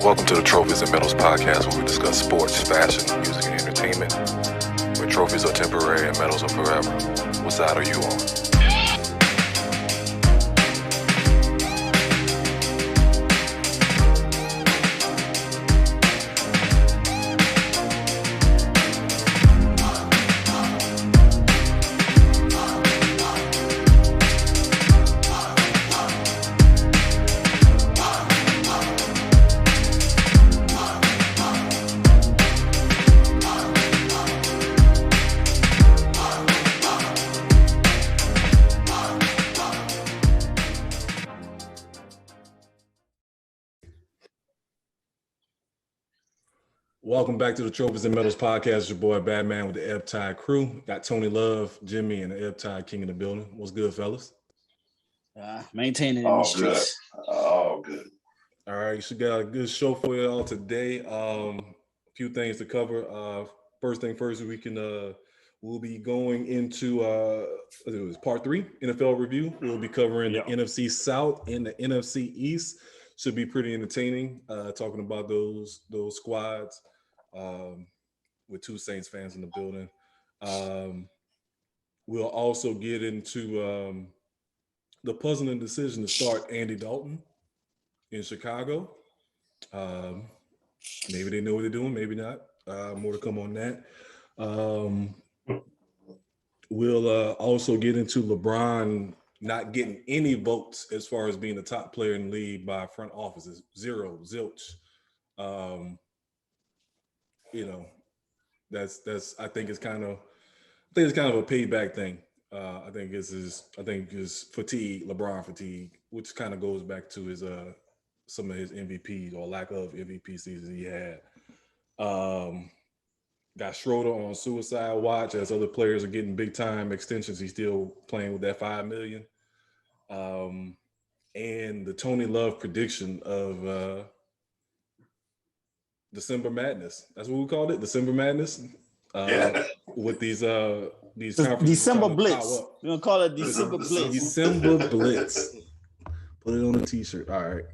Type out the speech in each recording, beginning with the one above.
Welcome to the Trophyz and Medalz podcast, where we discuss sports, fashion, music, and entertainment. Where trophies are temporary and medals are forever. What side are you on? Welcome back to the Trophyz and Medalz podcast. It's your boy Batman with the Ebb Tide crew. Got Tony Love, Jimmy, and the Ebb Tide King in the building. What's good, fellas? Maintaining in the streets. Oh, good. All right, so got a good show for you all today. A few things to cover. First thing first, we'll be going into it was part 3 NFL review. We'll be covering the NFC South and the NFC East. Should be pretty entertaining. Talking about those squads. With 2 Saints fans in the building. We'll also get into the puzzling decision to start Andy Dalton in Chicago. Maybe they know what they're doing, maybe not. More to come on that. We'll also get into LeBron not getting any votes as far as being the top player in the league by front offices. 0, zilch. That's I think it's kind of a payback thing. I think it's fatigue, LeBron fatigue, which kind of goes back to his some of his MVP or lack of MVP seasons he had. Got Schroeder on suicide watch as other players are getting big time extensions. He's still playing with that $5 million. And the Tony Love prediction of December Madness. That's what we called it, December Madness. With these December Blitz. We're gonna call it December Blitz. December Blitz. Put it on a t-shirt. All right.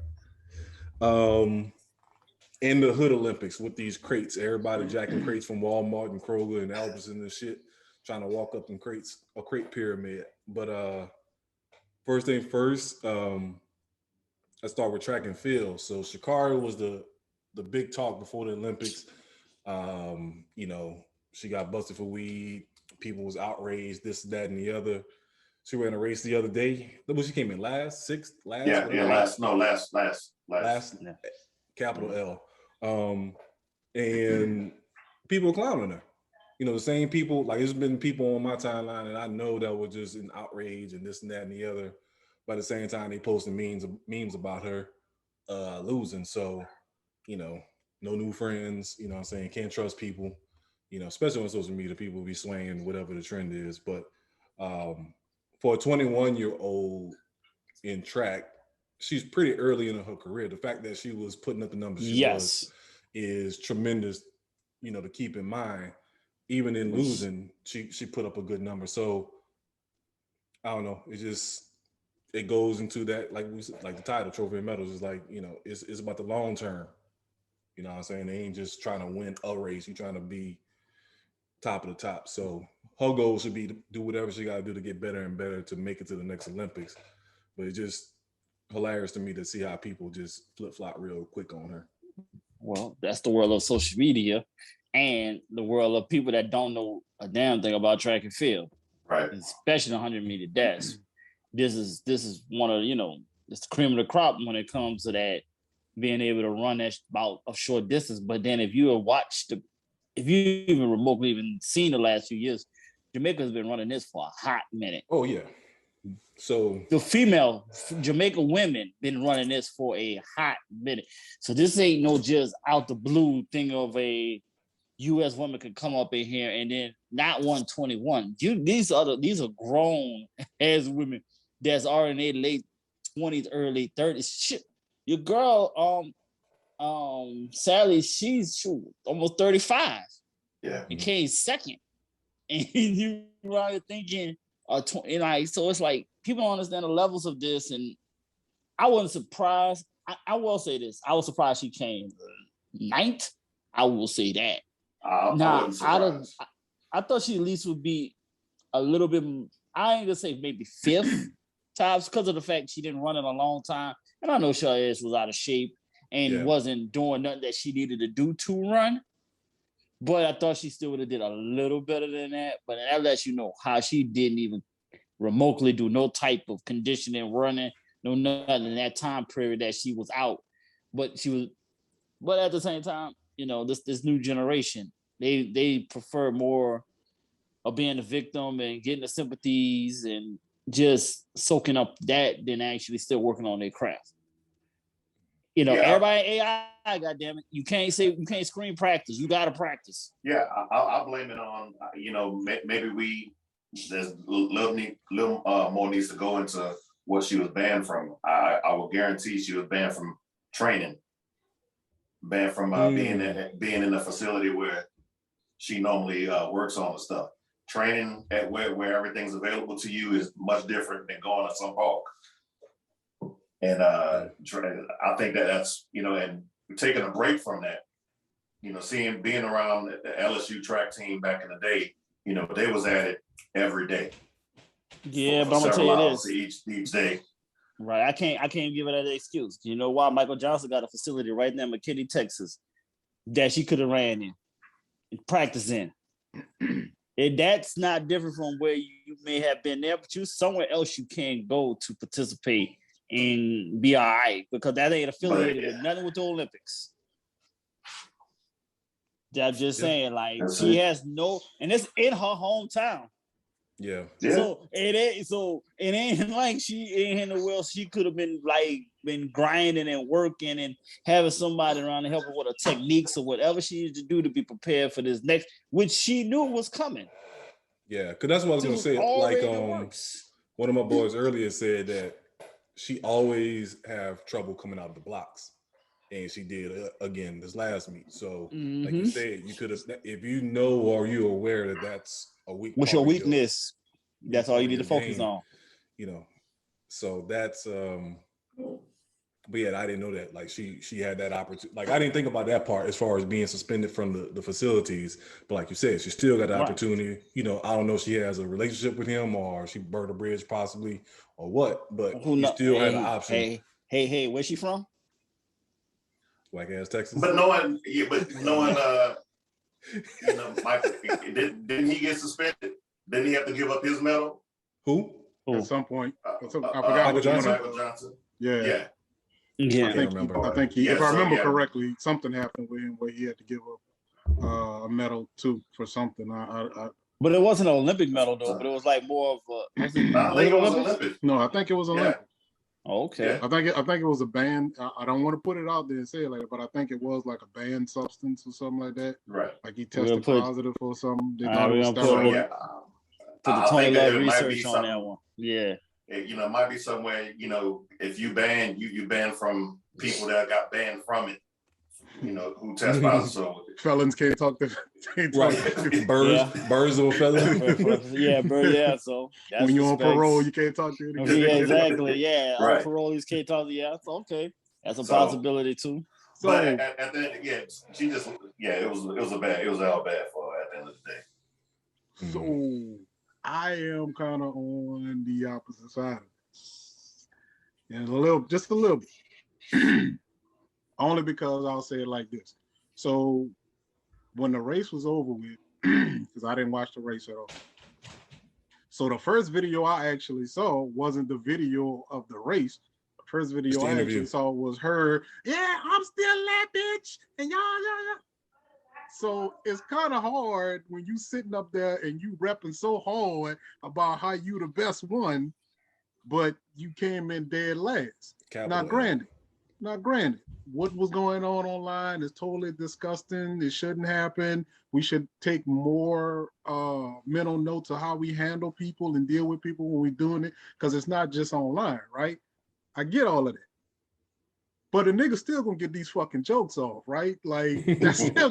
In the Hood Olympics with these crates, everybody jacking crates from Walmart and Kroger and Albertsons and shit, trying to walk up them crates, a crate pyramid. But first thing first, let's start with track and field. So Sha'Carri was the big talk before the Olympics. She got busted for weed. People was outraged, this, that, and the other. She ran a race the other day. She came in last, sixth, last. Last. Capital L. And people clowning her. The same people, like there's been people on my timeline and I know that were just in outrage and this and that and the other. But at the same time, they posted memes about her losing. So, no new friends, what I'm saying, can't trust people, especially on social media, people be swaying whatever the trend is. But for a 21-year-old in track, she's pretty early in her career. The fact that she was putting up the numbers she was is tremendous, to keep in mind. Even in losing, she put up a good number. So I don't know. It goes into that, like the title, Trophy and Medalz is like, it's about the long term. You know what I'm saying? They ain't just trying to win a race. You're trying to be top of the top. So her goal should be to do whatever she got to do to get better and better to make it to the next Olympics. But it's just hilarious to me to see how people just flip-flop real quick on her. Well, that's the world of social media and the world of people that don't know a damn thing about track and field. Right. Especially the 100-meter dash. This is one of, it's the cream of the crop when it comes to that, being able to run that about a short distance. But then if you even remotely even seen the last few years, Jamaica's been running this for a hot minute. Oh, yeah. So the female Jamaica women been running this for a hot minute. So this ain't no just out the blue thing of a U.S. woman could come up in here and then not 121. These are grown as women that's already in their late 20s, early 30s. Shit, your girl, Sally, she's almost 35. Yeah, and came second, and you are thinking, so it's like people don't understand the levels of this, and I wasn't surprised. I will say this. I was surprised she came ninth. I will say that. Now, I thought she at least would be a little bit. I ain't gonna say maybe fifth tops because of the fact she didn't run in a long time, and I know Charles was out of shape and wasn't doing nothing that she needed to do to run. But I thought she still would have did a little better than that. But that lets you know how she didn't even remotely do no type of conditioning, running, no nothing in that time period that she was out. But at the same time, you know, this new generation, they prefer more of being the victim and getting the sympathies and just soaking up that than actually still working on their craft. You know, everybody AI, goddammit. You can't screen practice. You gotta practice. Yeah, I'll blame it on, you know, maybe there's little more needs to go into what she was banned from. I will guarantee she was banned from training, banned from being in a facility where she normally works on the stuff. Training at where everything's available to you is much different than going to some park. And I think that's, you know, and taking a break from that, you know, being around the LSU track team back in the day, you know, they was at it every day. Yeah, but I'm gonna tell you this. Each day. Right. I can't give it an excuse. You know why? Michael Johnson got a facility right now in McKinney, Texas, that she could have ran in and practiced in. And that's not different from where you may have been there, but you somewhere else you can go to participate and be all right, because that ain't affiliated with nothing with the Olympics. I'm just saying, like, she has no, and it's in her hometown. Yeah. So it ain't like she ain't in the world. She could have been grinding and working and having somebody around to help her with her techniques or whatever she needs to do to be prepared for this next, which she knew was coming. Yeah, because that's what I was gonna say. Like one of my boys earlier said that she always have trouble coming out of the blocks, and she did again this last meet. So, like you said, you could have, if you know or you're aware that that's a weakness. What's your weakness? That's all you need to focus on. You know, so that's but yeah, I didn't know that. Like she had that opportunity. Like I didn't think about that part as far as being suspended from the facilities. But like you said, she still got the opportunity. You know, I don't know if she has a relationship with him or she burned a bridge possibly or what. But you still had an option. Hey, where's she from? Whack ass Texas. But no one, you know, Mike, didn't he get suspended? Didn't he have to give up his medal? Who? At some point. I forgot Michael Johnson. Michael Johnson. Yeah. I think he, if I remember correctly, something happened with him where he had to give up a medal too for something. But it wasn't an Olympic medal though. But it was like more of a. I think it was Olympic. No, I think it was Olympic. Okay. I think it was a banned. I don't want to put it out there and say it like that, but I think it was like a banned substance or something like that. Right. Like he tested positive or something. They thought it was steroid. Put the 20 love research on that one. Yeah. You know, it might be somewhere, you know, if you ban, you ban from people that got banned from it, you know, who test positive. Felons can't talk to birds or felons. Yeah, so that's when you're on parole, you can't talk to anybody. Yeah, exactly. Yeah. Right. Parolees can't talk to you. So okay. That's a possibility too. But at the end, she just it was all bad for her at the end of the day. So I am kind of on the opposite side of this. And just a little bit. Only because I'll say it like this. So when the race was over with, because I didn't watch the race at all. So the first video I actually saw wasn't the video of the race. The first video I actually saw was her, I'm still that bitch, and y'all. So it's kind of hard when you sitting up there and you repping so hard about how you the best one, but you came in dead last. Not granted. What was going on online is totally disgusting. It shouldn't happen. We should take more mental notes of how we handle people and deal with people when we're doing it, because it's not just online, right? I get all of that. But a nigga still gonna get these fucking jokes off, right? Like, that's still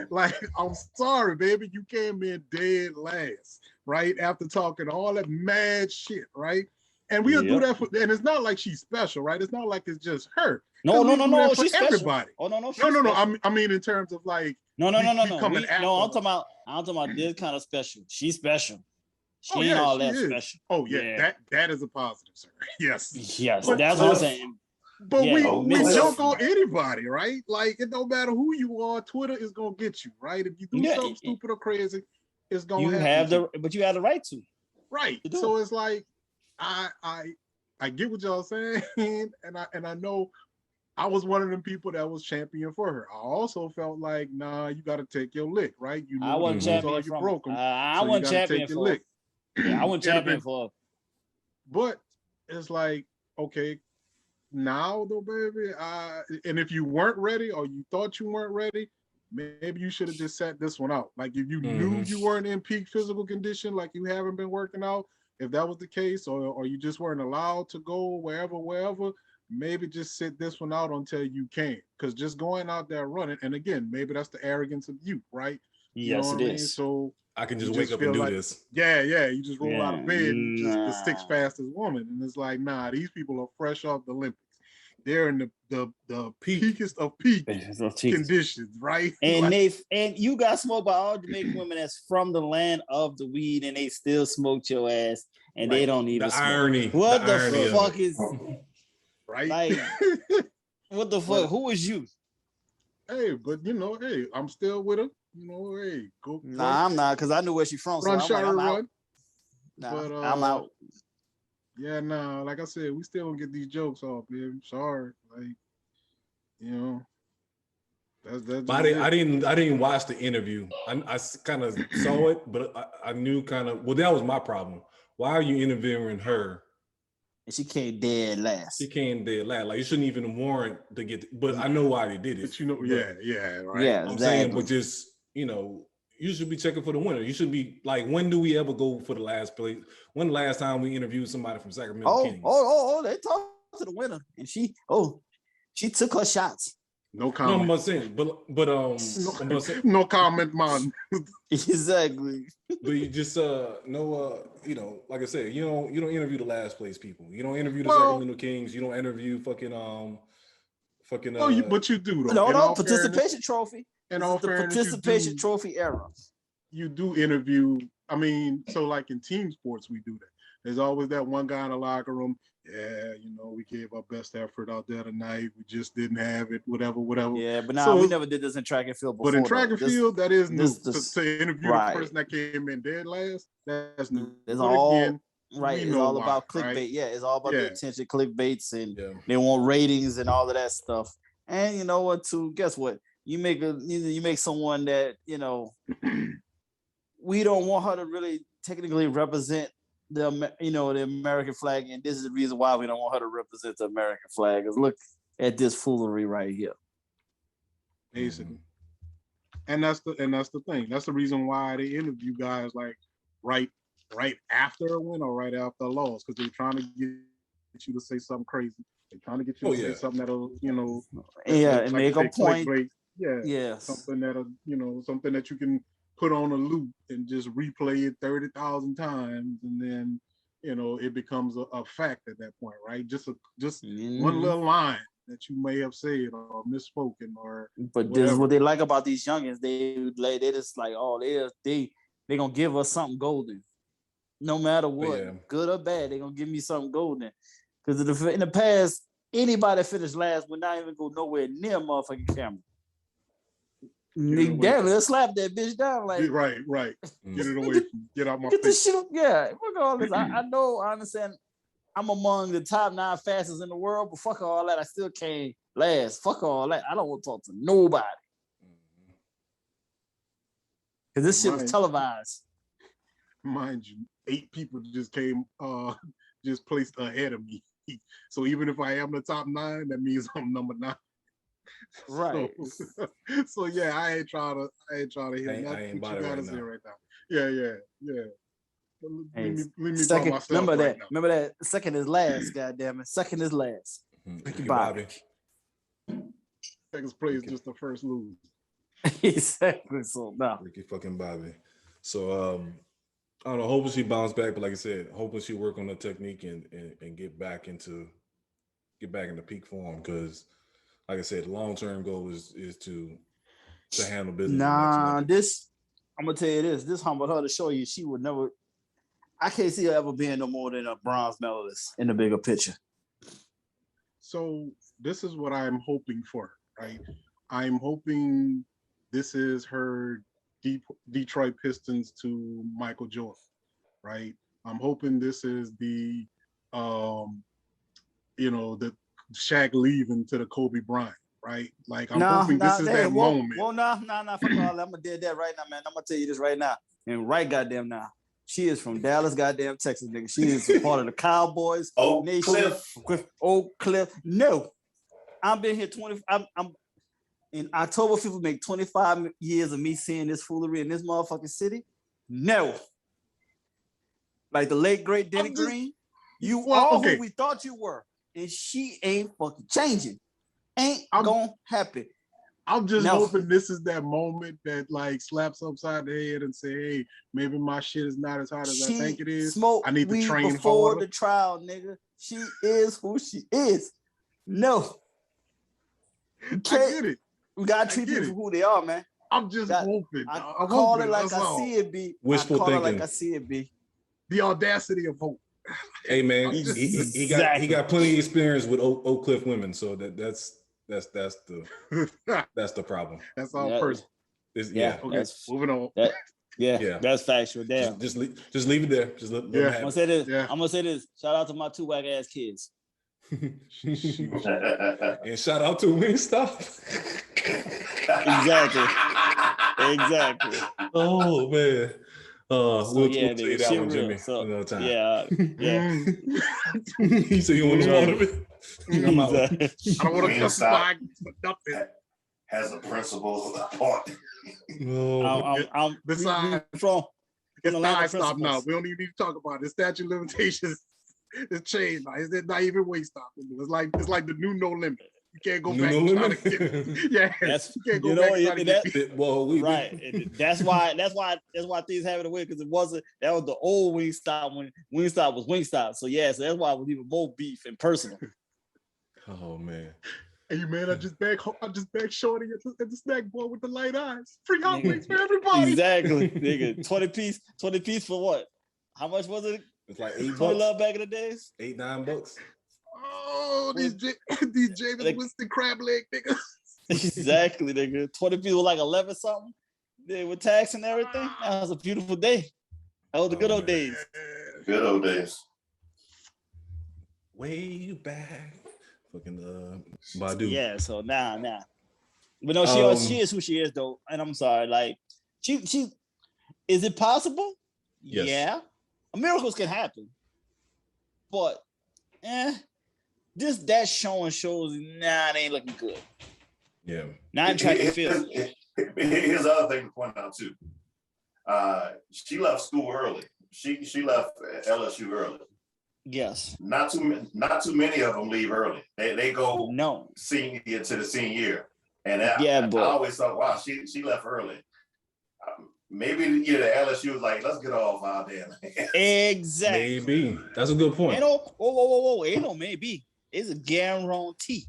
like, I'm sorry, baby, you came in dead last, right? After talking all that mad shit, right? And we'll do that for, and it's not like she's special, right? It's not like it's just her. No. She's everybody. Oh no. I mean, in terms of like, no. I'm talking about this kind of special. She's special. She ain't all that special. Oh yeah, that is a positive, sir. Yes, but, that's what I'm saying. But we joke on anybody, right? Like it don't matter who you are. Twitter is gonna get you, right? If you do something stupid or crazy, it's gonna happen. But you have the right to. Right. So it's like I get what y'all saying, and I know I was one of them people that was champion for her. I also felt like, nah, you got to take your lick, right? You know, I wasn't champion for her. I wasn't champion for her. Yeah, I wasn't champion for her. But it's like, okay, now though, baby, and if you weren't ready or you thought you weren't ready, maybe you should have just sat this one out. Like if you knew you weren't in peak physical condition, like you haven't been working out, if that was the case, or you just weren't allowed to go wherever, maybe just sit this one out until you can. Because just going out there running, and again, maybe that's the arrogance of youth, right? Yes, it is. So I can just wake up and do this. Yeah, you just roll out of bed and just the sixth fastest woman. And it's like, nah, these people are fresh off the Olympics. They're in the peakest of peak conditions, right? And and you got smoked by all Jamaican women that's from the land of the weed, and they still smoked your ass, and they don't even smoke. Irony. What the fuck is right? Like, what the fuck? Who is you? Hey, but I'm still with her. Go. Nah, I'm not, because I knew where she's from. Run, so I'm out. Nah, but, I'm out. Yeah, no, like I said, we still don't get these jokes off, man. Sorry, like, that's. But I didn't watch the interview. I kind of saw it, but I knew kind of. Well, that was my problem. Why are you interviewing her? And she came dead last. Like you shouldn't even warrant to get. But I know why they did it. But right. Yeah, I'm exactly. saying, but just you should be checking for the winner. You should be like, when do we ever go for the last place? When the last time we interviewed somebody from Sacramento Kings? They talked to the winner, and she took her shots. No comment. No, I'm not saying, but no comment, man. Exactly. But you just like I said, you don't interview the last place people. You don't interview the Sacramento Kings. You don't interview fucking. But you do though. No, participation trophy. And all the participation trophy era. You do interview. I mean, so like in team sports, we do that. There's always that one guy in the locker room. Yeah, we gave our best effort out there tonight. We just didn't have it. Whatever. Yeah, but we never did this in track and field before. But in track and field, that is new. To interview the person that came in dead last, that's new. It's all right. It's all about clickbait. Right? Yeah, it's all about the attention, clickbaits, and they want ratings and all of that stuff. And you know what? Too, guess what? You make someone that we don't want her to really technically represent the American flag, and this is the reason why we don't want her to represent the American flag. Because look at this foolery right here. Basically, and that's the thing. That's the reason why they interview guys like right after a win or right after a loss, because they're trying to get you to say something crazy. They're trying to get you to say something that'll and make a point. Something that'll something that you can put on a loop and just replay it 30,000 times, and then it becomes a fact at that point, right? Just one little line that you may have said or misspoken or. But this is what they like about these youngins. They just like, they gonna give us something golden, no matter what, good or bad. They gonna give me something golden, because in the past, anybody that finished last would not even go nowhere near motherfucking camera. Damn, let's slap that bitch down. Like, right. Get it away. Get out my face. This shit. Yeah, regardless. I know. I understand. I'm among the top 9 fastest in the world, but fuck all that. I still came last. Fuck all that. I don't want to talk to nobody. Because this shit was televised. Mind you, 8 people just came, just placed ahead of me. So even if I am the top 9, that means I'm number 9. Right. So yeah, I ain't trying to hear nothing what you gotta say right now. Yeah. Let me second, myself remember right that. now. Remember that. Second is last. Goddamn it. Second is last. Ricky Bobby. Second place, just the first lose. Exactly. So now, Ricky fucking Bobby. So I don't know. Hoping she bounce back, but like I said, hoping she work on the technique and get back into peak form. Because, like I said, the long term goal is to handle business. Nah, this I'm gonna tell you this. This humbled her to show you she would never. I can't see her ever being no more than a bronze medalist in the bigger picture. So this is what I'm hoping for, right? I'm hoping this is her Detroit Pistons to Michael Jordan, right? I'm hoping this is the, the Shaq leaving to the Kobe Bryant, right? Like I'm hoping this is that moment. Well, fuck all that. I'm gonna do that right now, man. I'm gonna tell you this right now, and right goddamn now. She is from Dallas, goddamn Texas, nigga. She is part of the Cowboys Nation. Oak Cliff. No, I've been here 20. I'm in October 5th will make 25 years of me seeing this foolery in this motherfucking city. No, like the late great Denny Green, you are who we thought you were, and she ain't fucking changing. Ain't gonna happen. I'm just hoping this is that moment that like slaps upside the head and say, hey, maybe my shit is not as hard as I think it is. I need to train before harder. The trial, nigga. She is who she is. No. I get it. We gotta treat people for who they are, man. I'm just hoping. I call it like I see it be. Wishful thinking. Like I see it be. The audacity of hope. Hey man, he got plenty of experience with Oak Cliff women, so that's the problem. That's all personal. Okay. Moving on. That's factual. Damn. Just leave it there. Just let I'm gonna say this. I'm gonna say this. Shout out to my two whack ass kids. And shout out to Wingstop. Exactly. Oh man. We'll tell you that one, Jimmy. Another time. Yeah. He said you want to water it. I don't want to justify nothing. Has a principle part. I'm besides from. It's stop now. We don't even need to talk about it. The statute of limitations is changed now. It's not even Wingstop anymore. It's like the new no limit. You can't go back and try to get it. Yeah, you can't go back and try to get it. Well, right. That's why things happen away, because that was the old Wingstop when Wingstop was Wingstop. So so that's why it was even more beef and personal. Oh man. Hey man, I just bagged Shorty at the snack bar with the light eyes. Free hot wings for everybody. Exactly, nigga. 20 piece for what? How much was it? It's like $8 love back in the days. $8-9. Oh, these James Winston crab leg niggas. Exactly, nigga. 20 people like 11 something. With tax and everything. That was a beautiful day. That was the good old days. Good old days. Way back. Fucking Badu. Yeah, so nah. But no, she is who she is though. And I'm sorry, like she is it possible? Yes. Yeah. Miracles can happen. But that showing shows it ain't looking good. Yeah. Not in track and field. Here's the other thing to point out too. She left school early. She left LSU early. Yes. Not too many of them leave early. They go senior to the senior year. And I always thought, wow, she left early. Maybe the LSU was like, let's get off out there. Exactly. Maybe. That's a good point. Ain't no, ain't no maybe. It's a guarantee.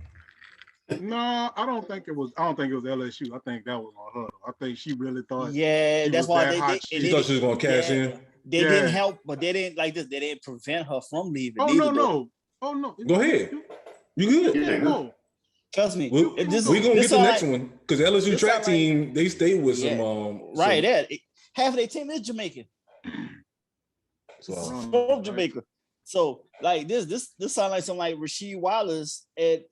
No, I don't think it was LSU. I think that was on her. I think she really thought. Yeah, that's why she thought she was gonna cash in. They didn't help, but they didn't like this. They didn't prevent her from leaving. No. Go ahead. You good? Yeah, no. Trust me. We're gonna get the next one because LSU track team they stayed with some. Right there, half of their team is Jamaican. From Jamaica. So like this sounds like some like Rasheed Wallace at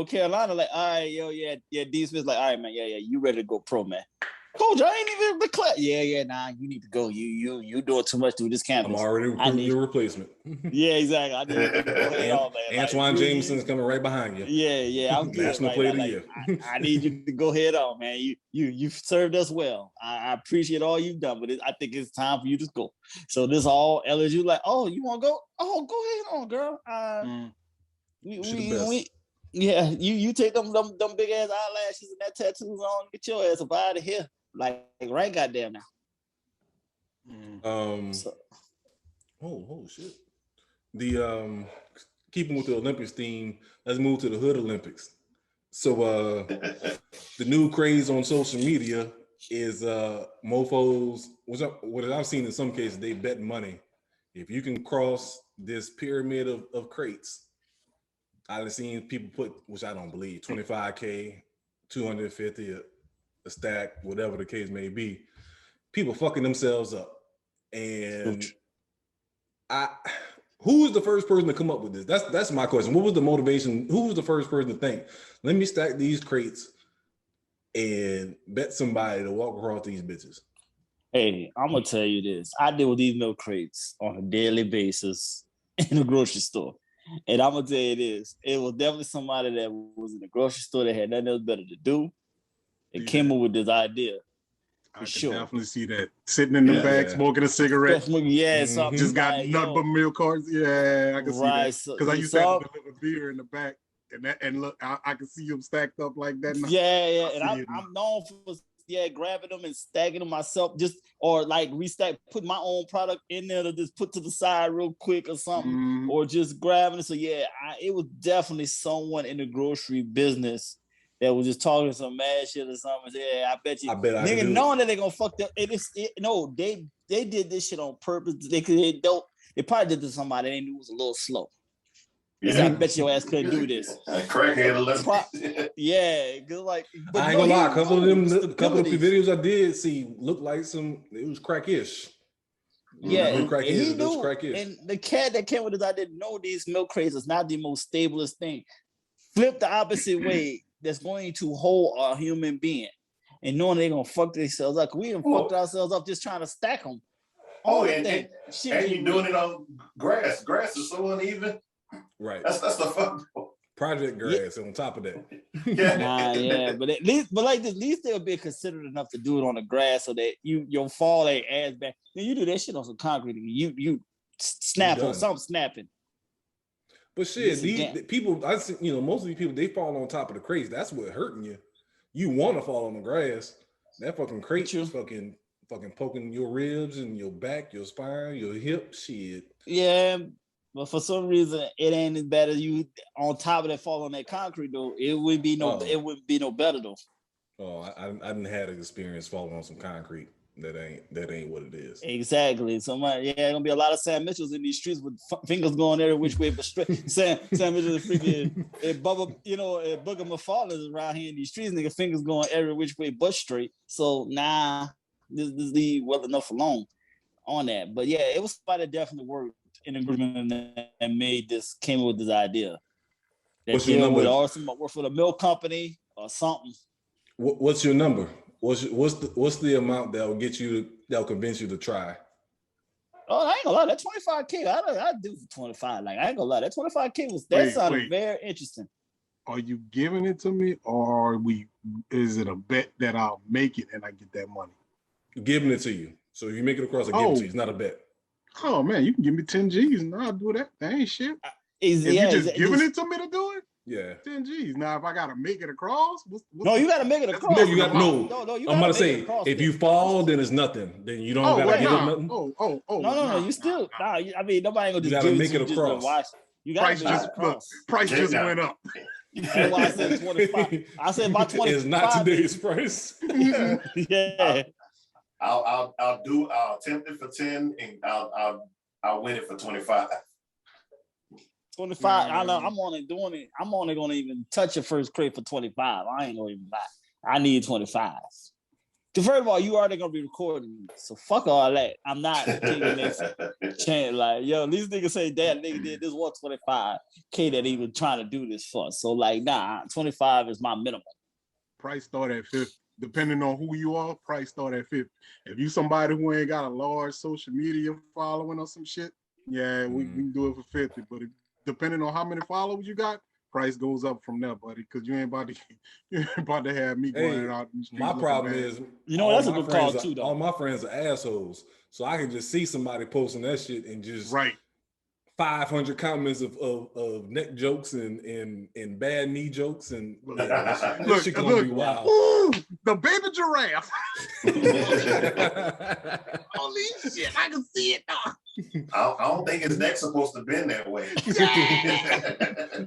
Carolina. Like, all right, D Smith's like, all right, man, you ready to go pro, man? Coach, I ain't even declared. Nah, you need to go. You doing too much through this campus. I'm already recruiting your replacement. Yeah, exactly. I need to go ahead on, man. Antoine Jameson's coming right behind you. Yeah, I'm good. National Player of the Year. I need you to go ahead on, man. You've served us well. I appreciate all you've done, but I think it's time for you to go. So this all LSU like, oh, you want to go? Oh, go ahead on, girl. You take them big ass eyelashes and that tattoos on, get your ass up out of here. Like right goddamn now. Oh shit. The keeping with the Olympics theme, let's move to the Hood Olympics. So the new craze on social media is mofos, what I've seen in some cases, they bet money. If you can cross this pyramid of crates, I've seen people put, which I don't believe, 25K, 250 a stack, whatever the case may be. People fucking themselves up. And who was the first person to come up with this? That's my question. What was the motivation? Who was the first person to think, let me stack these crates and bet somebody to walk across these bitches? Hey, I'm gonna tell you this. I deal with these milk crates on a daily basis in the grocery store. And I'm gonna tell you this. It was definitely somebody that was in the grocery store that had nothing else better to do. It came up with this idea. I can sure. definitely see that. Sitting in the back, smoking a cigarette. Yeah, so just got like, nothing but milk cards. Yeah, I can see that. Because I used to have to deliver beer in the back. And look, I can see them stacked up like that. Yeah. And I'm known for grabbing them and stacking them myself, just or like restack, put my own product in there to just put to the side real quick or something, or just grabbing it. So yeah, it was definitely someone in the grocery business that was just talking some mad shit or something. Yeah, I bet you. Nigga, knowing that they gonna fuck up. No, they did this shit on purpose. They probably did this to somebody they knew was a little slow. Yeah. I bet your ass couldn't do this. Yeah, cause like, but I ain't gonna lie, a couple of the videos I did see looked like it was crackish. Yeah, and he knew. And the cat that came with us, I didn't know these milk crates is not the most stablest thing. Flip the opposite way. That's going to hold a human being, and knowing they're gonna fuck themselves up. We done fucked ourselves up just trying to stack them. And you doing it on grass. Grass is so uneven. Right. That's the fun. Project grass on top of that. But at least they'll be considerate enough to do it on the grass so that you'll fall their ass back. Then you do that shit on some concrete. You snap on something snapping. But shit, these people, I see, most of these people, they fall on top of the crates. That's what hurting you. You want to fall on the grass. That fucking crate is fucking poking your ribs and your back, your spine, your hip, shit. Yeah, but for some reason, it ain't as bad as you on top of that fall on that concrete though. It wouldn't be no better though. Oh, I didn't have an experience falling on some concrete. That ain't what it is. Exactly. So gonna be a lot of Sam Mitchells in these streets with fingers going every which way but straight. Sam Mitchell is freaking Booger McFarland around here in these streets, nigga, fingers going every which way but straight. So this leave well enough alone on that. But yeah, it was somebody that definitely worked in agreement and came up with this idea. What's your number? Or somebody work for the milk company or something. What's your number? What's the amount that'll convince you to try? Oh, I ain't gonna lie, that 25K, I do for 25. Like, I ain't gonna lie, that 25K sounded very interesting. Are you giving it to me, or is it a bet that I'll make it and I get that money? Giving it to you. So if you make it across, I give it to you. It's not a bet. Oh man, you can give me 10 G's and I'll do that. That ain't shit. If you just giving it to me to do it? Yeah. 10 G's. Now, if I gotta make it across, no, you gotta make it across. No, you got no. I'm about to say, if you fall, then it's nothing. Then you don't gotta give it nothing. No. You still. I mean, nobody ain't gonna just make it across. You gotta make it across. Price just went up. That's why I said 25. I said my 25 is not today's price. Yeah. I'll attempt it for 10 and I'll win it for 25. 25. I know I'm only doing it. I'm only gonna even touch your first crate for 25. I ain't gonna even lie. I need 25. First of all, you already gonna be recording, so fuck all that. I'm not taking this chance. Like, yo, these niggas say that nigga did this 125K that he was trying to do this for. So like, 25 is my minimum. Price start at 50. Depending on who you are, price start at 50. If you somebody who ain't got a large social media following or some shit, we can do it for 50. But depending on how many followers you got, price goes up from there, buddy. Because you ain't about to have me going out. My problem is, that's a good call too, though. All my friends are assholes, so I can just see somebody posting that shit and just 500 comments of neck jokes and bad knee jokes and look, shit gonna be wild. Ooh, the baby giraffe. Holy shit, I can see it now. I don't think his neck's supposed to bend that way.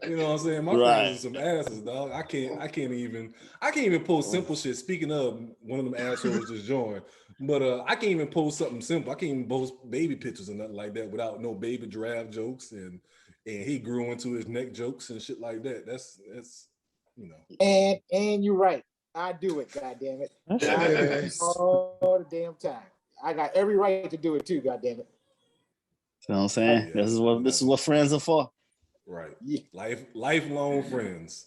You know what I'm saying? My friends are some asses, dog. I can't even post simple shit. Speaking of, one of them assholes just joined. But I can't even post something simple. I can't even post baby pictures or nothing like that without no baby giraffe jokes and he grew into his neck jokes and shit like that. That's you know. And you're right. I do it, goddammit. I do it all the damn time. I got every right to do it too, goddammit. You know what I'm saying? Yeah, this is what friends are for. Right. Yeah. Lifelong friends.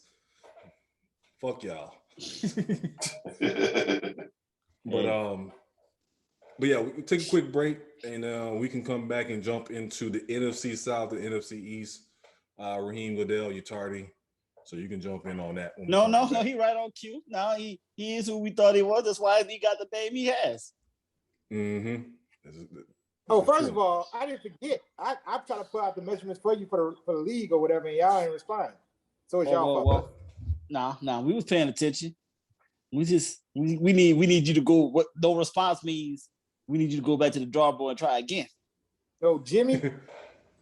Fuck y'all. But yeah, we take a quick break and we can come back and jump into the NFC South and NFC East. Raheem Goodell, you tardy, so you can jump in on that. No, he right on cue. Now he is who we thought he was. That's why he got the name he has. Mm-hmm. First of all, I didn't forget. I'm trying to put out the measurements for you for the league or whatever, and y'all ain't responding. So it's y'all fault. Nah, we was paying attention. We need you to go. What no response means, we need you to go back to the drawing board and try again. So Jimmy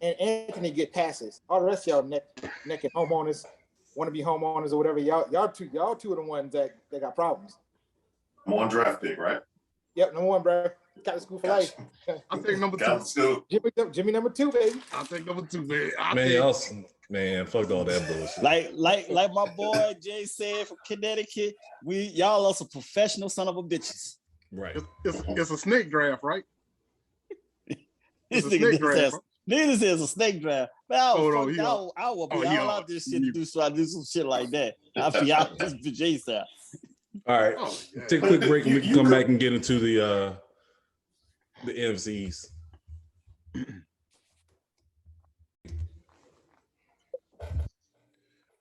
and Anthony get passes. All the rest of y'all neck and homeowners, want to be homeowners or whatever. Y'all two are the ones that got problems. I'm on draft pick, right? Yep, number one, bro. Got the school for life. I'll take number two. Jimmy number two, baby. I'll take number two, man. Fuck all that bullshit. Like my boy Jay said from Connecticut, y'all are some professional son of a bitches. Right. It's a snake draft, right? This nigga says a snake draft. Man, I will be all out this shit to do some shit like that. I feel out this Jay style. All right. Take a quick break and we can come back and get into the NFCs.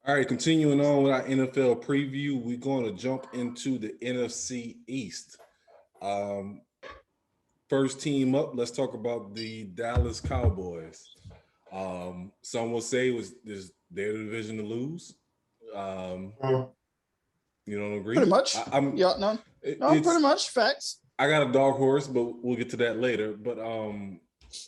All right, continuing on with our NFL preview, we're going to jump into the NFC East. First team up, let's talk about the Dallas Cowboys. Some will say was their division to lose. You don't agree? Pretty much. Pretty much facts. I got a dog horse, but we'll get to that later. But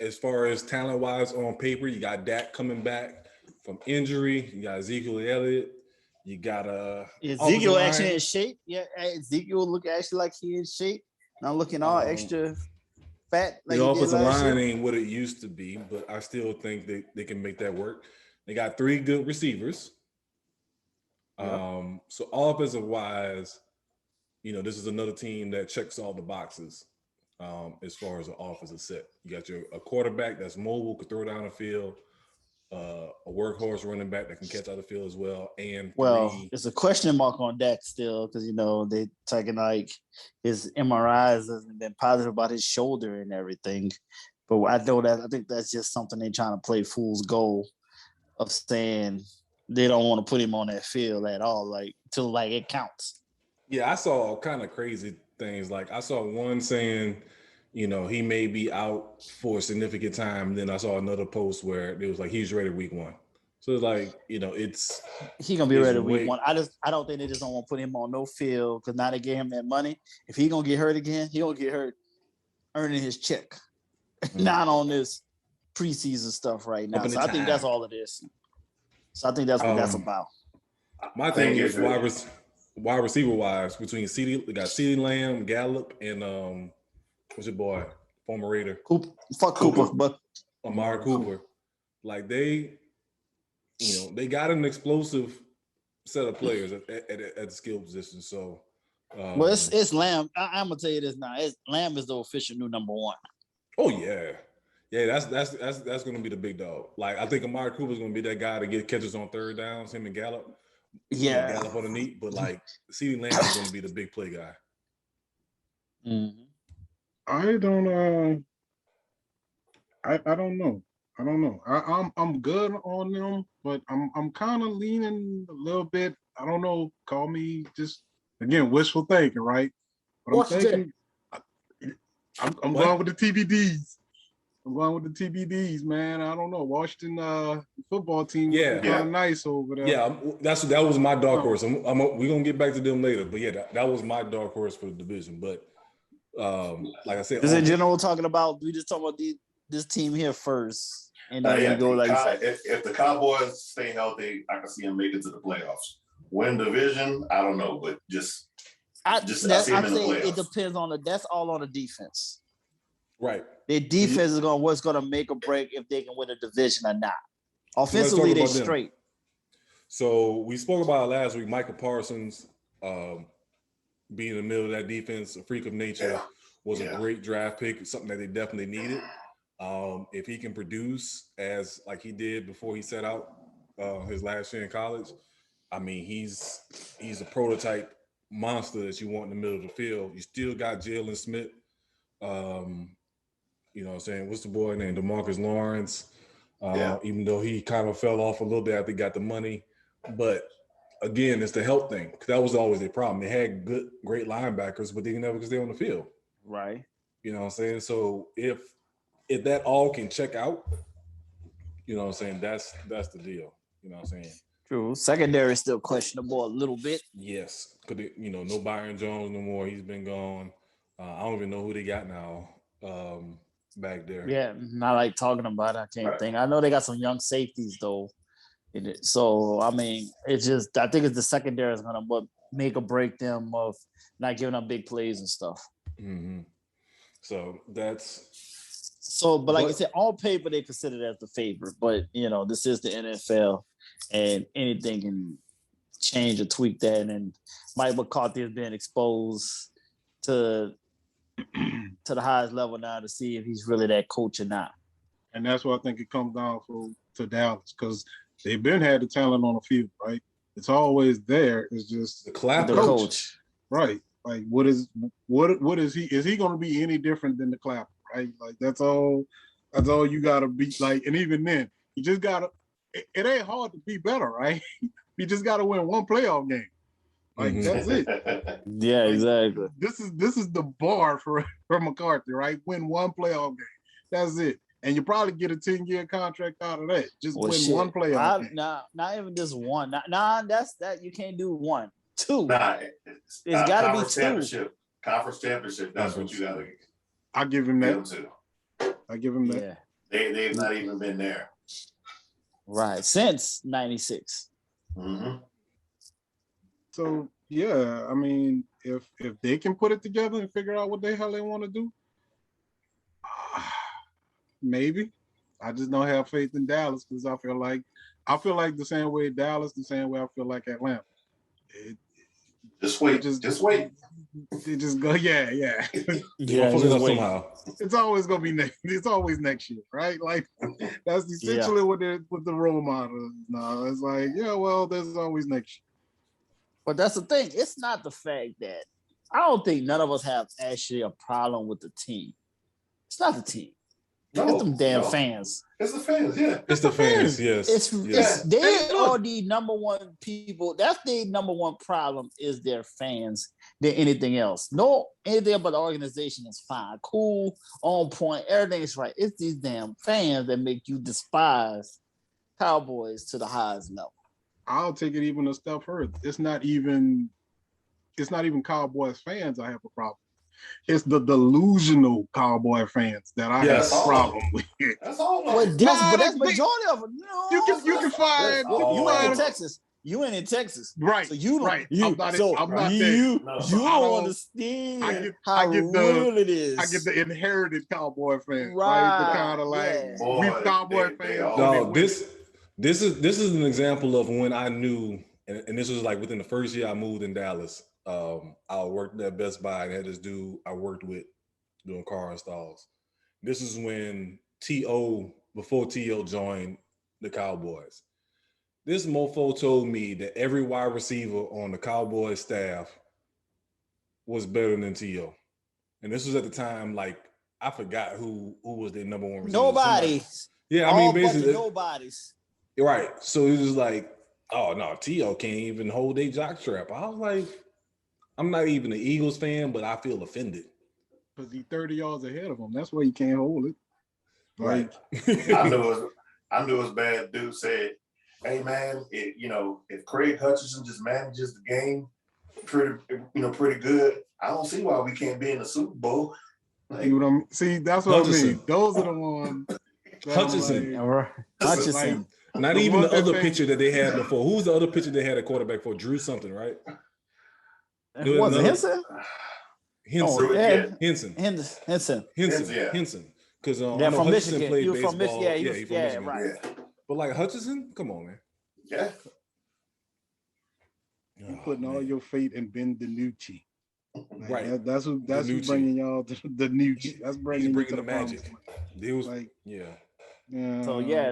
as far as talent-wise on paper, you got Dak coming back from injury. You got Ezekiel Elliott. You got Ezekiel actually in shape. Yeah, Ezekiel look actually like he in shape. Not looking all extra fat. Like the offensive line ain't what it used to be, but I still think they can make that work. They got 3 good receivers. So offensive-wise, this is another team that checks all the boxes as far as an offensive set. You got a quarterback that's mobile, could throw down the field, a workhorse running back that can catch out the field as well. It's a question mark on Dak still because they taking like his MRIs hasn't been positive about his shoulder and everything. But I think that's just something they're trying to play fool's goal of saying they don't want to put him on that field at all, like till it counts. Yeah, I saw kind of crazy things. Like I saw one saying, he may be out for a significant time. Then I saw another post where it was like he's ready week 1. So it's like, he gonna be ready week 1. I don't think they just don't want to put him on no field because now they gave him that money. If he gonna get hurt again, he gonna get hurt earning his check, not on this preseason stuff right now. So I think that's all it is. So I think that's what that's about. My thing is wide receiver wise between we got CeeDee Lamb, Gallup, and what's your boy, former Raider? Cooper, but Amari Cooper. Like they got an explosive set of players at the skill position. So, it's Lamb. I'm gonna tell you this now. Lamb is the official new number 1. Oh yeah. Yeah, that's going to be the big dog. Like I think Amari Cooper is going to be that guy to get catches on third downs. Him and Gallup, Gallup on the knee. But like CeeDee Lamb is going to be the big play guy. Mm-hmm. I don't know. I'm good on them, but I'm kind of leaning a little bit. I don't know. Call me just again wishful thinking, right? But I'm thinking. I'm going with the TBDs. Man. I don't know. Washington football team kind of nice over there. Yeah, that was my dark horse. We're gonna get back to them later, but yeah, that was my dark horse for the division. But like I said, is in general talking about we just talking about this team here first, and Now, then we go like if the Cowboys stay healthy, I can see them make it to the playoffs. Win division, I don't know, but I see them in the playoffs. It depends on that's all on the defense. Right. Their defense is what's going to make or break if they can win a division or not. Offensively, they're straight. So we spoke about it last week. Michael Parsons being in the middle of that defense, a freak of nature, was a great draft pick, something that they definitely needed. If he can produce as like he did before he set out his last year in college, I mean, he's a prototype monster that you want in the middle of the field. You still got Jalen Smith. You know what I'm saying? What's the boy named? DeMarcus Lawrence. Even though he kind of fell off a little bit after he got the money. But again, it's the health thing. Because that was always their problem. They had great linebackers, but they never could stay on the field. Right. You know what I'm saying? So if that all can check out, you know what I'm saying, that's the deal. You know what I'm saying? True. Secondary is still questionable a little bit. Yes. No Byron Jones no more. He's been gone. I don't even know who they got now back there. Yeah, not like talking about it. I can't think. I know they got some young safeties though. So I mean, I think it's the secondary is gonna make or break them of not giving up big plays and stuff. Mm-hmm. So that's but like I said, on paper they consider it as the favorite, but this is the NFL, and anything can change or tweak that. And Mike McCarthy has been exposed to the highest level now to see if he's really that coach or not. And that's what I think it comes down to Dallas, because they've been had the talent on the field, right? It's always there. It's just the coach. Right. Like what is he? Is he going to be any different than the Clapper? Right. Like that's all you got to be like. And even then, you just got to. It ain't hard to be better, right? You just got to win one playoff game. Like that's it. Yeah, exactly. This is the bar for McCarthy, right? Win one playoff game. That's it. And you probably get a 10-year contract out of that. Just win one playoff game. Not even just one. That's that you can't do one. Two. It's got to be two. Conference championship. That's what you got to get. I give him that. I give him that. Yeah. They've not even been there. Right. Since 96. Mm-hmm. So yeah, I mean, if they can put it together and figure out what the hell they want to do, maybe. I just don't have faith in Dallas because I feel like the same way Dallas, the same way I feel like Atlanta. Just wait. They just go, yeah. Yeah, somehow. It's always gonna be next. It's always next year, right? Like that's essentially what the role model is now. It's like, there's always next year. But that's the thing. It's not the fact that I don't think none of us have actually a problem with the team. It's not the team. It's them damn fans. It's the fans, yeah. It's the fans, yes. They are the number one people. That's their number one problem is their fans than anything else. No, anything about the organization is fine, cool, on point, everything is right. It's these damn fans that make you despise Cowboys to the highest level. I'll take it even a step further. It's not even Cowboys fans I have a problem. It's the delusional Cowboy fans that I have a problem with. That's all. But that's majority of them. No, you can find. You ain't in Texas. You ain't in Texas, right? So you don't. Right. I'm not there. You don't understand how real it is. I get the inherited Cowboy fans, right? The kind of like we Cowboy fans. No, this is an example of when I knew, and this was like within the first year I moved in Dallas. I worked at Best Buy and had this dude I worked with doing car installs. This is when before T.O. joined the Cowboys. This mofo told me that every wide receiver on the Cowboys staff was better than T.O. And this was at the time, like, I forgot who was their number one receiver. Nobody. Yeah, I mean, basically. Nobody's. Right. So it was like, oh, no, T.O. can't even hold a jockstrap. I was like, I'm not even an Eagles fan, but I feel offended. Because he's 30 yards ahead of him. That's why he can't hold it. Right. I knew it was bad. Dude said, hey, man, if Craig Hutchinson just manages the game pretty good, I don't see why we can't be in the Super Bowl. See what I'm see? That's what I mean. Those are the ones. Hutchinson. Hutchinson. Not even the other pitcher that they had before. Who's the other pitcher they had a quarterback for? Drew something, right? Was it Henson? Henson. Because they're from Hutchinson Michigan. played He baseball. From Michigan. He was from Michigan. Right. Yeah. But like Hutchinson, come on, man. Yeah. You're putting all your faith in Ben DiNucci. Like, right. That's who's bringing y'all to the new. That's bringing the magic. It was like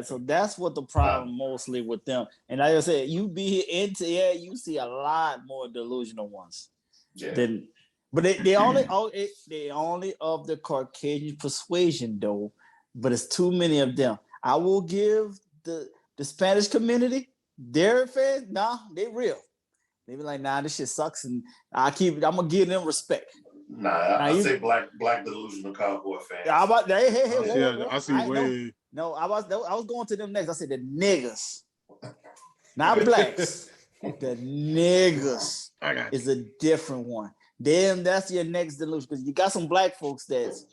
So that's what the problem mostly with them. And like I said, you you see a lot more delusional ones. Yeah. But they only of the Caucasian persuasion though. But it's too many of them. I will give the Spanish community their fans. Nah, they real. They be like, nah, this shit sucks, and I'm gonna give them respect. Nah, I say black delusional cowboy fans. Yeah, I see way. No, I was going to them next. I said the niggas, not blacks. The niggas is a different one. Then that's your next delusion because you got some black folks that's,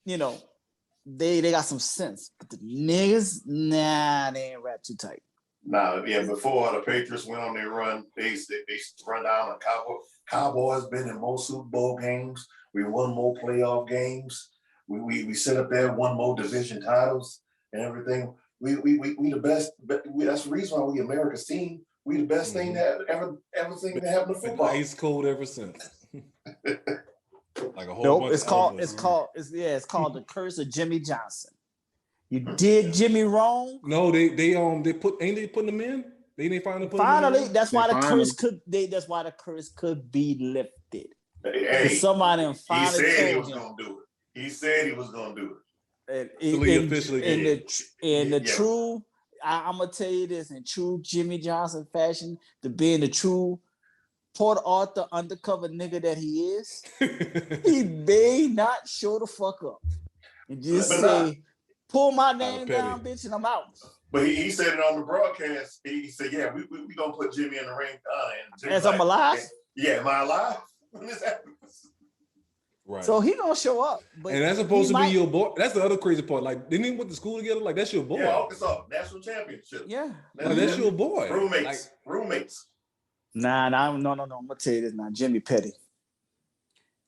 they got some sense, but the niggas, nah, they ain't rap too tight. Nah, yeah. Before the Patriots went on their run, they run down the Cowboys been in more Super Bowl games. We won more playoff games. We sit up there, won more division titles and everything. We the best. That's the reason why we America's team. We the best thing that everything that happened to football. Ice cold ever since. Like a whole nope, bunch it's of called elbows. it's called the curse of Jimmy Johnson. You did Jimmy wrong. No, they putting them in. They didn't finally put them in. That's why the curse could be lifted. Hey, somebody finally he said he was him. Gonna do it. He said he was gonna do it. True, I'm gonna tell you this in true Jimmy Johnson fashion, to being the true Port Arthur undercover nigga that he is, he may not show the fuck up and just say, pull my name down, bitch, and I'm out. But he said it on the broadcast. He said, "Yeah, we gonna put Jimmy in the ring." As I'm alive. Yeah, am I alive? When this happens. Right. So he gonna show up, and that's supposed to be your boy. That's the other crazy part. Like, didn't he went to school together? Like, that's your boy. Yeah, Arkansas national championship. Yeah, that's your boy. Roommates. Nah, no. I'm gonna tell you this now. Jimmy Petty.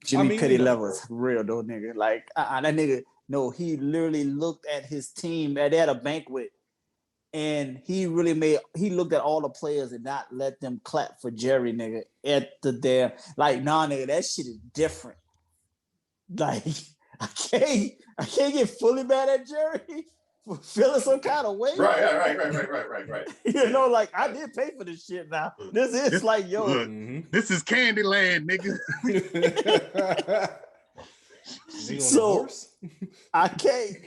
Petty level is real though, nigga. Like, that nigga. No, he literally looked at his team. They had a banquet, and he looked at all the players and not let them clap for Jerry, nigga. At the damn, like, nah, nigga, that shit is different. Like, I can't get fully mad at Jerry for feeling some kind of way. Right. Like, I did pay for this shit now. This is like, yo. This is Candyland, nigga. So I can't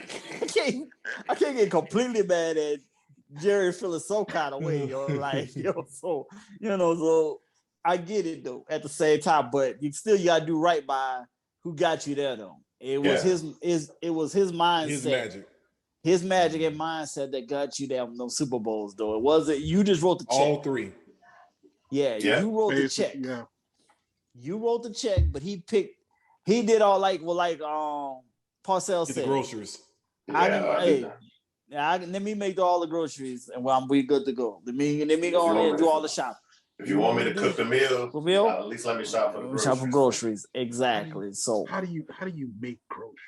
get completely mad at Jerry feeling some kind of way, yo. Like, so I get it though at the same time, but you gotta do right by who got you there though. It was his mindset. His magic and mindset that got you there on those Super Bowls though. It wasn't you just wrote the check. All three. Yeah, you wrote the check. Yeah. You wrote the check, but he did all Parcells said. The groceries. Let me make all the groceries and we good to go. Let me go on and do all the shopping. If you want me to cook the meal, at least let me shop for the groceries. Shop for groceries, exactly. So how do you make groceries?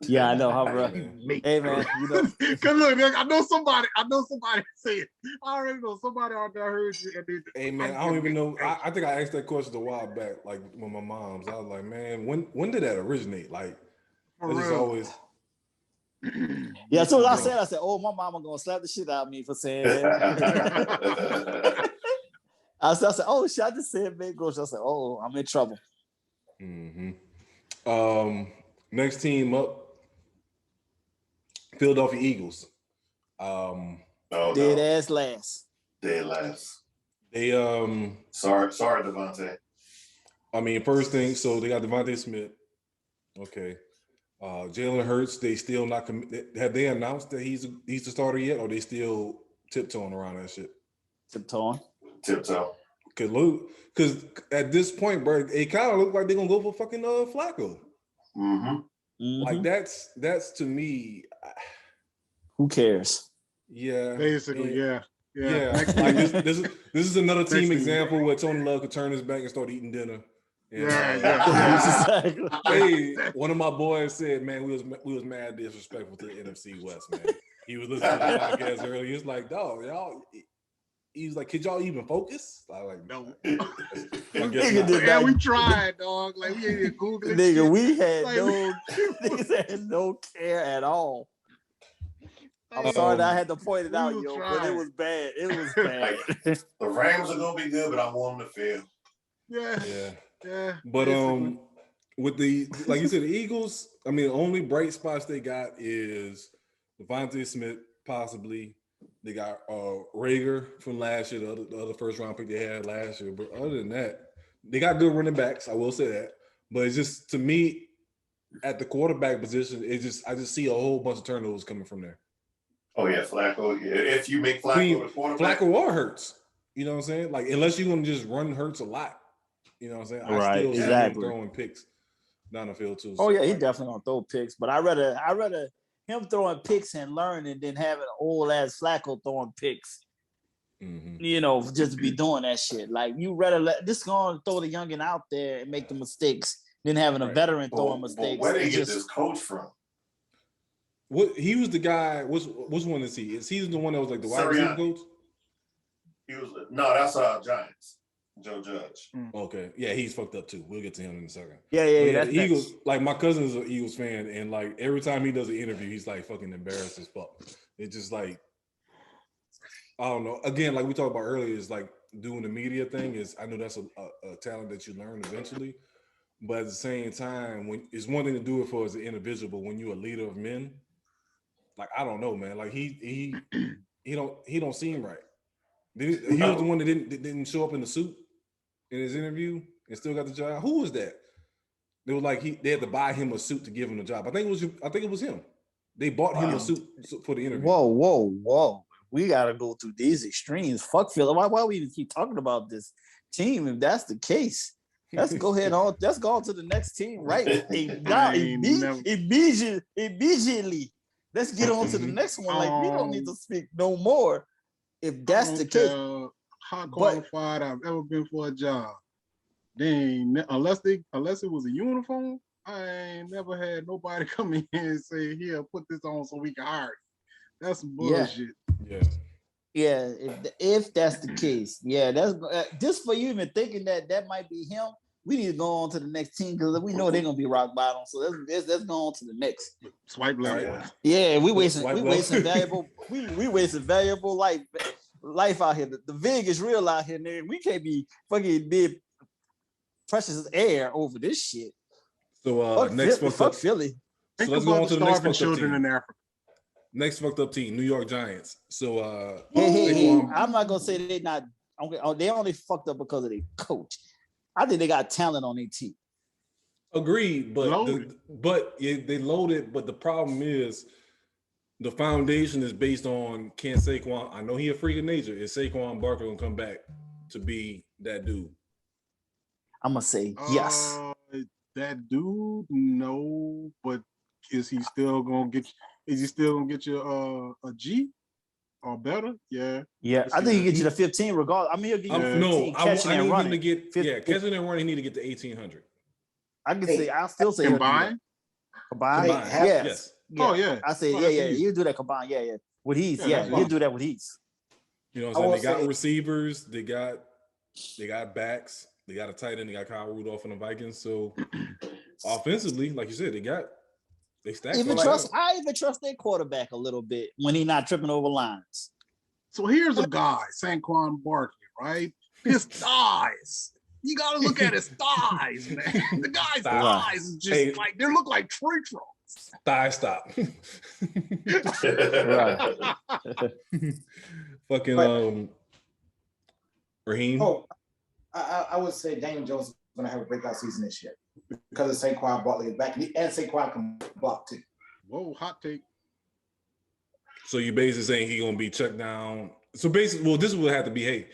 Yeah, I know how, bro. Hey, man, Cause look, I know somebody say it. I already know somebody out there heard you. Hey, man, I don't even know. I think I asked that question a while back, like with my mom's. I was like, man, when did that originate? Like, it's just always. Yeah, so I said, oh, my mama gonna slap the shit out of me for saying that. I said, oh shit, I just said big grocery. I said, oh, I'm in trouble. Next team up, Philadelphia Eagles. Dead ass last. Dead last. They sorry, Devontae. I mean, first thing, so they got Devontae Smith. Okay. Jalen Hurts, they still not have they announced that he's the starter yet, or they still tiptoeing around that shit? Tiptoe. Because at this point, bro, it kind of look like they're gonna go for fucking Flacco. Like that's to me. Who cares? Yeah. Basically, yeah. Like this is another team team. example where Tony Love could turn his back and start eating dinner. And, Exactly. hey, one of my boys said, "Man, we was mad disrespectful to the NFC West, man." He was listening to the podcast earlier. He was like, "Dog, y'all." He was like, "Could y'all even focus?" I was like, "No." Yeah, we tried, dog. Like we ain't Googling. Nigga, shit. we had Like, niggas had no care at all. I'm sorry that I had to point it out, yo, but it was bad. It was bad. The Rams are gonna be good, but I want them to fail. Yeah. But basically. with the like you said, the Eagles. I mean, the only bright spots they got is Devontae Smith, possibly. They got Rager from last year, the other first round pick they had last year. But other than that, they got good running backs. I will say that. But it's just, to me, at the quarterback position, I just see a whole bunch of turnovers coming from there. Oh yeah, Flacco. Yeah. If you make Flacco the quarterback, Flacco or Hurts. You know what I'm saying? Like, unless you're gonna just run Hurts a lot. You know what I'm saying? Right, I still see him exactly. throwing picks down the field too. Oh yeah, he definitely gonna throw picks, but I rather him throwing picks and learning than having old ass Flacco throwing picks. You know, just to be doing that shit. Like, you rather this gonna throw the youngin out there and make the mistakes than having a veteran throwing mistakes. Where did he get this coach from? What he was the guy? Which one is he? Is he the one that was like the wide receiver coach? He was that's Giants. Joe Judge. Okay, yeah, he's fucked up too. We'll get to him in a second. Yeah. That's Eagles. Like, my cousin is an Eagles fan, and like every time he does an interview, he's like fucking embarrassed as fuck. It's just like, I don't know. Again, like we talked about earlier, is like doing the media thing. Is, I know that's a talent that you learn eventually, but at the same time, when it's one thing to do it for as an individual, but when you're a leader of men, like, I don't know, man. Like, he don't seem right. He was the one that didn't show up in the suit in his interview and still got the job. Who was that? They were like, they had to buy him a suit to give him the job. I think it was him. They bought him a suit for the interview. Whoa. We gotta go through these extremes. Fuck Phil. Why we even keep talking about this team if that's the case? Let's go ahead on. Let's go on to the next team, right? Immediately. Let's get on to the next one. Like, we don't need to speak no more if that's the case. How qualified I've ever been for a job. Unless it was a uniform, I ain't never had nobody come in and say, "Here, put this on so we can hire you." That's some bullshit. Yeah. If that's the case, that's just for you even thinking that might be him. We need to go on to the next team because we know they're gonna be rock bottom. So let's go on to the next. Swipe left. Yeah, we wasting valuable. We wasting valuable life out here. The vig is real out here, nigga. We can't be fucking big precious air over this shit. So fuck Philly. So let's go on to the next fucked up children team. in Africa. Next fucked up team, New York Giants. So hey, I'm not gonna say they not. They only fucked up because of their coach. I think they got talent on their team. Agreed, but they loaded. But the problem is, the foundation is based on, can Saquon? I know he a freak of nature. Is Saquon Barkley gonna come back to be that dude? I'm gonna say yes. That dude, no, but is he still gonna get? Is he still gonna get you a G or better? Yeah. I think he get you the 15 regardless. I mean, he'll get you 15 catching and running. Him to get 15. Catching and running. He need to get to 1,800. I can say. I'll still say combined. Yes. Oh yeah. I say you do that combined. Yeah. With ease. You do that with ease. You know what I'm saying? They got receivers. They got backs. They got a tight end. They got Kyle Rudolph and the Vikings. So offensively, like you said, they stacked. I even trust their quarterback a little bit when he's not tripping over lines. So here's a guy, Saquon Barkley, right? His thighs. You gotta look at his thighs, man. The guy's thighs is just they look like tree trunks. Thigh stop. Fucking Raheem. Oh, I would say Daniel Jones is gonna have a breakout season this year because of Saquon Barkley is back, and Saquon can block too. Whoa, hot take. So you basically saying he gonna be checked down. So basically, this would have to be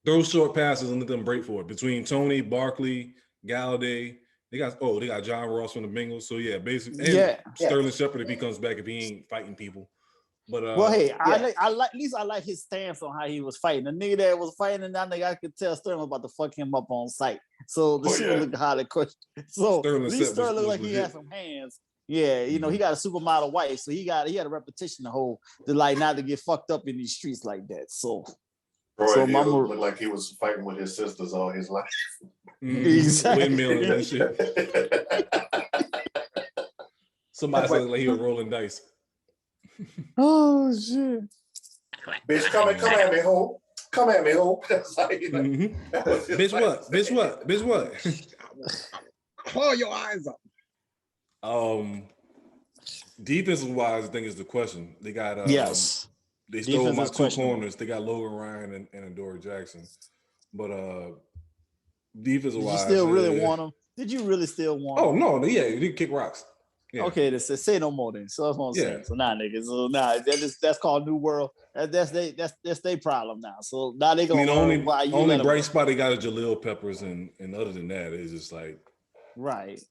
throw short passes and let them break for it between Tony, Barkley, Galladay, They got John Ross from the Bengals. So yeah, basically, and Yeah. Sterling Shepard if he comes back if he ain't fighting people. But Well, hey, yeah. I like at least I like his stance on how he was fighting. The nigga that was fighting, and that nigga I could tell Sterling was about to fuck him up on sight. So the shit looked highly question. So Sterling at least Shepard Sterling looked was like he legit. had some hands. Yeah, you know, he got a supermodel wife, so he had a repetition to hold to like not to get fucked up in these streets like that. So Roy Hill looked like he was fighting with his sisters all his life. Exactly. Windmills and shit. Somebody said like he was rolling dice. Oh shit. Bitch, come at me, ho. Come at me, ho. Bitch what? Claw your eyes up. Defensive wise, I think is the question. They got yes. They stole my two corners. They got Logan Ryan and Adoree Jackson. But defensive wise, did you still really want them? Did you really still want them? Oh no, yeah, he kick rocks. Yeah. Okay, say no more then. So that's what I'm saying. So now niggas, that's called New World. That's their problem now. So now they gonna the only bright spot they got is Jaleel Peppers, and other than that, it's just like right.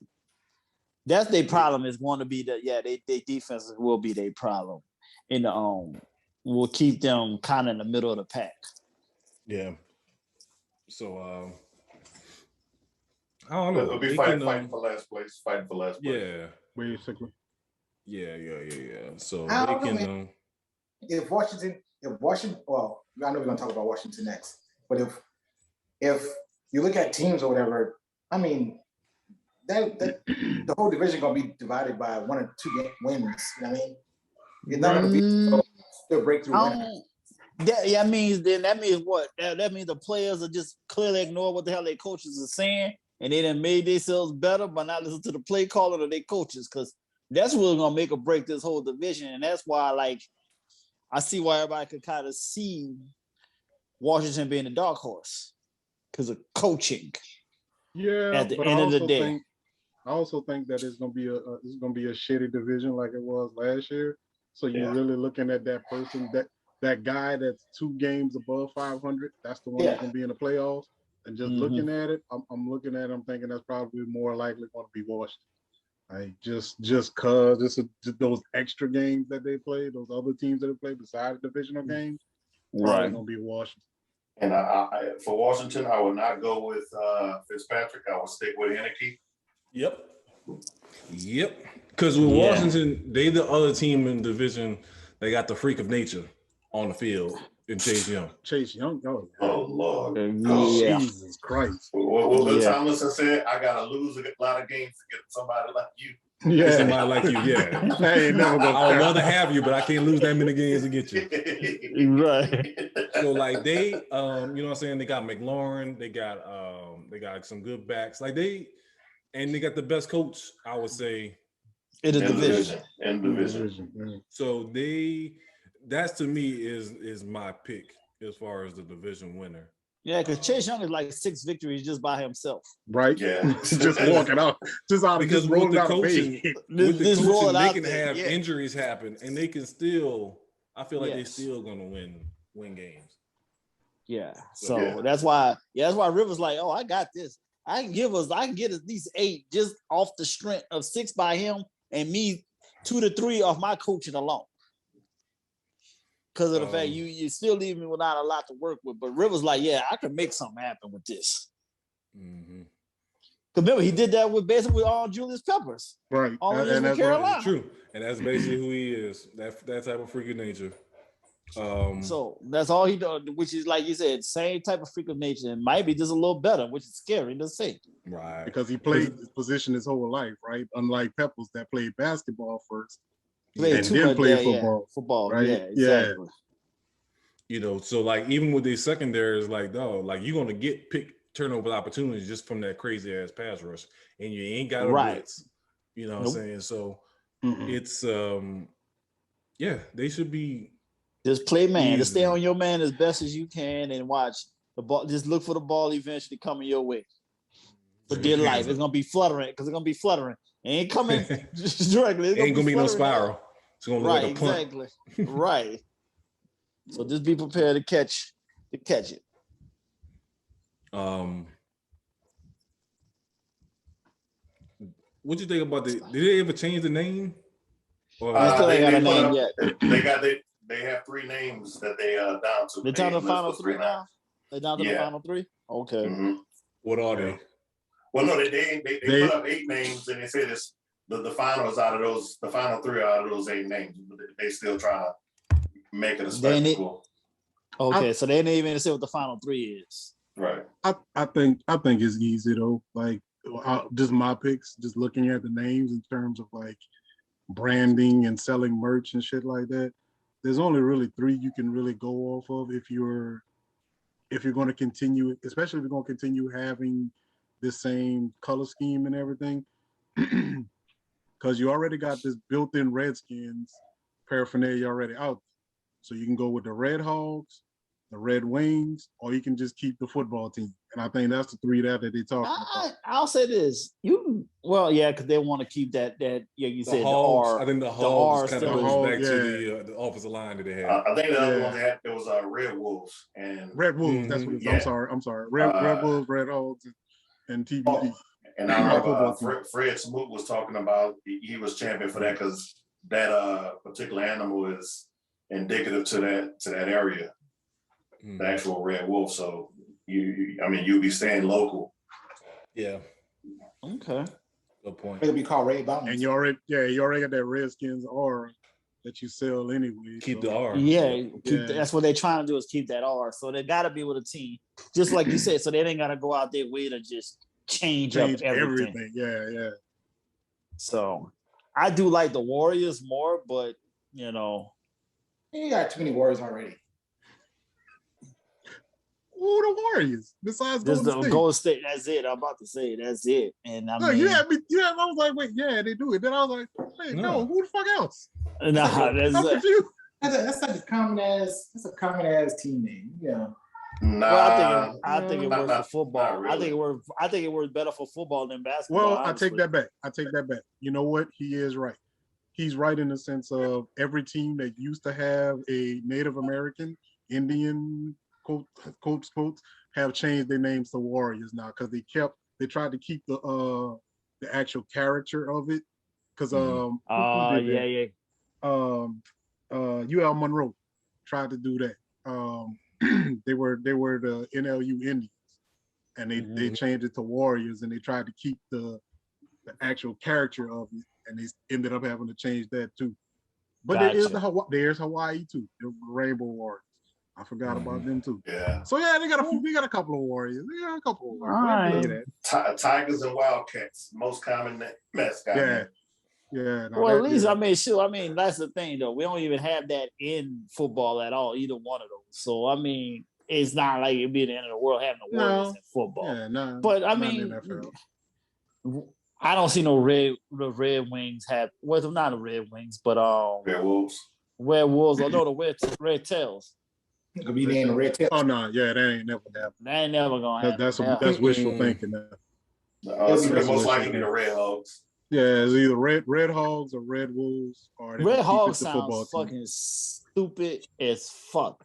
That's their problem. Is going to be they defenses will be their problem. In the will keep them kind of in the middle of the pack. Yeah. So I don't know. It'll be fighting for last place. Fighting for last place. Yeah. Basically. Yeah. So I they don't know, can. If Washington, well, I know we're gonna talk about Washington next, but if you look at teams or whatever, I mean, that the whole division gonna be divided by 1 or 2 wins. You know what I mean? It's not gonna be still breakthrough winner. That means what? That means the players are just clearly ignore what the hell their coaches are saying, and they done made themselves better by not listening to the play caller or their coaches, because that's what's gonna make or break this whole division. And that's why, like, I see why everybody could kind of see Washington being a dark horse because of coaching. Yeah, at the end of the day. I also think that it's gonna be a shitty division like it was last year. So you're really looking at that person, that guy that's 2 games above 500. That's the one that's gonna be in the playoffs. And just looking at it, I'm looking at it. I'm thinking that's probably more likely going to be Washington. Like just cause it's those extra games that they play, those other teams that they play besides divisional games, probably gonna be Washington. And for Washington, I would not go with Fitzpatrick. I would stick with Henneke. Yep. Because with Washington, they the other team in the division. They got the freak of nature on the field in Chase Young. Oh Lord. Jesus Christ. What Tomlinson said, I gotta lose a lot of games to get somebody like you. Yeah, somebody like you. Yeah. I would rather have you, but I can't lose that many games to get you. Right. So like they, you know what I'm saying? They got McLaurin. They got some good backs. Like they got the best coach, I would say, in the division. So that's to me is my pick as far as the division winner. Yeah, because Chase Young is like 6 victories just by himself. Right. Yeah. just walking out. Just out because just with the coaching, they can have injuries happen and they can still, I feel like they're still gonna win games. Yeah. So that's why Rivers like, oh, I got this. I can get at least 8 just off the strength of 6 by him and me 2 to 3 off my coaching alone. Because of the fact you still leave me without a lot to work with. But Rivers like, yeah, I can make something happen with this. Because remember, he did that with basically all Julius Peppers. Right. And that's Carolina. True. And that's basically who he is. That type of freak of nature. So that's all he does, which is like you said, same type of freak of nature, and might be just a little better, which is scary to say. Right. Because he played this position his whole life, right? Unlike Peppers that played basketball first. Played football. Right? Yeah, exactly. You know, so like even with these secondaries, like like you're gonna get turnover opportunities just from that crazy ass pass rush, and you ain't got a blitz. You know what I'm saying? So it's they should be just play man. Just stay on your man as best as you can and watch the ball. Just look for the ball eventually coming your way. For dear life, it's gonna be fluttering because it's gonna be fluttering. It ain't coming directly. It ain't gonna be no spiral. It's gonna look like a punt. Exactly. Right. So just be prepared to catch it. What you think about did they ever change the name? Or They still ain't got a name yet. They have 3 names that they down to. They're down to the final 3 now. now. They're down to the final 3. Okay. Mm-hmm. what are they? Well, no, they put up 8 names, and they said it's the final is out of those. The final 3 out of those 8 names. But they still trying to make it a spectacle. Okay, so they didn't even say what the final 3 is. Right. I think it's easy though. Like just my picks, just looking at the names in terms of like branding and selling merch and shit like that. There's only really 3 you can really go off of if you're going to continue, especially if you're going to continue having the same color scheme and everything, because you already got this built-in Redskins paraphernalia already out. So you can go with the Red Hogs, the Red Wings, or you can just keep the football team. And I think that's the 3 that they talking about. I'll say this. Because they want to keep that you said Hogs, the R. I think the Hogs kind of goes back yeah. to the offensive line that they had. I think the other one there was Red Wolves and Red Wolves. That's what it is. I'm sorry. Red Wolves, Red Hogs, and TBD. And I remember Fred Smoot was talking about he was champion for that because that particular animal is indicative to that area, the actual red wolf. So you'll be staying local. Yeah. Okay. Good point. It'll be called Red Bones. And you already got that Redskins R that you sell anyway. Keep the R. Yeah, that's what they're trying to do is keep that R. So they got to be with a team, just like you said. So they ain't got to go out their way to just change up everything. Yeah. So I do like the Warriors more, but you got too many Warriors already. Who the Warriors? Besides Golden State. That's it. I'm about to say that's it. And I mean, I was like, wait, yeah, they do it. Then I was like, wait, no, who the fuck else? Nah, that's like a common ass team name. Yeah. Nah, well, I think it works for football. Really. I think it works better for football than basketball. Well, honestly. I take that back. You know what? He is right. He's right in the sense of every team that used to have a Native American, Indian quotes have changed their names to Warriors now because they tried to keep the actual character of it because UL Monroe tried to do that. They were the NLU Indians, and they changed it to Warriors, and they tried to keep the actual character of it, and they ended up having to change that too. But there's Hawaii too, the Rainbow Warriors. I forgot about them too. Yeah. So yeah, we got a couple of Warriors. They got a couple of Warriors. Right. Tigers and Wildcats, most common mascot. Yeah. Yeah. No, well, at least that's the thing though. We don't even have that in football at all, either one of those. So it's not like it'd be the end of the world having the Warriors in football. Yeah, no. But I don't see no Red Wings have. Well, not the Red Wings, but Red Wolves. Red Wolves. The Red Tails. It could be named Red Tails. Oh no, yeah, that ain't never happening. That ain't never gonna happen. That's wishful thinking. It's most likely the Red Hogs. Yeah, it's either Red Hogs or Red Wolves. Or Red Hogs sounds fucking stupid as fuck.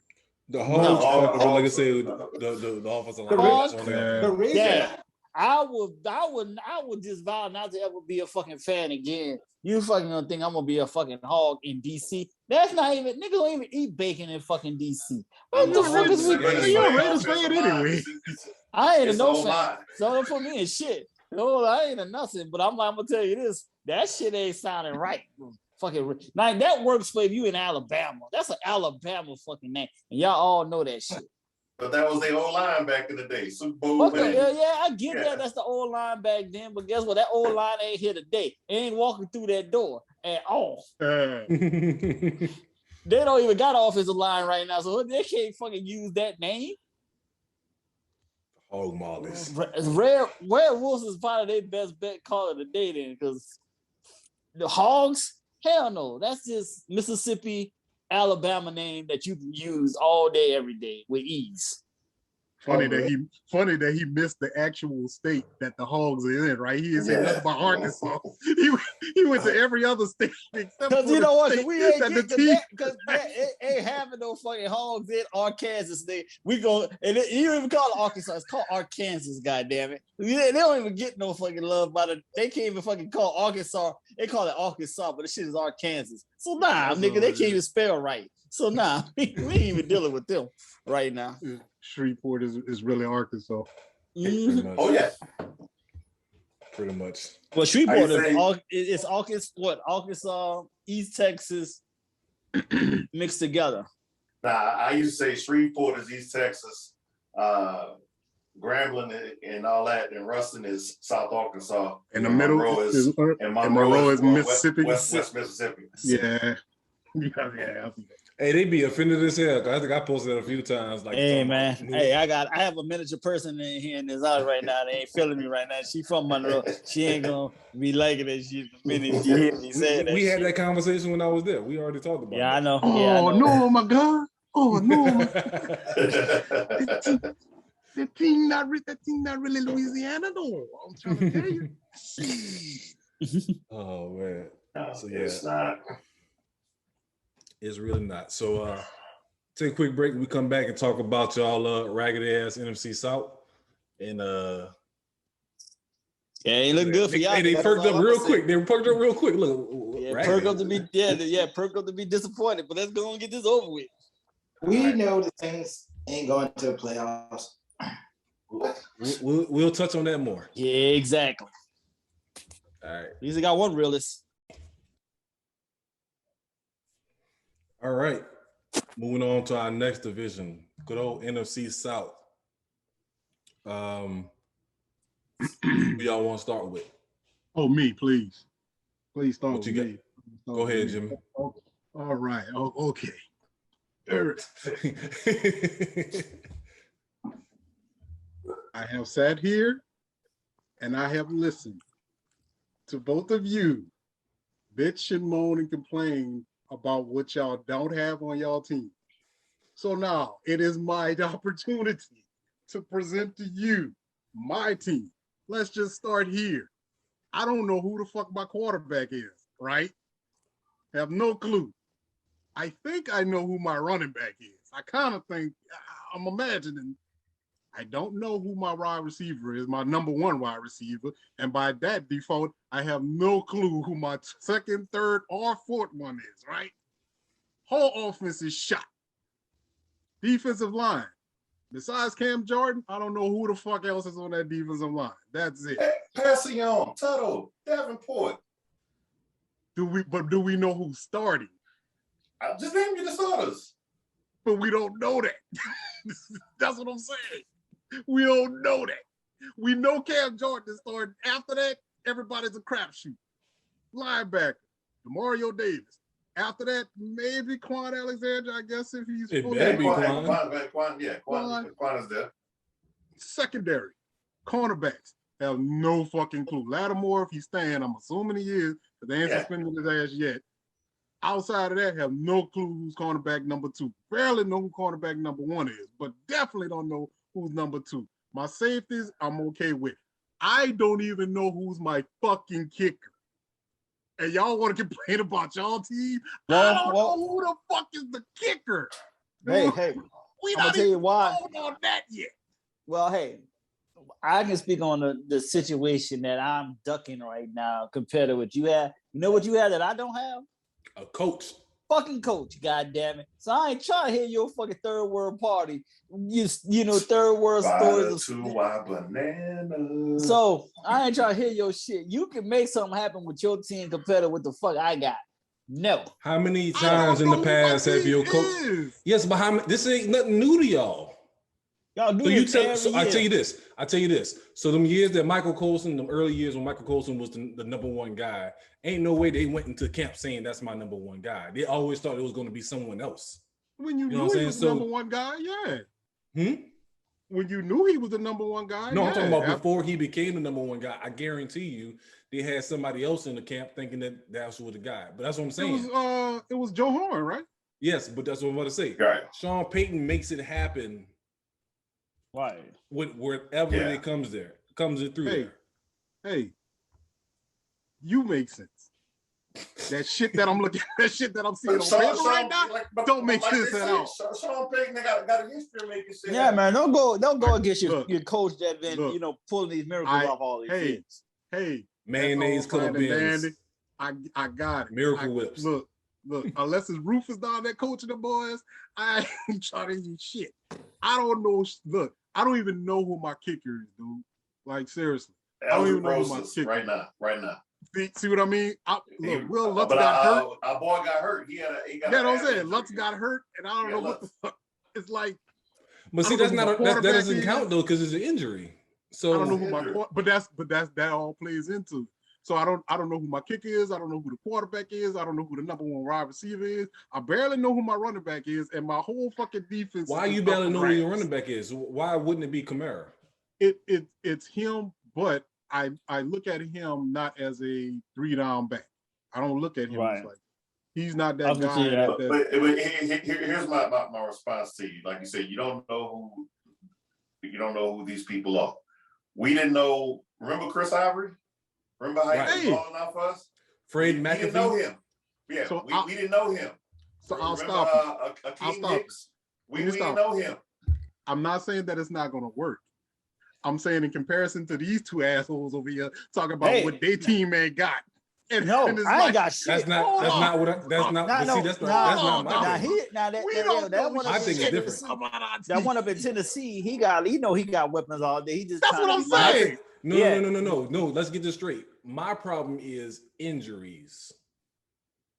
The Hogs, like I said, the offensive line. Yeah. I would just vow not to ever be a fucking fan again. You fucking gonna think I'm gonna be a fucking hog in DC? That's not even niggas don't even eat bacon in fucking DC. What the fuck is with you're a Raiders fan anyway? I ain't a no fan. So for me it's shit. No, I ain't a nothing. But I'm gonna tell you this: that shit ain't sounding right. Fucking now that works for if you in Alabama. That's an Alabama fucking name, and y'all all know that shit. But that was their old line back in the day. Super Bowl. I get that. That's the old line back then. But guess what? That old line ain't here today. It ain't walking through that door at all. They don't even got an offensive line right now, so they can't fucking use that name. Hog Mollies. Red Wolves is probably their best bet call of the day then, because the Hogs, hell no. That's just Mississippi, Alabama name that you can use all day, every day with ease. Funny that he missed the actual state that the Hogs are in, right? He didn't say nothing about Arkansas. He went to every other state except Because for you know what? the We ain't that the getting team. because it ain't having no fucking Hogs in Arkansas. We go and you don't even call it Arkansas. It's called Arkansas. Goddamn it! They don't even get no fucking love by the. They can't even fucking call Arkansas. They call it Arkansas, but the shit is Arkansas. So nah, That's nigga, they all can't even spell right. So nah, we ain't even dealing with them right now. Shreveport is really Arkansas. Pretty much. Oh yeah. Pretty much. Well, Shreveport Are is Arkansas, East Texas mixed together. Nah, I used to say Shreveport is East Texas, Grambling and all that, and Ruston is South Arkansas. And the middle Monroe is Mississippi. West Mississippi. Yeah. Hey, they be offended as hell. I think I posted it a few times. Like, Hey man, hey, I have a miniature person in here in this house right now. They ain't feeling me right now. She from Monroe. She ain't gonna be liking that shit the minute she hear me say that. We had shit. that conversation when I was there. We already talked about Yeah, I it. know. Oh Yeah, I know. no, my God! Oh no, that team not really Louisiana though. I'm trying to tell you. Oh man. So yeah. It's not. It's really not. So take a quick break. We come back and talk about y'all raggedy ass NFC South. And Yeah, ain't look good for y'all. They That's perked all up I'm real gonna quick. say. They perked up real quick. Look, Yeah, raggedy. perk up to be disappointed. But let's go and get this over with. We know the Saints ain't going to the playoffs. We'll touch on that more. Yeah, exactly. All right. At least I got one realist. All right. Moving on to our next division. Good old NFC South. Who y'all want to start with? Oh, me, please. Please start What with you me. Go ahead, Jimmy. All right. Oh, okay. I have sat here and I have listened to both of you bitch and moan and complain about what y'all don't have on y'all team. So now it is my opportunity to present to you my team. Let's just start here. I don't know who the fuck my quarterback is, right? Have no clue. I think I know who my running back is. I kind of think, I'm imagining, I don't know who my wide receiver is, my number one wide receiver. And by that default, I have no clue who my second, third, or fourth one is, right? Whole offense is shot. Defensive line. Besides Cam Jordan, I don't know who the fuck else is on that defensive line. That's it. Passion, Tuttle, Davenport. Do we know who's starting? Just name me the starters. But we don't know that. That's what I'm saying. We don't know that. We know Cam Jordan is starting. After that, everybody's a crapshoot. Linebacker, Demario Davis. After that, maybe Quan Alexander, I guess, if he's It fully. better be Quan is there. Secondary, cornerbacks have no fucking clue. Lattimore, if he's staying, I'm assuming he is, because they ain't suspended his ass yet. Outside of that, have no clue who's cornerback number two. Barely know who cornerback number one is, but definitely don't know who's number two. My safeties, I'm okay with. I don't even know who's my fucking kicker. And y'all want to complain about y'all team? I don't know who the fuck is the kicker. Hey, we I'm gonna not tell you even why. on that yet. Well, hey, I can speak on the situation that I'm ducking right now compared to what you have. You know what you have that I don't have? A coach. Fucking coach, goddamn it. So I ain't trying to hear your fucking third world party. You know, third world stories. Bananas. So I ain't trying to hear your shit. You can make something happen with your team compared to what the fuck I got. No. How many times in the past have your coach? Yes, but how many? This ain't nothing new to y'all. Y'all do So I tell you this. So them years that Michael Colson, them early years when Michael Colson was the number one guy, ain't no way they went into camp saying that's my number one guy. They always thought it was going to be someone else. When you knew he was the number one guy, yeah. When you knew he was the number one guy, no, I'm talking about before he became the number one guy. I guarantee you, they had somebody else in the camp thinking that was the guy. But that's what I'm saying. It was Joe Horn, right? Yes, but that's what I'm about to say. Right. Sean Payton makes it happen Right. Wherever it comes there, comes it through there. Hey, you make sense. That shit that I'm looking, that shit that I'm seeing on paper right now, don't make sense at all. Sean Payton got a history of making shit. Yeah, man, don't go against your coach that been pulling these miracles off all these years. Hey, mayonnaise could have been. I got it. Miracle Whips. Look. Unless it's Rufus down there coaching the boys, I ain't trying to use shit. I don't know. Look, I don't even know who my kicker is, dude. Like seriously, I don't even know who my kicker right now. See what I mean? Look, Will Lutz got hurt. Our boy got hurt. He got. Yeah, I'm saying Lutz got hurt, and I don't know what the fuck. It's like. But see, that's not that doesn't count though because it's an injury. So I don't know who but that all plays into. So I don't know who my kicker is. I don't know who the quarterback is. I don't know who the number one wide receiver is. I barely know who my running back is, and my whole fucking defense. Why you barely know who your running back is? Why wouldn't it be Kamara? It's him, but I look at him not as a 3-down back. I don't look at him as like he's not that guy. But here's my response to you. Like you said, you don't know who these people are. We didn't know. Remember Chris Ivory? Remember how he was balling out for us? Fred McAfee. We didn't know him. Yeah, so we didn't know him. So I'll stop. We didn't know him. I'm not saying that it's not going to work. I'm saying in comparison to these two assholes over here talking about what their team ain't got. And, I ain't got shit. That's not my thing. I think it's different. That one up in Tennessee, he got weapons all day. He just that's what I'm saying. No. Let's get this straight. My problem is injuries.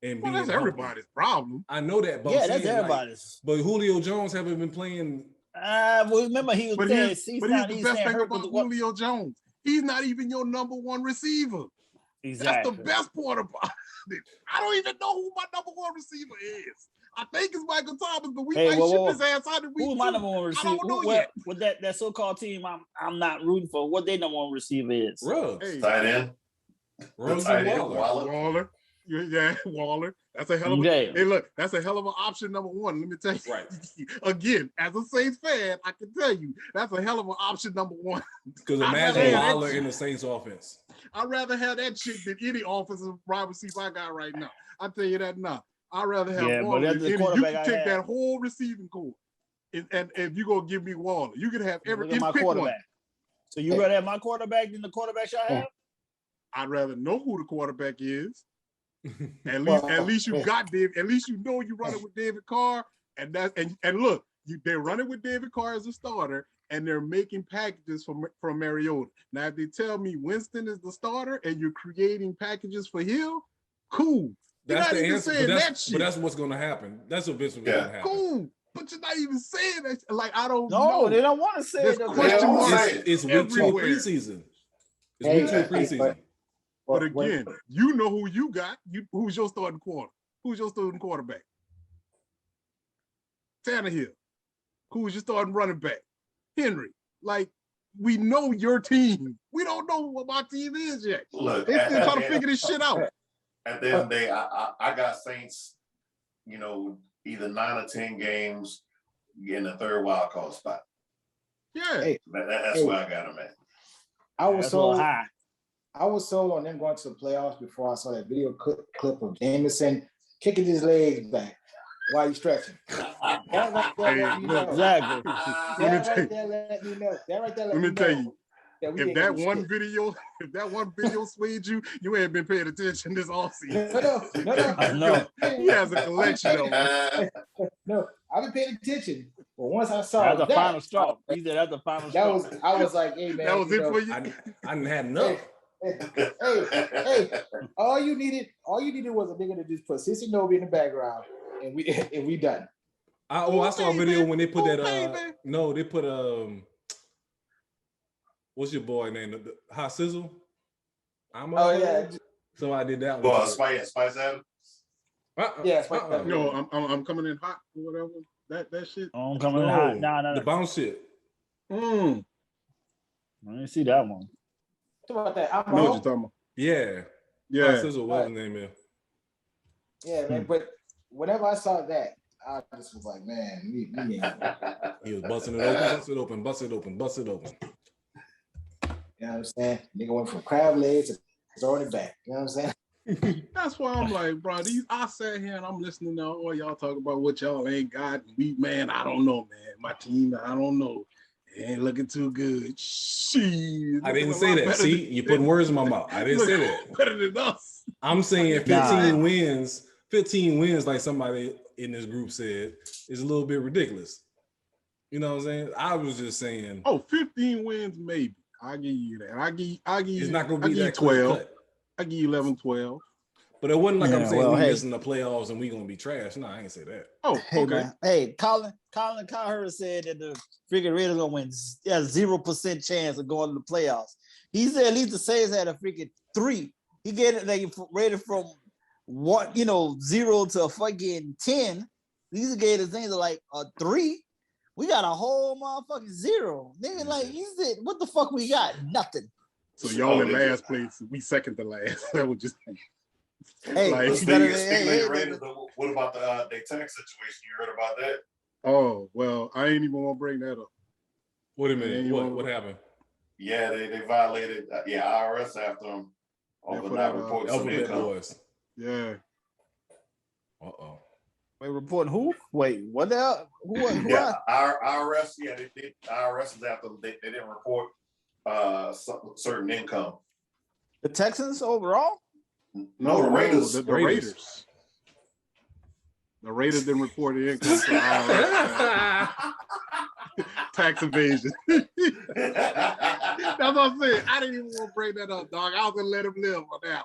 And that's everybody's problem. I know that, but that's everybody's. But Julio Jones haven't been playing. Well, remember he was playing. Here's the best thing about Julio Jones. He's not even your number one receiver. Exactly. That's the best part about it. I don't even know who my number one receiver is. I think it's Michael Thomas, but we might ship his ass out of week 2. Who's my number one receiver? I don't know yet. With that so-called team, I'm not rooting for. What their number one receiver is? Ruggs. Tight end. Ruggs and Waller. Yeah, Waller. That's a hell of a. Hey, look, that's a hell of an option number one. Let me tell you. Right. Again, as a Saints fan, I can tell you that's a hell of an option number one. Because imagine Waller in the Saints offense. I'd rather have that shit than any offensive wide receiver I got right now. I'll tell you that now. I'd rather have Waller than any. You can take that whole receiving core. And if you're going to give me Waller, you can have every pick one. So you rather have my quarterback than the quarterback I have? I'd rather know who the quarterback is. At least you got David. At least you know you're running with David Carr, and look, they're running with David Carr as a starter, and they're making packages from Mariota. Now, if they tell me Winston is the starter and you're creating packages for Hill, cool. That's the answer. But that's what's going to happen. That's what going to happen. Cool. But you're not even saying that. Like I don't know. No, they don't want to say it. It's week 2 preseason. It's week 2 preseason. But again, you know who you got. Who's your starting quarter? Who's your starting quarterback? Tannehill. Who's your starting running back? Henry. Like, we know your team. We don't know what my team is yet. Look, they still trying to figure this shit out. At the end of the day, I got Saints, either 9 or 10 games in the third wild card spot. Yeah. That's where I got them at. I was sold on them going to the playoffs before I saw that video clip of Jameson kicking his legs back while he's stretching. That right there let me know. Exactly. Let me tell you. If that one video swayed you, you ain't been paying attention this offseason. No. He has a collection of them. No, I've been paying attention. But once I saw the final straw. He said that's the final straw. I was like, hey man. That was it for you? I didn't have enough. Hey, all you needed was a nigga to just put Sissy Nobi in the background and we done. I saw a video when they put that they put what's your boy name? Hot Sizzle? So I did that one. Spice Adams? Yeah, Spice Adams. No, I'm coming in hot or whatever. That shit. Oh, I'm coming in hot. No. The bounce shit. I didn't see that one. Talk about that. I know what you're talking about. Yeah. Hot Sizzle, what his name is? Yeah, man. But whenever I saw that, I just was like, man, we ain't. He was busting it open, bust it open. You know what I'm saying? Nigga went from crab legs to throwing it back. You know what I'm saying? That's why I'm like, bro, I sat here and I'm listening to all y'all talk about what y'all ain't got. Man, I don't know, man. My team, I don't know. It ain't looking too good. Shit. I didn't say that. See, you're putting words in my mouth. I didn't say that. Better than us. I'm saying 15 wins. 15 wins, like somebody in this group said, is a little bit ridiculous. You know what I'm saying? I was just saying. 15 wins, maybe. I'll give you that. I'll give you. It's not going to be that 12. I give you 11, 12. But it wasn't like I'm saying we missing the playoffs and we gonna be trash. No, I ain't say that. Hey, okay. Man. Hey, Colin Cowherd said that the freaking Raiders gonna win. 0% chance of going to the playoffs. He said at least the Saints had a freaking 3. He get it like rated from 1, 0 to a fucking 10. These gave the things are like a 3. We got a whole motherfucking 0. Nigga, like he said, what the fuck we got? Nothing. So y'all in last place, we second to last. That was just. Hey, like, speaking of Raiders, what about the tax situation? You heard about that? Oh well, I ain't even want to bring that up. Wait a minute, what happened? Yeah, they violated IRS after them over not reporting some income. Boys. Yeah. Wait, reporting who? Wait, what the hell? Who IRS. Yeah, IRS is after they didn't report certain income. The Texans overall? No, the Raiders. The Raiders. The Raiders didn't report the income to IRS. Tax evasion. That's what I'm saying. I didn't even want to bring that up, dog. I was gonna let him live on that.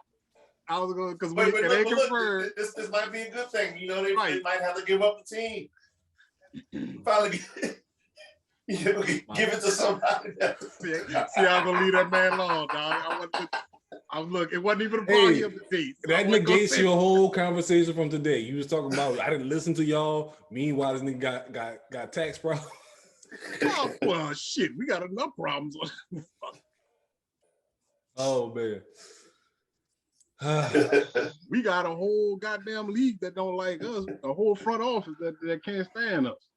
I was going because they confirmed. This might be a good thing. They might have to give up the team. Finally, give it to somebody. See, I'm gonna leave that man alone, dog. Look, it wasn't even a party of the date. That negates your whole conversation from today. You was talking about I didn't listen to y'all. Meanwhile, this nigga got tax problems. Oh, well, shit, we got enough problems. Oh man. We got a whole goddamn league that don't like us, a whole front office that can't stand us.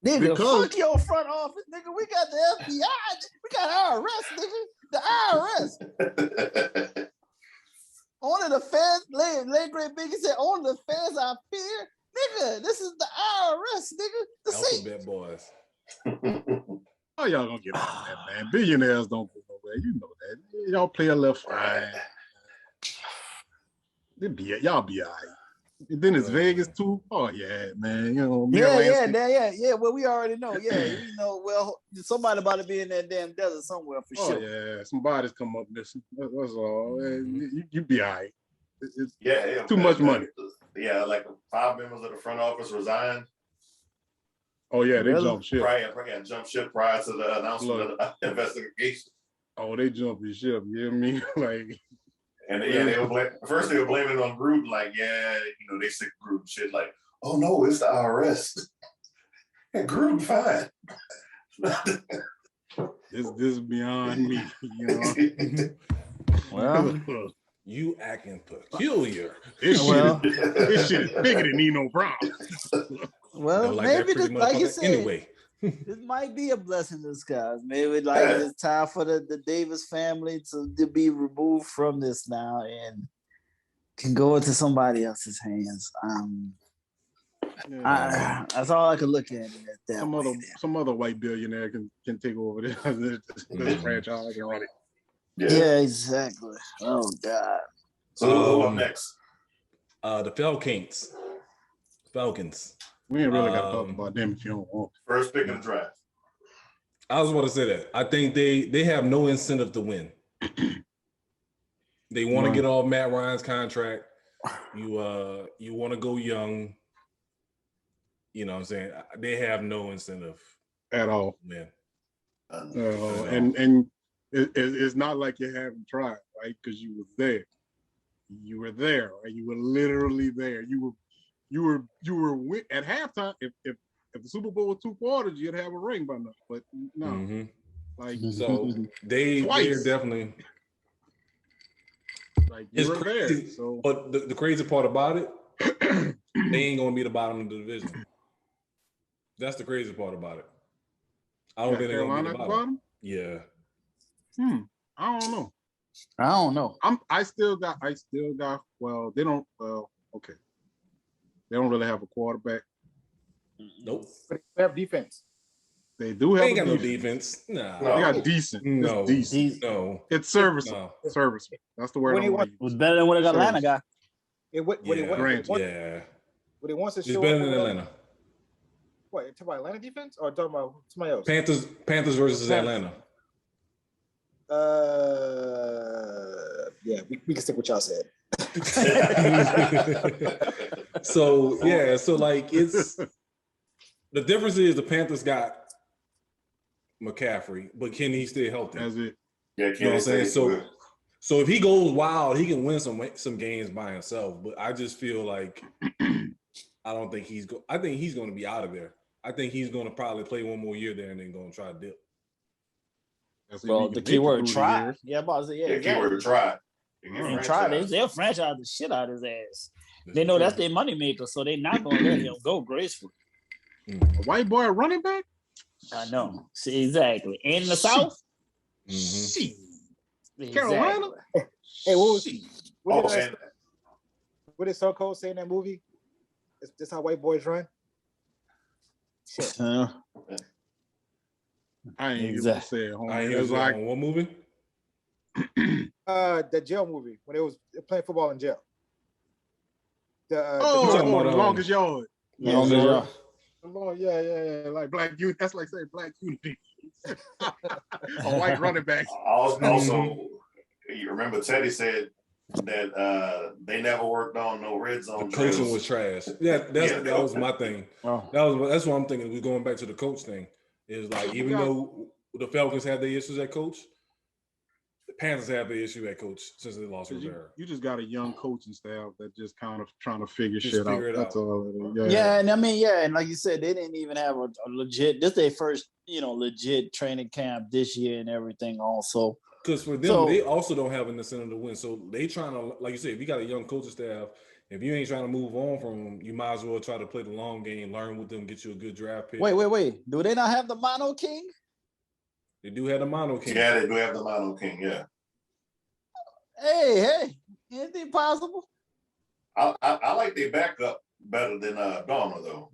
Nigga, fuck your front office, nigga. We got the FBI, we got IRS, nigga. The IRS. Only the feds, late great Biggie said, only the feds I fear. Nigga, this is the IRS, nigga. The Alphabet boys. Oh, y'all gonna get on that, man. Billionaires don't go nowhere. You know that. Y'all play a little fine. Y'all be all right. And then it's Vegas too. Oh yeah, man. Yeah. Well, we already know. Yeah, well, somebody about to be in that damn desert somewhere for sure. Oh yeah, somebody's come up missing. That's all. You be all right. It's too much money. Yeah, like 5 members of the front office resigned. Oh yeah, they jumped ship. Jumped ship prior to the announcement of the investigation. Oh, they jumped the ship. You know what I mean? Like. And they were blaming it on Gruden, like, they sick Gruden shit, like, oh no, it's the IRS. And Gruden fine. This is beyond me, Well, you acting peculiar. This shit is bigger than Nino Brown. Well, maybe like you said, anyway. This might be a blessing in disguise. Maybe it's time for the Davis family to be removed from this now and can go into somebody else's hands. That's all I can look at. Some other white billionaire can take over this franchise and run it. Yeah, exactly. Oh God. So who's next? The Falcons. We ain't really got to talk about them if you don't want. First pick in the draft. I was about to say that. I think they have no incentive to win. They want to get off Matt Ryan's contract. You want to go young. You know what I'm saying? They have no incentive at all. Man. And it's not like you haven't tried, right? Because you were there. You were there, right? You were literally there. You were at halftime. If the Super Bowl was 2 quarters, you'd have a ring by now. But no, so they're definitely like you were there. So, but the crazy part about it they ain't gonna be the bottom of the division. That's the crazy part about it. I don't think they're gonna be the bottom. Yeah. I don't know. I don't know. I still got. Well, they don't. Well, okay. They don't really have a quarterback. Nope. But they have defense. They do have. They ain't got no defense. Nah. They got decent. No. It's decent. No. It's serviceable. No. Serviceable. That's the word. It was better than what Atlanta got. What he wants to It's show better up than Atlanta. What, you talking about Atlanta defense or talking about somebody else? Panthers versus Atlanta. Yeah, we can stick with y'all said. So like it's the difference is the Panthers got McCaffrey, but can he stay healthy? That's it. Yeah, you know what I'm saying? So if he goes wild, he can win some games by himself. But I just feel like I don't think I think he's going to be out of there. I think he's going to probably play one more year there and then going to try to dip. Well, the keyword try. Yeah, about to say, yeah. Keyword try. They'll franchise the shit out of his ass. They know that's their moneymaker, so they're not going to let him go gracefully. A white boy running back? I know. See, exactly. In the South? Exactly. Carolina? Hey, what did Stone Cold say in that movie? Is this how white boys run? Shit. I ain't even say it. It was like what movie? The jail movie when they was playing football in jail. The longest yard. Yeah. Like Black Unity. That's like saying Black Unity. A white running back. Also, you remember Teddy said that they never worked on no red zone. The coaching was trash. Yeah, that was my thing. Oh. That's what I'm thinking. We're going back to the coach thing. Is like even though the Falcons had their issues at coach, the Panthers have the issue at coach since they lost Rivera. You just got a young coaching staff that just kind of trying to figure shit out. That's all. And I mean, and like you said, they didn't even have a legit. This is their first, legit training camp this year and everything. Also, because for them, they also don't have an incentive to win. So they trying to, like you said, if you got a young coaching staff, if you ain't trying to move on from them, you might as well try to play the long game, learn with them, get you a good draft pick. Wait. Do they not have the Mono King? They do have the Mono King. Yeah, they do have the Mono King, yeah. Hey, anything possible? I like their backup better than Donald, though.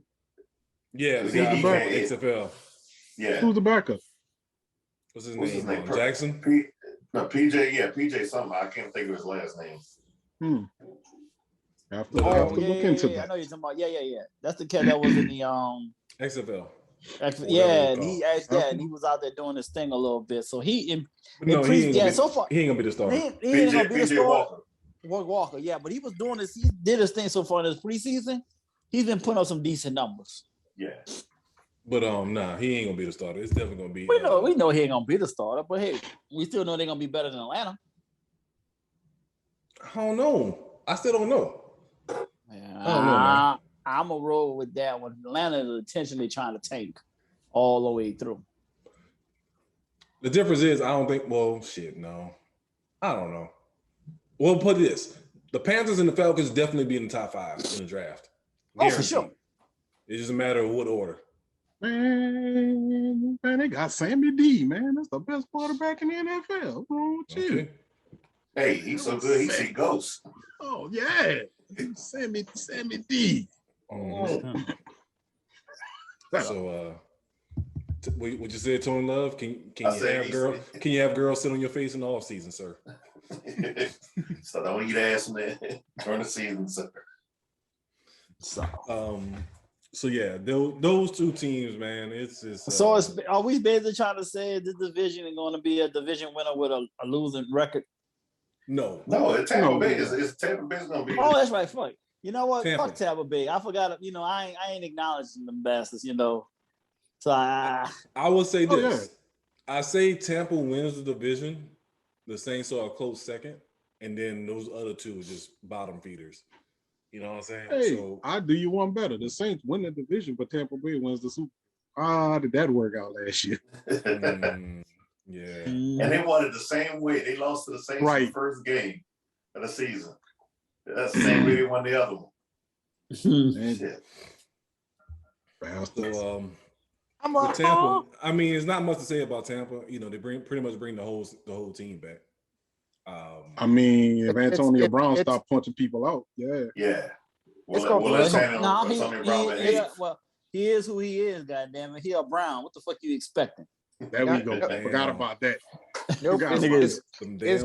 Yeah, the guy from XFL. Yeah. Who's the backup? What's his name? Jackson? PJ something. I can't think of his last name. I have to look into that. I know you're talking about. Yeah. That's the cat that was in the XFL. And he was out there doing this thing a little bit. So he ain't gonna be the starter. He ain't gonna be the starter. Walker, yeah, but he was doing this. He did his thing so far in this preseason. He's been putting up some decent numbers. Yeah. But he ain't gonna be the starter. It's definitely gonna be. We know he ain't gonna be the starter, but hey, we still know they're gonna be better than Atlanta. I don't know. I still don't know. Yeah, I don't know, man. I'm gonna roll with that one. Atlanta is intentionally trying to tank all the way through. The difference is, I don't think. Well, no, I don't know. Well, put this: the Panthers and the Falcons definitely be in the top 5 in the draft. Guaranteed. For sure. It's just a matter of what order. Man, they got Sammy D. Man, that's the best quarterback in the NFL. What's wrong with you? Hey, he's so good. He see ghosts. Oh yeah, Sammy D. Mm-hmm. So, what you said, Tony Love? Can you have girls sit on your face in the off season, sir? So don't eat ass, man, during the season, sir. So yeah, those two teams, man. It's just. So are we basically trying to say this division is going to be a division winner with a losing record? No, Tampa Bay is Tampa Bay's going to be. Oh, that's right. Fuck. You know what? Tampa. Fuck Tampa Bay. I forgot. I ain't acknowledging them bastards. So I will say this. I say Tampa wins the division. The Saints are a close second, and then those other two are just bottom feeders. You know what I'm saying? Hey, I do you one better. The Saints win the division, but Tampa Bay wins the Super Bowl. How did that work out last year? Yeah. And they won it the same way. They lost to the Saints in the first game of the season. That's the same way they won the other one. Shit. So I'm with Tampa, I mean, it's not much to say about Tampa. You know, they pretty much bring the whole team back. I mean, if Antonio Brown it's- stop punching people out, Yeah. It's gonna- Will Antonio Brown behave? Well, he is who he is. Goddamn it, he a Brown. What the fuck you expecting? there we go. Forgot about that. Nope, Forgot about that. it's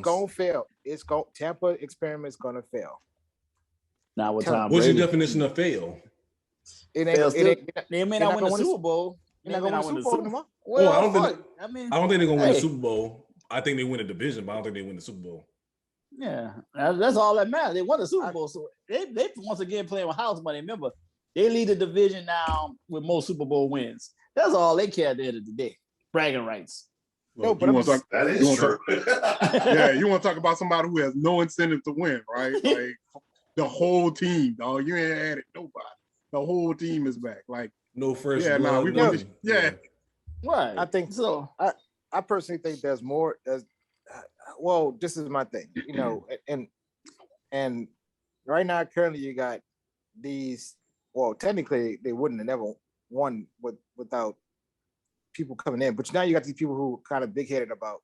gonna fail. Tampa experiment's gonna fail. Now with Tom What's Brady, your definition of fail? they may not win the Super Bowl. You're not gonna win the Super Bowl anymore. Well, I don't think they're gonna win the hey. Super Bowl. I think they win a division, but I don't think they win the Super Bowl. Yeah, that's all that matters. They won the Super Bowl, so they once again playing with house money. Remember, they lead the division now with most Super Bowl wins. That's all they care at the end of the day. Bragging rights. Well, but that is true. Yeah, you want to talk about somebody who has no incentive to win, right? Like the whole team, dog. You ain't added nobody. The whole team is back. Like No first. yeah, blood, we no- want yeah. Right. I think so. I personally think there's more. Well, this is my thing, you know, and right now, currently, you got these. Well, technically, they wouldn't have never won without people coming in, but now you got these people who kind of big headed about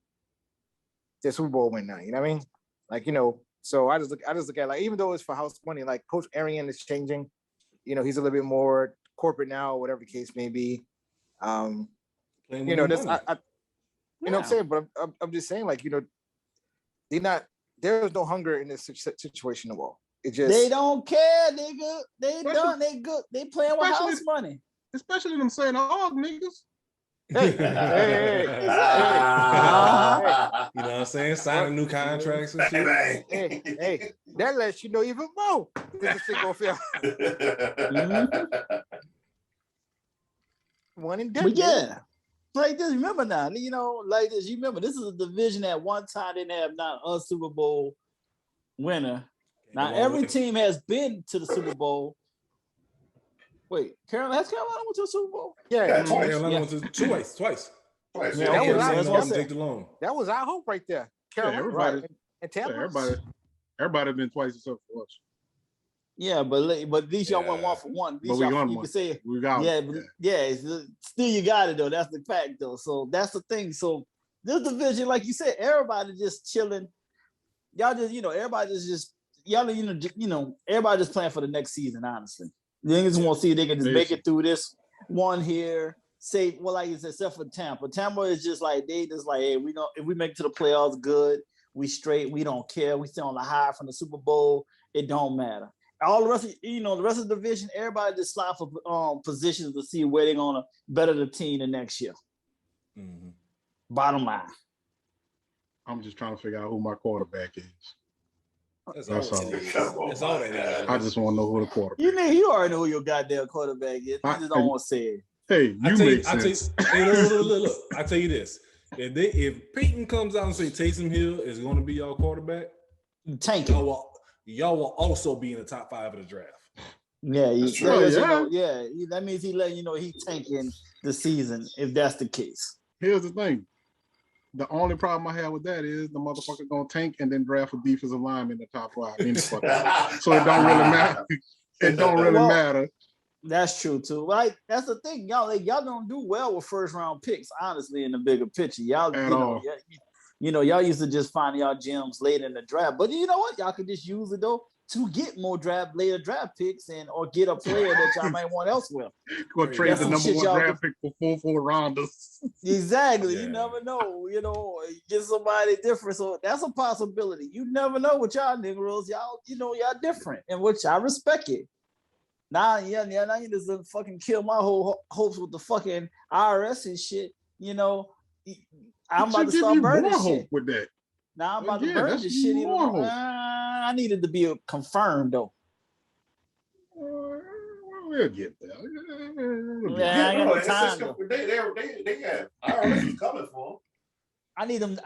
their Super Bowl win now. You know what I mean? Like, you know, so I just look at like, even though it's for house money, like Coach Arian is changing. You know, he's a little bit more corporate now, whatever the case may be. You know, this you know what I'm saying, but I'm just saying, like, you know, there's no hunger in this situation at all. It just They don't care, nigga. They done. They good. They playing with house money. Especially them saying, "Oh, niggas." hey. You know what I'm saying? Signing new contracts and shit. Hey, that lets you know even more. This is gonna fail. One and done. But yeah, like this. Remember now, you know, like this. You remember this is a division at one time didn't have not a Super Bowl winner. Now every team has been to the Super Bowl. Wait, Carolina went to the Super Bowl? Yeah, Carolina went to twice. That was our hope right there. Carolina, everybody, and Tampa. Everybody been twice except for us. Yeah, but at least y'all went 1 for 1. At least But we y'all, got you one. can say, We got still you got it though. That's the fact though. So that's the thing. So this division, like you said, everybody just chilling. Y'all just, you know, everybody just y'all, you know, everybody just playing for the next season. Honestly, they just want to see if they can just make it through this one here. Say, well, like you said, except for Tampa. Tampa is just like they just like, hey, we don't. If we make it to the playoffs, good. We straight. We don't care. We stay on the high from the Super Bowl. It don't matter. All the rest of, you know, the rest of the division, everybody just slide for positions to see where they're gonna better the team the next year. Mm-hmm. Bottom line. I'm just trying to figure out who my quarterback is. That's all that is. I just want to know who the quarterback is. You already know who your goddamn quarterback is. You just don't want to say it. Hey, make sense. Look, I tell you this. If Peyton comes out and say Taysom Hill is going to be your quarterback, y'all will also be in the top 5 of the draft. Yeah, that means he letting you know he's tanking the season if that's the case. Here's the thing. The only problem I have with that is the motherfucker gonna tank and then draft a defensive lineman in the top 5. So it don't really matter. It don't really matter. That's true too. Right? That's the thing. Y'all don't do well with first round picks, honestly, in the bigger picture. Y'all, y'all used to just find y'all gems late in the draft. But you know what? Y'all could just use it though to get more later draft picks or get a player that y'all might want elsewhere. Go trade the number 1 draft pick for 4 rounders. Exactly. Yeah. You never know. You know, get somebody different. So that's a possibility. You never know with y'all Negroes. Y'all, y'all different, and which I respect it. Now you just fucking kill my whole hopes with the fucking IRS and shit. You know, I'm about to start burning shit with that. Now I'm about to burn this shit. I needed to be confirmed though. We'll get there. I got no time. They have IRS coming for them. I need them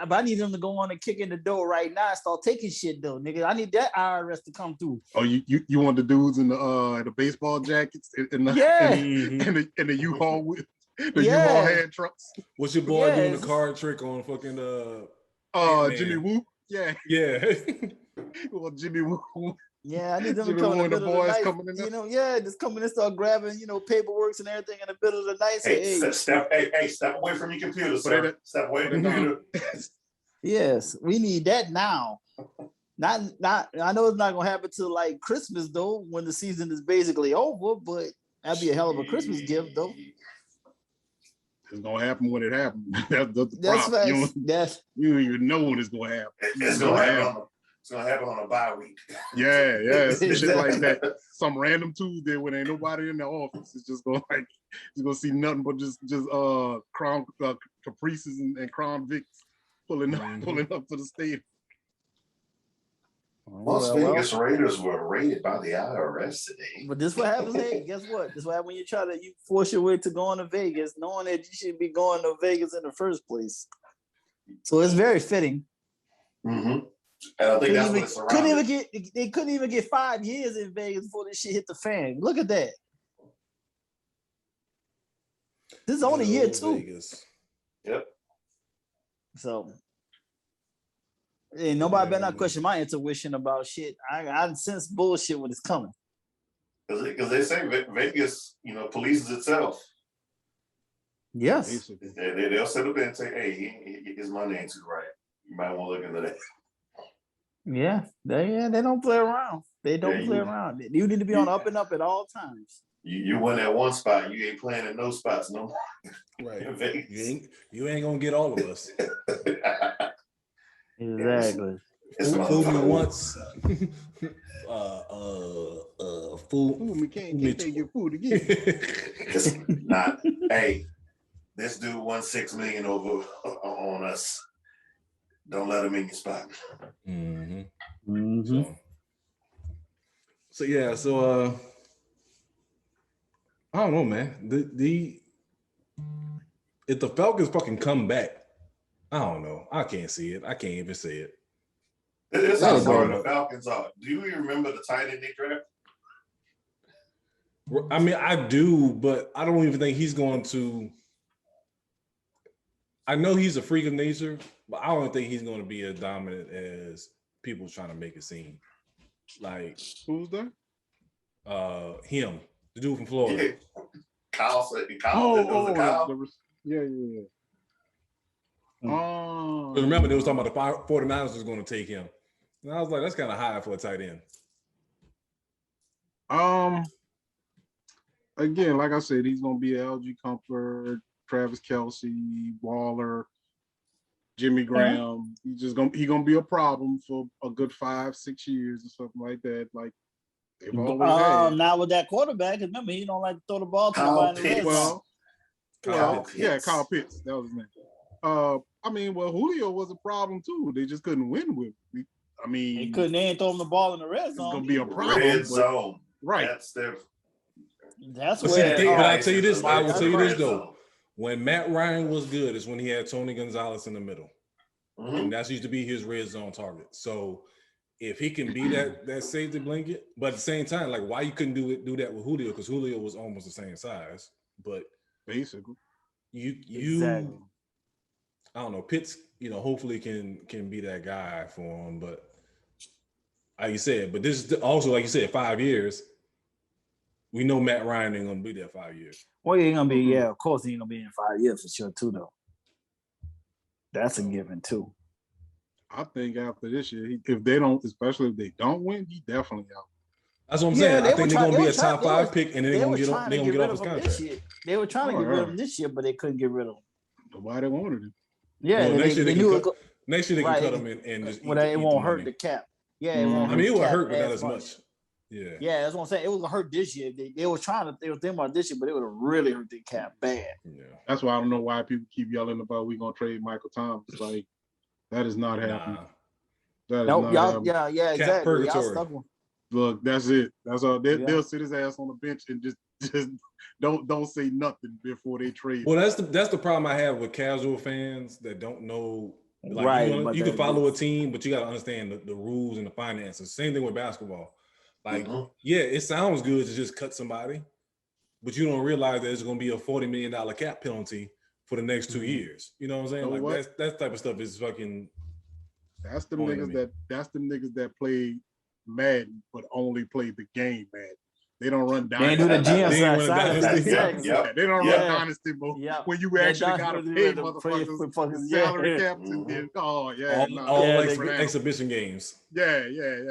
to go on and kick in the door right now and start taking shit though, nigga. I need that IRS to come through. Oh, you want the dudes in the baseball jackets and the U-Haul with the U-Haul hand trucks? What's your boy doing the card trick on fucking Jimmy Woo? Yeah. Yeah. Well, Jimmy Woo Yeah, I need them to Jimmy come in the Moore and the middle of the boys night. coming in there. You know, yeah, just come in and start grabbing, paperwork and everything in the middle of the night. Say, hey, step away from your computer, sir. Step away from your computer. Yes, we need that now. Not. I know it's not gonna happen till like Christmas though, when the season is basically over. But that'd be a hell of a Christmas gift though. It's gonna happen when it happens. That's the That's problem. facts. You don't even know when it's gonna happen. It's gonna happen. It's gonna happen on a bye week. Yeah, shit like that. Some random Tuesday when ain't nobody in the office. It's just gonna you're gonna see nothing but just Crown Caprices and Crown Vics pulling up to the stadium. Las Vegas Raiders were raided by the IRS today. But this what happens, hey, guess what? This what happens when you force your way to going to Vegas, knowing that you should be going to Vegas in the first place. So it's very fitting. Mm-hmm. And I think that's what it's around. They couldn't even get 5 years in Vegas before this shit hit the fan. Look at that. This is only year 2. Vegas. Yep. So and nobody better not question my intuition about shit. I sense bullshit when it's coming. Because they say Vegas, polices itself. Yes. They'll sit up there and say, hey, his money ain't too right. You might want to look into that. Yeah, they don't play around. They don't play around. You need to be on up and up at all times. You win at one spot, you ain't playing in no spots no more. Right. You ain't gonna get all of us. Exactly. Fool me once. Fool me can't get food again. It's not. Hey, this dude won $6 million over on us. Don't let him in your spot. Mm-hmm. Mm-hmm. So I don't know, man. The if the Falcons fucking come back, I don't know. I can't see it. I can't even say it. This is how sorry the Falcons are. Do you even remember the tight end they drafted? I mean, I do, but I don't even think he's going to. I know he's a freak of nature, but I don't think he's going to be as dominant as people trying to make it seem. Like who's that? Him, the dude from Florida. Yeah. Kyle. Yeah. Remember, they was talking about the 49ers was going to take him. And I was like, that's kind of high for a tight end. Again, like I said, he's going to be LG Comfort, Travis Kelce, Waller, Jimmy Graham. He's going to be a problem for a good 5-6 years or something like that. Like they've always had. Now with that quarterback, remember he don't like to throw the ball to nobody in the red zone. Kyle Pitts. That was his name. Julio was a problem too. They just couldn't win with him. They ain't throw him the ball in the red zone. It's gonna be a problem. Red zone. Right. That's but where. but I tell you this. I will tell you this though. When Matt Ryan was good, is when he had Tony Gonzalez in the middle, and that used to be his red zone target. So if he can be that safety blanket, but at the same time, like why you couldn't do that with Julio? Because Julio was almost the same size, but basically, you exactly. I don't know. Pitts, hopefully can be that guy for him. But like you said, but this is also like you said, 5 years. We know Matt Ryan ain't gonna be there 5 years. Well, he ain't gonna be. Yeah, of course he ain't gonna be in 5 years for sure too, though. That's a given too. I think after this year, if they don't win, he definitely out. That's what I'm saying. I think they're gonna be a top 5 pick, and then they're gonna get off his contract. They were trying to get rid of him this year, but they couldn't get rid of him. Nobody wanted him. Yeah, next year they can cut him and just. Well, it won't hurt the cap. Yeah, it won't. I mean, it will hurt, but not as much. Yeah, that's what I'm saying. It was gonna hurt this year. They were thinking about this year, but it would have really hurt the cap bad. Yeah, that's why I don't know why people keep yelling about we gonna trade Michael Thomas. Like that is not happening. Nope, yeah, exactly. Purgatory. Look, that's it. That's all. They'll sit his ass on the bench and just don't say nothing before they trade. Well, that's the problem I have with casual fans that don't know. Like, right, you can follow a team, but you got to understand the rules and the finances. Same thing with basketball. Like, yeah, it sounds good to just cut somebody, but you don't realize that it's going to be a $40 million cap penalty for the next 2 years. You know what I'm saying? You know like that type of stuff is fucking. That's the niggas that played Madden, but only play the game Madden. They don't run They ain't Dynasty. do the GM They ain't side. run Side Dynasty. exactly. Yep. They don't Yeah. run Dynasty mode. Yeah. When you That actually got to Dynasty pay to motherfuckers yeah. salary caps and Mhm. then, oh yeah, All Yeah, that's ex- a different animal. exhibition games. Yeah,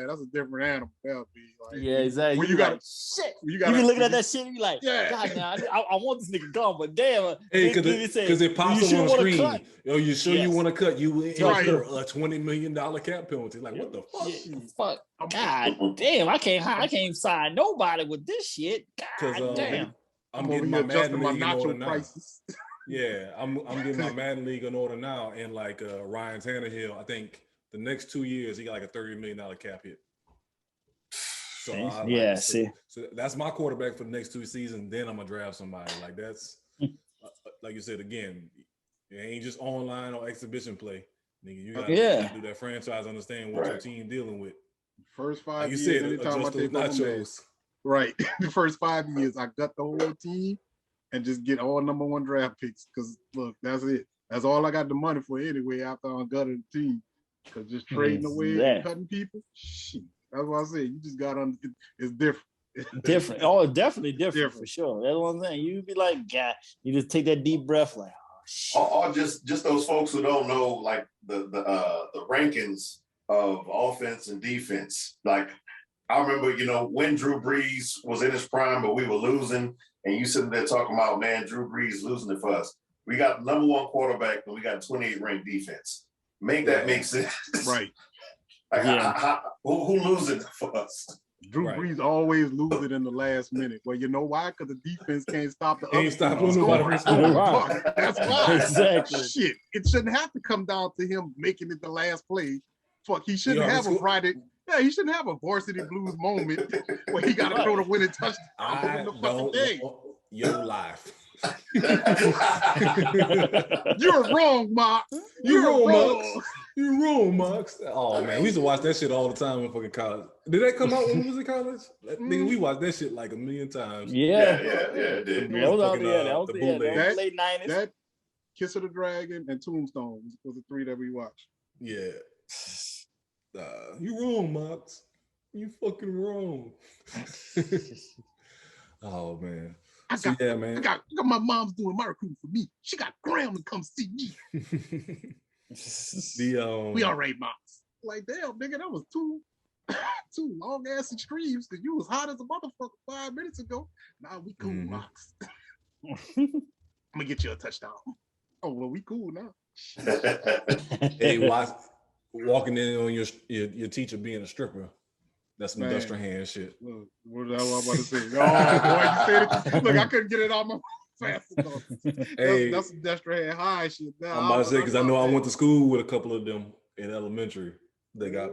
that's a different animal. That'll be like, Yeah, exactly. When you you got like, shit. you You got be looking at that shit and you like, Yeah. God, now I want this nigga gone, but damn. Hey, they say, because it pops you up sure on the wanna screen. cut? Yo, you sure you Yes. want to cut? You will Right. incur a $20 million cap penalty. Like, what the fuck? Yeah, fuck. God damn, I can't sign nobody with this shit. Because God damn. I'm over getting here my adjusting Madden my league in order nacho now. prices. Yeah, I'm getting my Madden league in order now, and like Ryan Tannehill, I think the next 2 years he got like a $30 million cap hit. So See. so that's my quarterback for the next 2 seasons. Then I'm gonna draft somebody like that's like you said again. It ain't just online or exhibition play, nigga. You gotta do that franchise. Understand what your team dealing with. First 5 Like you years, said, anytime I adjust those take over Madden, nachos. right? The first 5 years, I got the whole team and just get all number 1 draft picks. Because look, that's it. That's all I got the money for anyway. After I gutted the team, because just trading away and cutting people, shit. That's what I say. You just got on. It's different. Different. Oh, it's definitely different for sure. That's one thing. You be like, God, you just take that deep breath, like, oh shit. Or just those folks who don't know like the rankings of offense and defense. Like I remember, when Drew Brees was in his prime, but we were losing, and you sitting there talking about, man, Drew Brees losing it for us. We got number 1 quarterback, and we got 28 ranked defense. Make that make sense, right? Like, who losing for us? Drew Brees always lose it in the last minute. Well, you know why? Because the defense can't stop the Can't stop nobody. That's why. Exactly. Shit, it shouldn't have to come down to him making it the last play. Fuck, he shouldn't have a Friday. Yeah, he shouldn't have a varsity blues moment where he got to throw the winning touchdown. I don't know your life. You're wrong, Mark. You're wrong, You're wrong, Marks. Oh man, we used to watch that shit all the time in fucking college. Did that come out when we was in college? Nigga, we watched that shit like a million times. Yeah, it did. That was late 90s. That Kiss of the Dragon and Tombstone was the 3 that we watched. Yeah. You wrong, Marks. You fucking wrong. Oh man. I got my mom's doing my recruiting for me. She got Graham to come see me. We all right, Moms. Like, damn, nigga, that was two long ass extremes because you was hot as a motherfucker 5 minutes ago. Nah, we cool, Moms. I'm gonna get you a touchdown. Oh, well, we cool now. Hey, walking in on your teacher being a stripper. That's some industrial hand shit. Look, what was I about to say? Oh, boy, you said it. Look, I couldn't get it out my fast enough. Hey, that's some industrial hand high shit. Now, I'm about to say, because I know I went to school with a couple of them in elementary. They got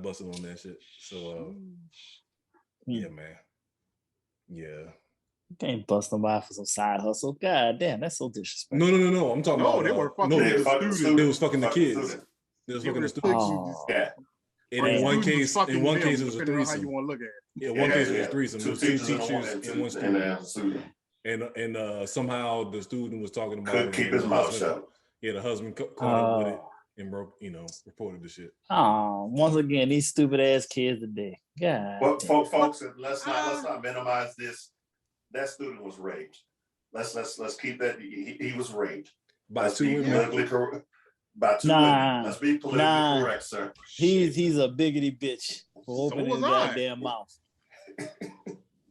busted on that shit. So, yeah, man. Yeah. You can't bust nobody for some side hustle. God damn, that's so disrespectful. No. I'm talking about. They were fucking the students. They was fucking the kids. They was fucking the students. Yeah. And in one case, it was a threesome. How you want to look at it. Yeah, one case it was a threesome. There was 2 teachers and 1 student. And somehow the student was talking about couldn't keep his mouth shut. Yeah, the husband caught up with it and reported the shit. Oh, once again, these stupid ass kids today. God. But folks, let's not minimize this. That student was raped. Let's keep that. He was raped by 2 women. By 2 women. Let's be politically correct, sir. He's a biggity bitch for opening his goddamn mouth.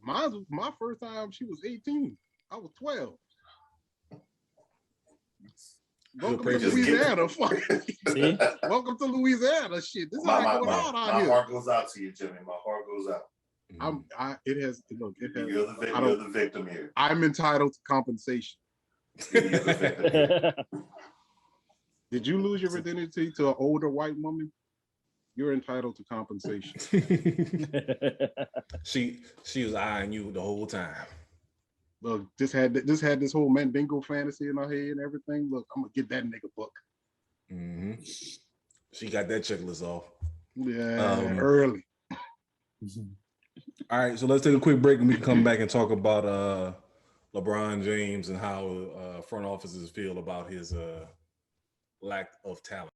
Mine was my first time. She was 18. I was 12. Welcome to Louisiana. See? Welcome to Louisiana. Shit, this is how going on out here. My heart goes out to you, Jimmy. My heart goes out. It has. You're the victim here. I'm entitled to compensation. Did you lose your virginity to an older white woman? You're entitled to compensation. She was eyeing you the whole time. Look, just had this whole Mandingo fantasy in her head and everything. Look, I'm gonna get that nigga book. Mm-hmm. She got that checklist off. Yeah, early. All right, so let's take a quick break and we can come back and talk about LeBron James and how front offices feel about his lack of talent.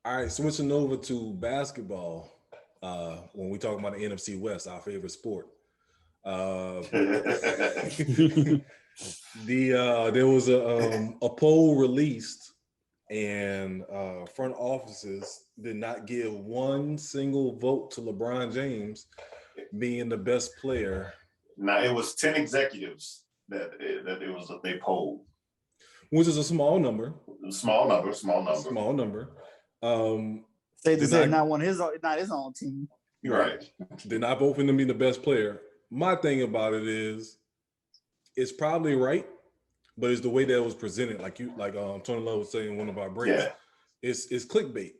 All right, switching over to basketball. When we talk about the NFC West, our favorite sport. There was a poll released, and front offices did not give one single vote to LeBron James being the best player. Now it was 10 executives that they polled, which is a small number. Small number. Say to say not his own team. Right. Did not vote for him to be the best player. My thing about it is, it's probably right, but it's the way that it was presented. Like Tony Love was saying in one of our breaks. Yeah. It's clickbait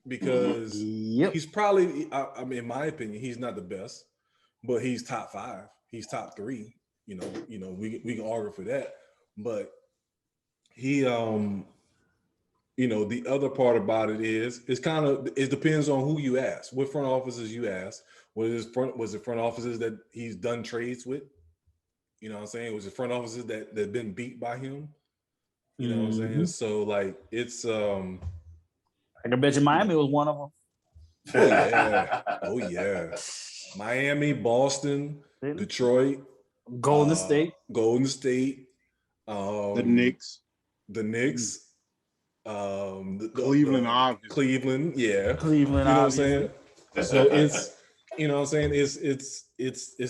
because he's probably. I mean, in my opinion, he's not the best, but he's top 5. He's top 3. You know, we can argue for that, but he, the other part about it is, it depends on who you ask, what front offices you ask. Was it front offices that he's done trades with? You know what I'm saying? Was it front offices that been beat by him? You know what I'm saying? So like it's I can bet you Miami was one of them. Oh yeah. Miami, Boston, Detroit, Golden State. The Knicks. Cleveland, obviously. Cleveland, yeah. Cleveland, you know what I'm saying? So it's, you know what I'm saying? It's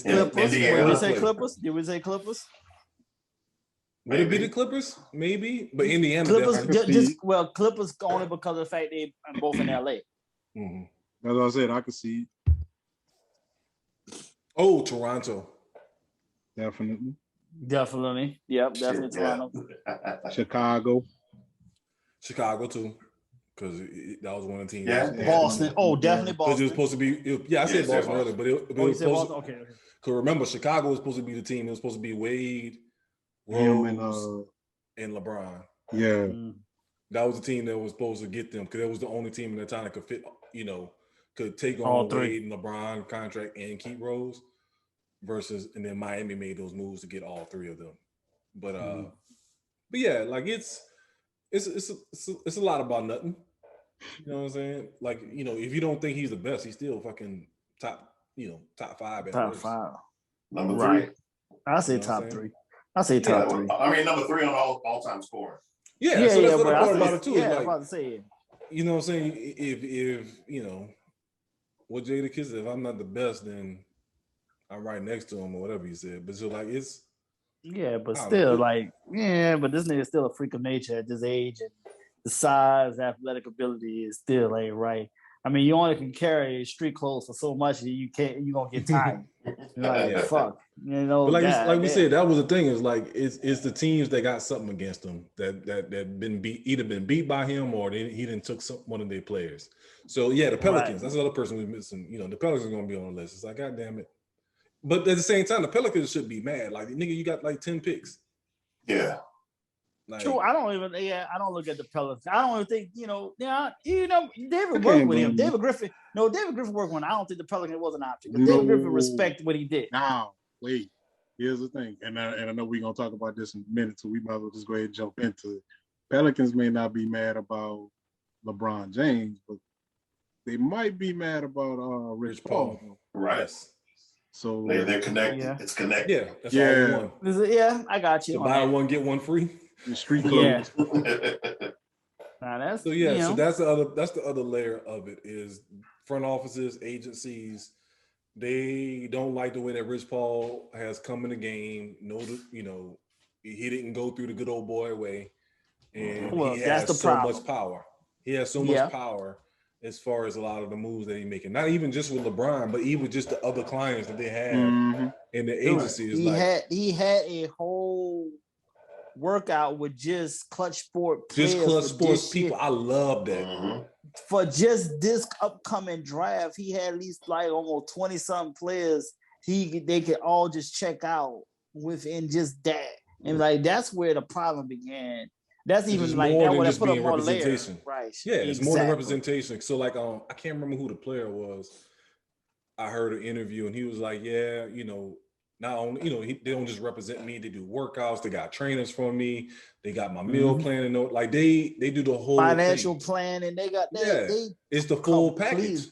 Clippers. Did we say Clippers? Would it be the Clippers? Maybe, but Indiana. Clippers, Clippers only because of the fact they are both in LA. Mm-hmm. As I said, I could see. Oh, Toronto. Definitely. Yep, definitely Toronto. Chicago too, because that was one of the teams. Yeah, Boston. Oh, definitely Boston. Because it was supposed to be. I said Boston earlier, but it was supposed. Okay. Because remember, Chicago was supposed to be the team. It was supposed to be Wade, Rose, and LeBron. Yeah. That was the team that was supposed to get them, because it was the only team in that time that could fit. Could take on Wade and LeBron contract and keep Rose. And then Miami made those moves to get all 3 of them. But yeah, like it's a lot about nothing. You know what I'm saying? Like, if you don't think he's the best, he's still fucking top 5 at top first. 5. Number 3. I say top 3. I say top 3. I mean, number 3 on all-time scoring. Yeah, so that's the other part about it too. Yeah, like, I'm about to say it. You know what I'm saying? If what Jada Kiss said, if I'm not the best, then I'm right next to him or whatever he said. But so like it's but still but this nigga's still a freak of nature at this age, and the size, athletic ability is still ain't right. I mean, you only can carry street clothes for so much, you gonna get tired. Fuck. But like we said, that was the thing, is like it's the teams that got something against them that been either been beat by him or he didn't took one of their players. So yeah, the Pelicans, that's another person we're missing. The Pelicans are gonna be on the list. It's like, God damn it. But at the same time, the Pelicans should be mad. Like, nigga, you got like 10 picks. Yeah. Like, true. I don't look at the Pelicans. I don't even think, David worked with him. David Griffin worked with him. I don't think the Pelicans was an option. But David Griffin respect what he did. Now, wait. Here's the thing. And I know we're going to talk about this in a minute, so we might as well just go ahead and jump into it. Pelicans may not be mad about LeBron James, but they might be mad about Rich Paul. Right. So they're connected. Yeah. It's connected. Yeah, that's all we want. Yeah, I got you. So buy one, get one free. The street clothes. That's so that's the other layer of it, is front offices, agencies. They don't like the way that Rich Paul has come in the game. He didn't go through the good old boy way, and he has so much power. He has so much power as far as a lot of the moves that he's making. Not even just with LeBron, but even just the other clients that they have in the agency. He had a whole workout with just clutch sport players. Just clutch sports people. I love that. Mm-hmm. For just this upcoming draft, he had at least like almost 20-something players they could all just check out within just that. And like that's where the problem began. That's even like that would have put up more layers. Right. Yeah, it's more than representation. So like I can't remember who the player was. I heard an interview and he was like, Not only, they don't just represent me. They do workouts. They got trainers for me. They got my meal plan and like they do the whole financial thing. plan, and they got it's the full package.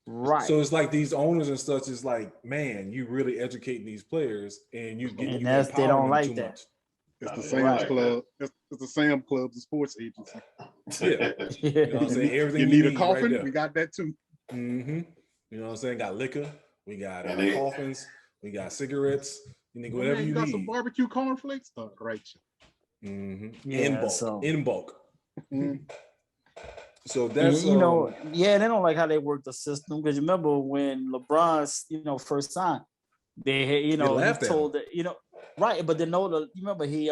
Right. So it's like these owners and such is like, man, you really educating these players, and you get they don't like that. Much. It's the Sam's Club. It's the Sam Club, the sports agency. Yeah. You know what I'm saying? Everything you need a coffin, right, we got that too. Mm-hmm. You know what I'm saying? Got liquor, we got coffins, we got cigarettes, whatever you got need. Some barbecue cornflakes, right? Mm-hmm. Yeah, in bulk. Mm-hmm. So that's they don't like how they work the system, because remember when LeBron first signed, they had he told that right, but then you remember he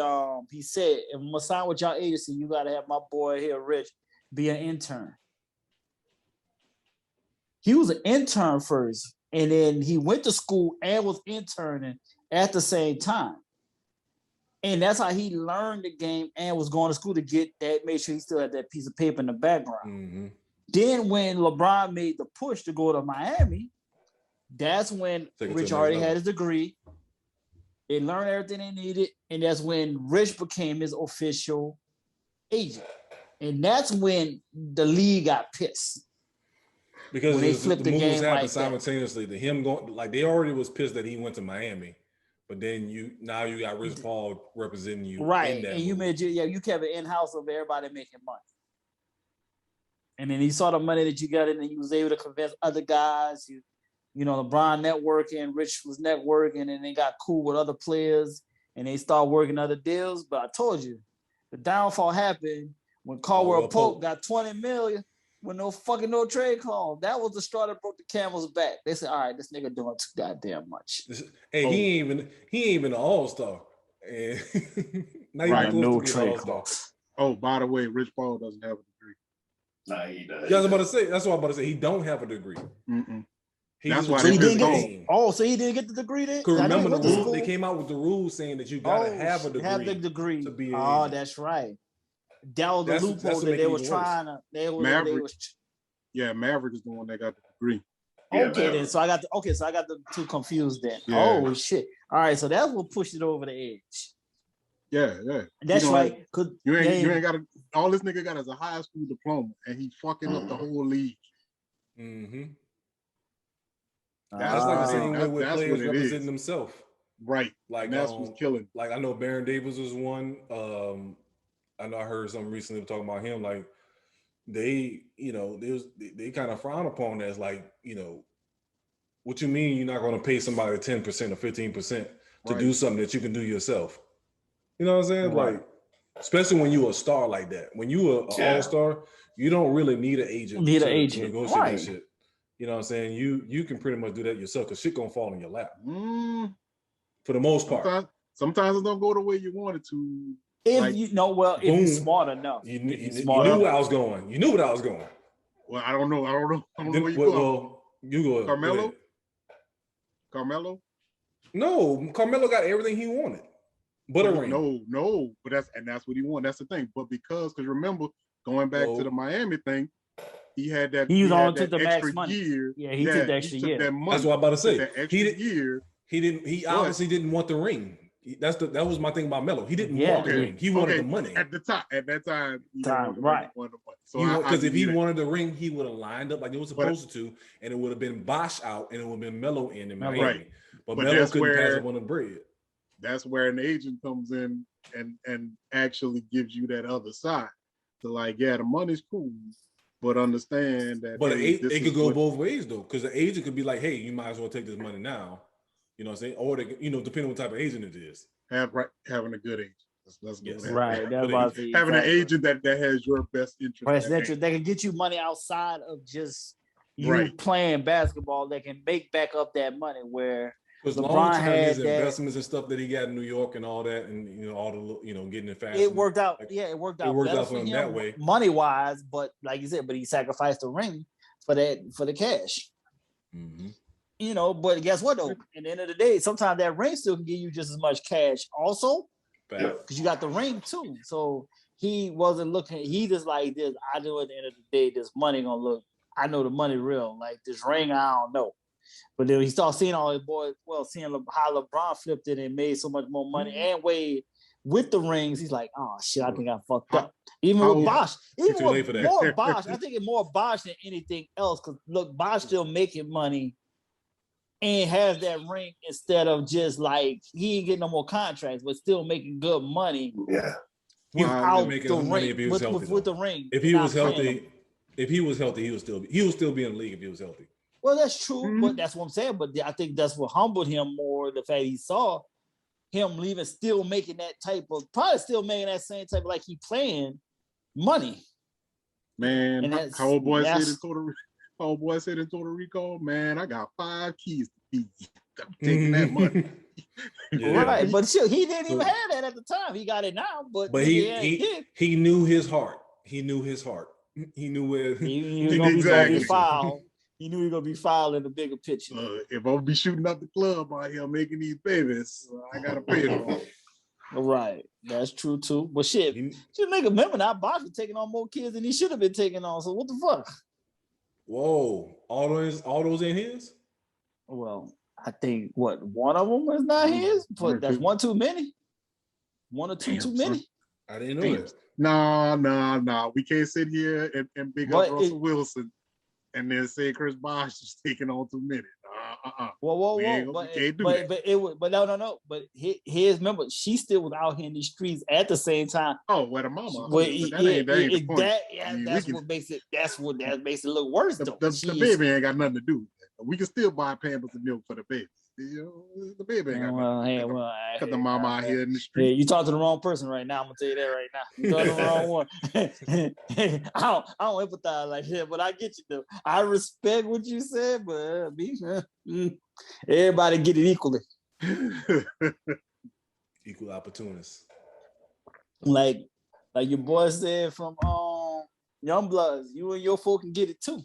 said, if I'm gonna sign with y'all agency, you gotta have my boy here Rich be an intern. He was an intern first, and then he went to school and was interning at the same time. And that's how he learned the game and was going to school to get that, make sure he still had that piece of paper in the background. Mm-hmm. Then when LeBron made the push to go to Miami, that's when Rich already had his degree. They learned everything they needed. And that's when Rich became his official agent. And that's when the league got pissed. Because they flipped the moves game happened like simultaneously. To him going, like they already was pissed that he went to Miami. But then you got Rich Paul representing you, right? In that and you movie. you kept an in-house of everybody making money, and then he saw the money that you got in, and you was able to convince other guys. LeBron networking, Rich was networking, and they got cool with other players, and they start working other deals. But I told you, the downfall happened when Caldwell Pope got $20 million with no trade call. That was the straw that broke the camel's back. They said, all right, this nigga doing too goddamn much. Hey, he ain't even an all-star. And not even close to being an all-star. Oh, by the way, Rich Paul doesn't have a degree. Nah, he does. Yeah, that's what I'm about to say. He don't have a degree. That's why so he didn't get the degree then? Because remember the rule, they came out with the rules saying that you gotta have a degree. Have the degree. To be that's right. That was the loophole that they was trying to. Maverick is the one that got the degree. Okay, then. So I got the two confused then. Yeah. Oh shit! All right, so that's what pushed it over the edge. Yeah. That's right. Cause you ain't got all this nigga got is a high school diploma, and he fucking up the whole league. Mm-hmm. That's like the same way with players representing themselves. Right. Like that's what's killing. Like I know Baron Davis was one. I know I heard something recently talking about him. Like they kind of frown upon that as like, what you mean you're not going to pay somebody 10% or 15% to do something that you can do yourself? You know what I'm saying? Right. Like, especially when you're a star like that. When you're an all-star, you don't really need an agent. To negotiate that shit. You know what I'm saying? You can pretty much do that yourself because shit gonna fall in your lap. For the most part. Sometimes it don't go the way you want it to. If you're smart enough. You knew where I was going. You knew what I was going. Well, I don't know. I don't know where you going. Well, you go. Carmelo? No, Carmelo got everything he wanted. But a ring. No, but that's what he wanted. That's the thing. But because remember, going back to the Miami thing, he had that. He took the max money. Year. Yeah, he took the extra year. That's what I'm about to say. Year. He obviously didn't want the ring. That was my thing about Melo. He didn't want the ring. He wanted the money. At that time, right. So because if he wanted the ring, he would have lined up like it was supposed to, and it would have been Bosh out, and it would have been Melo in Miami. Right. But Melo couldn't pass up on the bread. That's where an agent comes in and actually gives you that other side. So like, the money's cool, but understand that. But it could go both ways though, because the agent could be like, "Hey, you might as well take this money now." You know what I'm saying? Or they, depending on what type of agent it is. Having a good agent. Let's go there. Right. Having an agent that has your best interest. That can get you money outside of just you playing basketball. That can make back up that money where because LeBron had his investments and stuff that he got in New York and all that, and all the getting it fast. It worked out. It worked out for him that way, money wise. But like you said, he sacrificed the ring for the cash. Mm-hmm. But guess what though? At the end of the day, sometimes that ring still can give you just as much cash also. Because you got the ring too. So he wasn't looking, he just like this. I know at the end of the day, this money gonna look, I know the money real. Like this ring, I don't know. But then he started seeing all his boys, seeing how LeBron flipped it and made so much more money and Wade with the rings. He's like, oh shit, I think I fucked up. Even with Bosh, more Bosh. I think it's more Bosh than anything else. Because look, Bosh still making money and has that ring instead of just like he ain't getting no more contracts, but still making good money. Yeah. Without making the money ring, if he was healthy, with the ring. If he was healthy, he would still be in the league if he was healthy. Well, that's true, but that's what I'm saying. But I think that's what humbled him more. The fact he saw him leaving, still making that type of, probably still making that same type of like he playing money. Man, how old boy said in Puerto Rico, man, I got 5 keys to keep taking that money. Right, but still, he didn't even have that at the time. He got it now, but he knew his heart. He knew his heart. He knew where he was gonna be fouled. He knew he was gonna be fouled in the bigger picture. If I'm gonna be shooting up the club out here making these babies, I gotta pay them. Right, that's true too. But shit, just make a remember now. Bosh was taking on more kids than he should have been taking on. So what the fuck? Whoa, all those in his? Well, I think one of them was not his, but that's one too many. One or two too many. I didn't know that. No. We can't sit here and big up Russell Wilson and then say Chris Bosh is taking on too many. Whoa. But no. But his remember, she still was out here in the streets at the same time. Oh, well, the mama. That's what makes it look worse though. The baby ain't got nothing to do with that. We can still buy Pampers and milk for the baby. The baby ain't got nothing. Because the mama out here in the street. Yeah, you talk to the wrong person right now. I'm gonna tell you that right now. You talk to the wrong one. I don't empathize like that, but I get you though. I respect what you said, but everybody get it equally. Equal opportunists. Like your boy said from Young Bloods, you and your folk can get it too.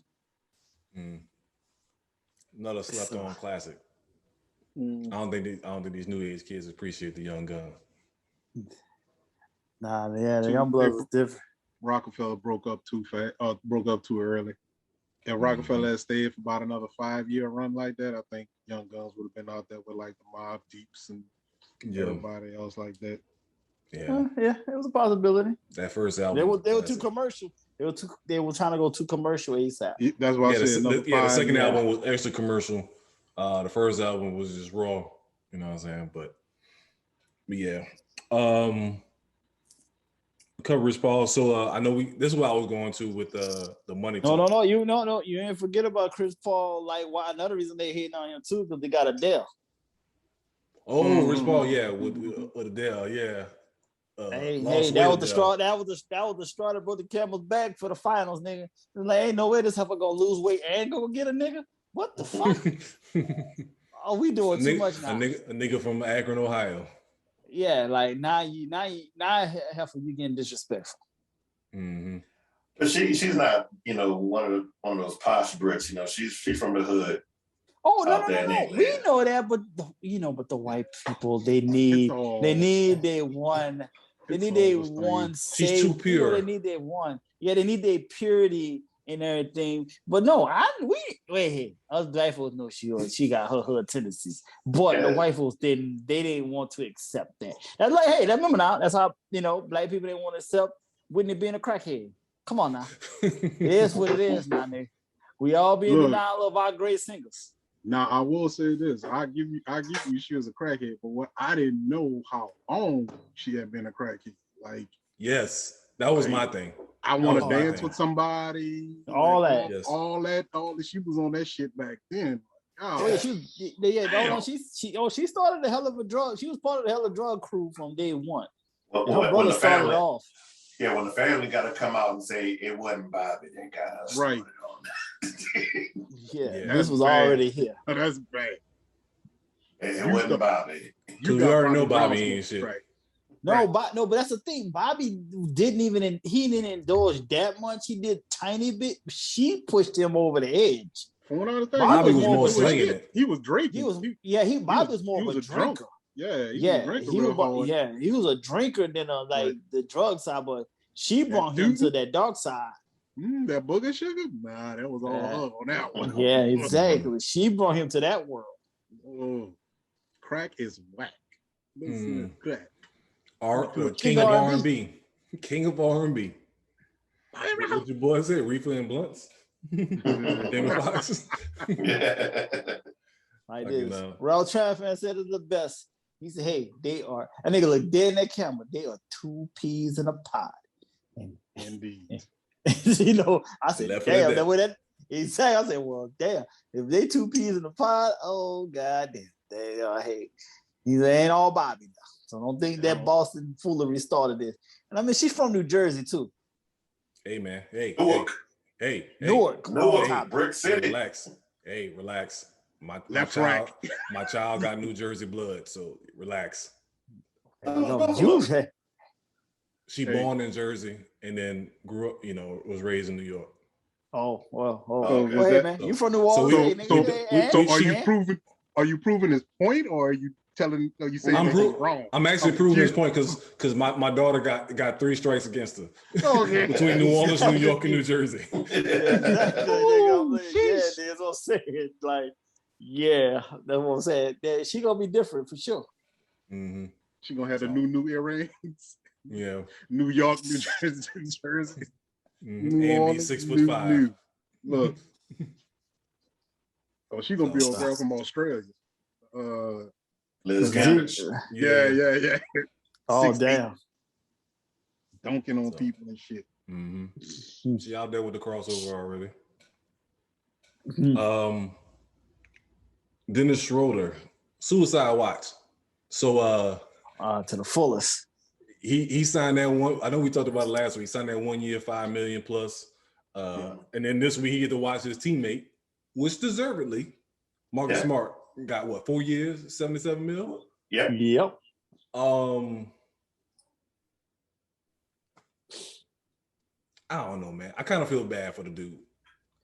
Another slept on classic. I don't think these new age kids appreciate the Young Gun. Nah, yeah, the Young Bloods was different. Rockefeller broke up too early. If Rockefeller had stayed for about another 5-year run like that, I think Young Guns would have been out there with like the Mobb Deeps and everybody else like that. Yeah, it was a possibility. That first album, they were too commercial. They were trying to go too commercial ASAP. That's why I said the second album was extra commercial. The first album was just raw, you know what I'm saying? But yeah. Coverage, Paul. So I know this is what I was going to with the money. No. You didn't forget about Chris Paul. Like, why? Another reason they hating on him too, because they got Adele. Oh, Chris Paul, yeah, with Adele, yeah. Hey, that was the straw. That was the straw that brought the camel's back for the finals, nigga. Like, ain't no way this heifer gonna lose weight and go get a nigga. What the fuck? Oh, we doing too much now. A nigga from Akron, Ohio. Yeah, like now heifer, you getting disrespectful. Mm-hmm. But she's not, one of those posh Brits. She's from the hood. Oh no. We know that, but the white people they need their one. They need their one. She's too pure. They need their one. Yeah, they need their purity and everything. But no, us black folks know she got her hood tendencies. But the white folks didn't want to accept that. That's like, hey, remember now, that's how black people didn't want to accept Whitney being a crackhead. Come on now. It is what it is now, nigga. We all be in denial of our great singers. Now I will say this: I give you, she was a crackhead, but what I didn't know how long she had been a crackhead. Like, yes, that was my thing. I want to dance with somebody. All that. She was on that shit back then. She started a hell of a drug. She was part of the hell of drug crew from day one. Well, her brother started off. Yeah, when the family got to come out and say it wasn't Bobby that got us right. Yeah, this was bad. Already here. Oh, that's bad. It wasn't Bobby. You already know Bobby ain't shit. Right. No, right. But that's the thing. Bobby didn't indulge that much. He did tiny bit. She pushed him over the edge. Bobby was more slinging it. He was drinking. Bobby was more of a drinker. He was a drinker than the drug side, but she brought him to that dark side. That booger sugar? Nah, that was all her on that one. Yeah, exactly. She brought him to that world. Oh, crack is whack. Listen to crack. King of R&B. King of R&B. What your boy said? Reefer and blunts. Damon Fox. Like this. Ralph Trophyz said it's the best. He said, "Hey, they are." That nigga look dead in that camera. They are 2 peas in a pod. Indeed. You know, I said, "Damn, that way that." Exactly. I said, "Well, damn, if they 2 peas in a pod, oh goddamn, they are. Hey, these ain't all Bobby now. So don't think that Boston foolery started this." And I mean, she's from New Jersey too. Hey man, hey, Newark, Brick City. Relax. Hey, relax. My child got New Jersey blood, so relax. She born in Jersey and then grew up, was raised in New York. Oh well. Hey man, you from New Orleans? So are you proving his point, or are you telling? Are you saying wrong? I'm actually proving his point because my daughter got 3 strikes against her between New Orleans, New York, and New Jersey. That's what I'm saying. Like, yeah, that's what I'm saying. She gonna be different for sure. Mm-hmm. She gonna have the new earrings. Yeah. New York, New Jersey. Mm-hmm. And be 6'5". Look. Oh, she gonna be a girl from Australia. Liz Cambridge. Yeah. Oh, damn. Dunking on people and shit. Mm-hmm. She out there with the crossover already. Dennis Schroeder, Suicide Watch. So to the fullest. He signed that one. I know we talked about it last week. He signed that 1 year, $5 million plus. And then this week he get to watch his teammate, which deservedly, Marcus Smart got what, 4 years, $77 million? Yep. I don't know, man. I kind of feel bad for the dude.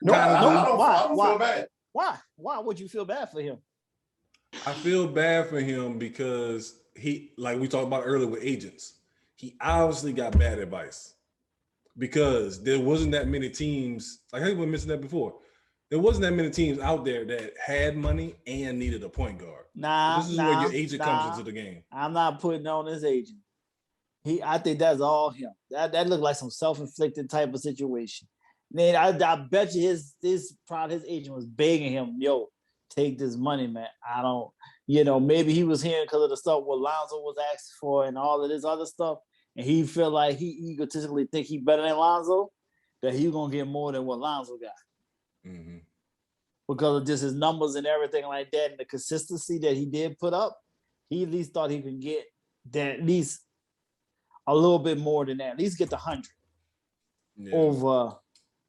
No, I don't feel bad. Why? Why would you feel bad for him? I feel bad for him because he, like we talked about earlier with agents, he obviously got bad advice because there wasn't that many teams, like I even mentioned that before, there wasn't that many teams out there that had money and needed a point guard. This is where your agent comes into the game. I'm not putting on his agent. I think that's all him. That looked like some self-inflicted type of situation. Man, I bet you his agent was begging him, yo, take this money, man. I don't, maybe he was hearing because of the stuff what Lonzo was asking for and all of this other stuff, and he feel like he egotistically think he better than Lonzo, that he gonna get more than what Lonzo got. Mm-hmm. Because of just his numbers and everything like that, and the consistency that he did put up, he at least thought he could get that at least a little bit more than that, at least get the 100 over.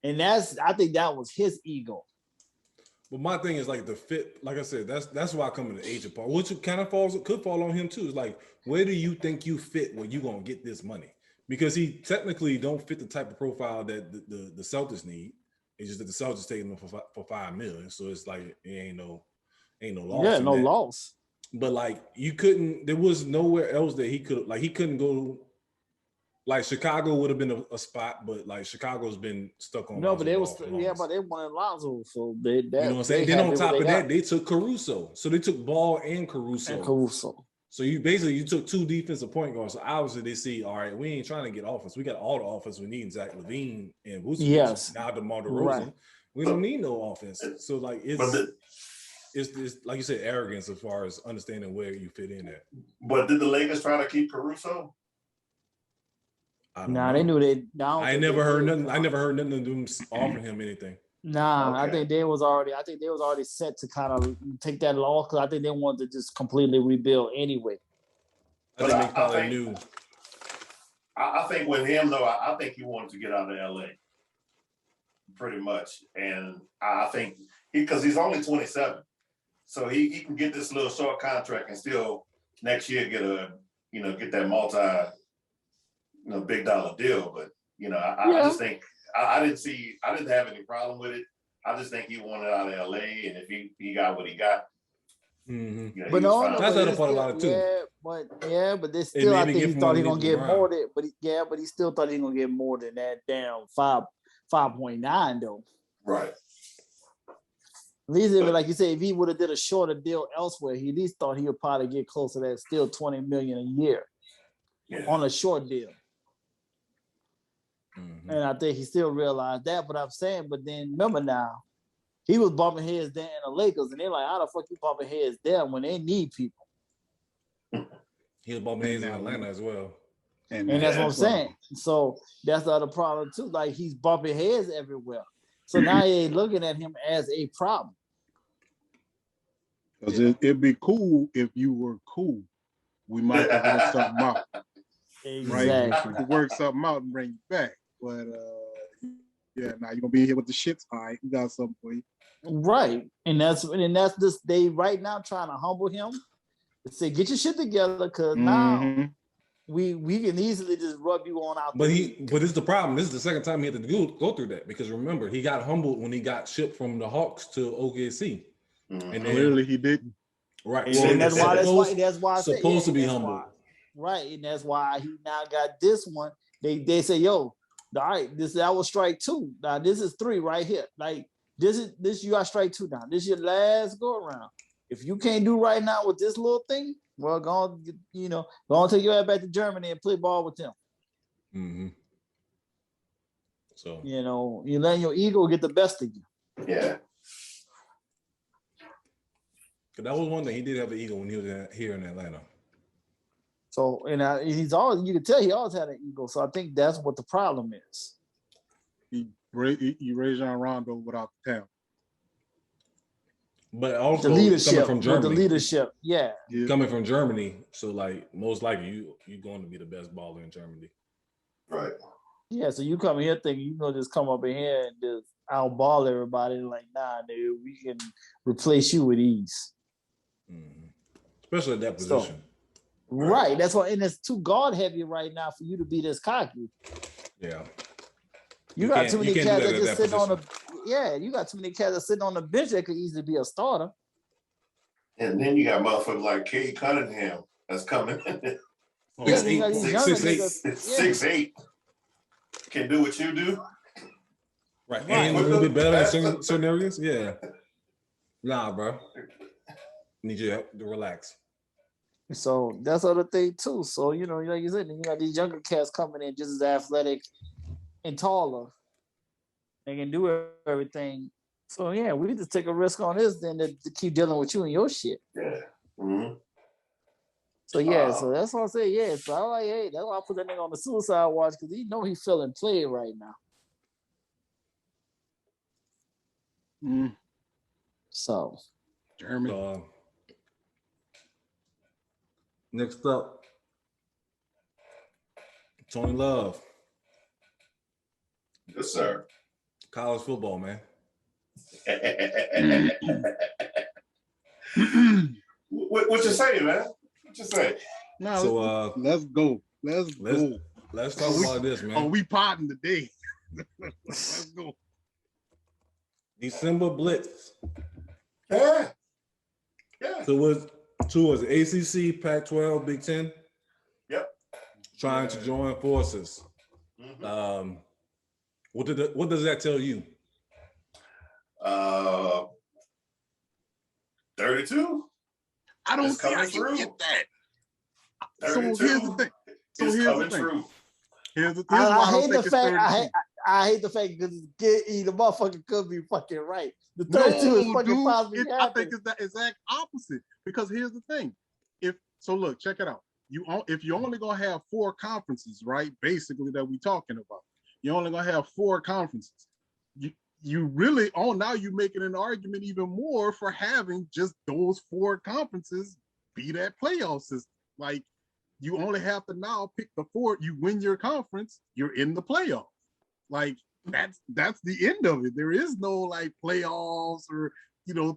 And I think that was his ego. But my thing is like the fit, like I said, that's why I come in the agent part, which kind of could fall on him too. It's like, where do you think you fit where you gonna get this money? Because he technically don't fit the type of profile that the Celtics need. It's just that the Celtics taking him for $5 million. So it's like it ain't no loss. Yeah, no loss. But like there was nowhere else that he couldn't go. Like Chicago would have been a spot, but like Chicago's been stuck on. No, but they wanted Lonzo, so they. You know what I'm saying? Then on top of that, they took Caruso, so they took Ball and Caruso. So you took 2 defensive point guards. So obviously they see, all right, we ain't trying to get offense. We got all the offense we need in Zach LaVine and Vucevic. Yes. Now DeMar DeRozan. Right. We don't need no offense. So like it's like you said, arrogance as far as understanding where you fit in at. But did the Lakers try to keep Caruso? They knew they. I never heard nothing. I never heard nothing of them offering him anything. I think they was already set to kind of take that loss because I think they wanted to just completely rebuild anyway. I think with him though, I think he wanted to get out of LA, pretty much, and I think because he's only 27, so he can get this little short contract and still next year get that multi. Big dollar deal, but I just think I didn't have any problem with it. I just think he wanted out of LA, and if he got what he got, but that's the other part about it too. But they still, I think he thought he gonna get more than, but he still thought he gonna get more than that damn $5 5.9 though. Right. At least if, like you say, if he would have did a shorter deal elsewhere, he at least thought he would probably get close to that, still $20 million a year on a short deal. Mm-hmm. And I think he still realized that. But I'm saying, but then remember now, he was bumping heads there in the Lakers, and they're like, how the fuck you bumping heads there when they need people? He was bumping heads in Atlanta as well. And that's what I'm saying. So that's the other problem too. Like he's bumping heads everywhere. So now they ain't looking at him as a problem. Because it'd be cool if you were cool. We might have worked something out. Exactly. Right? We could work something out and bring you back. But yeah, now you're gonna be here with the shits. All right, we got something for you. Right. And that's this they right now trying to humble him. To say, get your shit together, because now we can easily just rub you on out. But it's the problem. This is the second time he had to go through that, because remember, he got humbled when he got shipped from the Hawks to OKC. And then, clearly he didn't. Right. And that's why supposed to be humbled. Right. And that's why he now got this one. They say, yo, all right, that was strike 2. Now this is 3 right here. Like this you got strike 2 now. This is your last go around. If you can't do right now with this little thing, well, go on, take your ass back to Germany and play ball with them. Mm-hmm. So you letting your ego get the best of you. Yeah. That was one thing. He did have an ego when he was here in Atlanta. So, and you can tell he always had an ego. So I think that's what the problem is. He Rajon Rondo without the talent. But also the leadership, coming from Germany. The leadership, yeah. Coming from Germany, so like most likely you're going to be the best baller in Germany. Right. Yeah, so you come here thinking just come up in here and just outball everybody. Like, nah, dude, we can replace you with ease. Mm-hmm. Especially at that position. So, right. That's why, and it's too guard heavy right now for you to be this cocky. Yeah. You got too many cats that just sitting on you got too many cats that sitting on the bench that could easily be a starter. And then you got motherfuckers like Cade Cunningham that's coming. 6'8", can do what you do. Right. And a little bit better in certain areas. Yeah. Nah, bro. Need you to relax. So that's the other thing too. So, like you said, you got these younger cats coming in just as athletic and taller. They can do everything. So yeah, we just take a risk on this then to keep dealing with you and your shit. Yeah. Mm-hmm. So yeah, so that's what I say. Yeah, so I'm like, hey, that's why I put that nigga on the suicide watch, because he know he's feeling played right now. So, Germany. Next up, Tony Love. Yes, sir. College football, man. What you say, man? What you say? No, so let's go. Let's go. Let's talk about this, man. Oh, we potting today. Let's go. December Blitz. Yeah. So was ACC, Pac-12, Big Ten. Yep. Trying to join forces. Mm-hmm. What does that tell you? 32. I don't see how you get that. 32. So here's the thing. Here's the thing. I hate the fact. I hate the fact because the motherfucker could be fucking right. The 32 is fucking possibly happening. I think it's the exact opposite, because here's the thing. Look, check it out. If you're only gonna have 4 conferences, right? Basically, that we talking about. You're only gonna have 4 conferences. You really now you're making an argument even more for having just those 4 conferences be that playoff system. Like, you only have to now pick the 4. You win your conference, you're in the playoff. Like, that's the end of it. There is no like playoffs or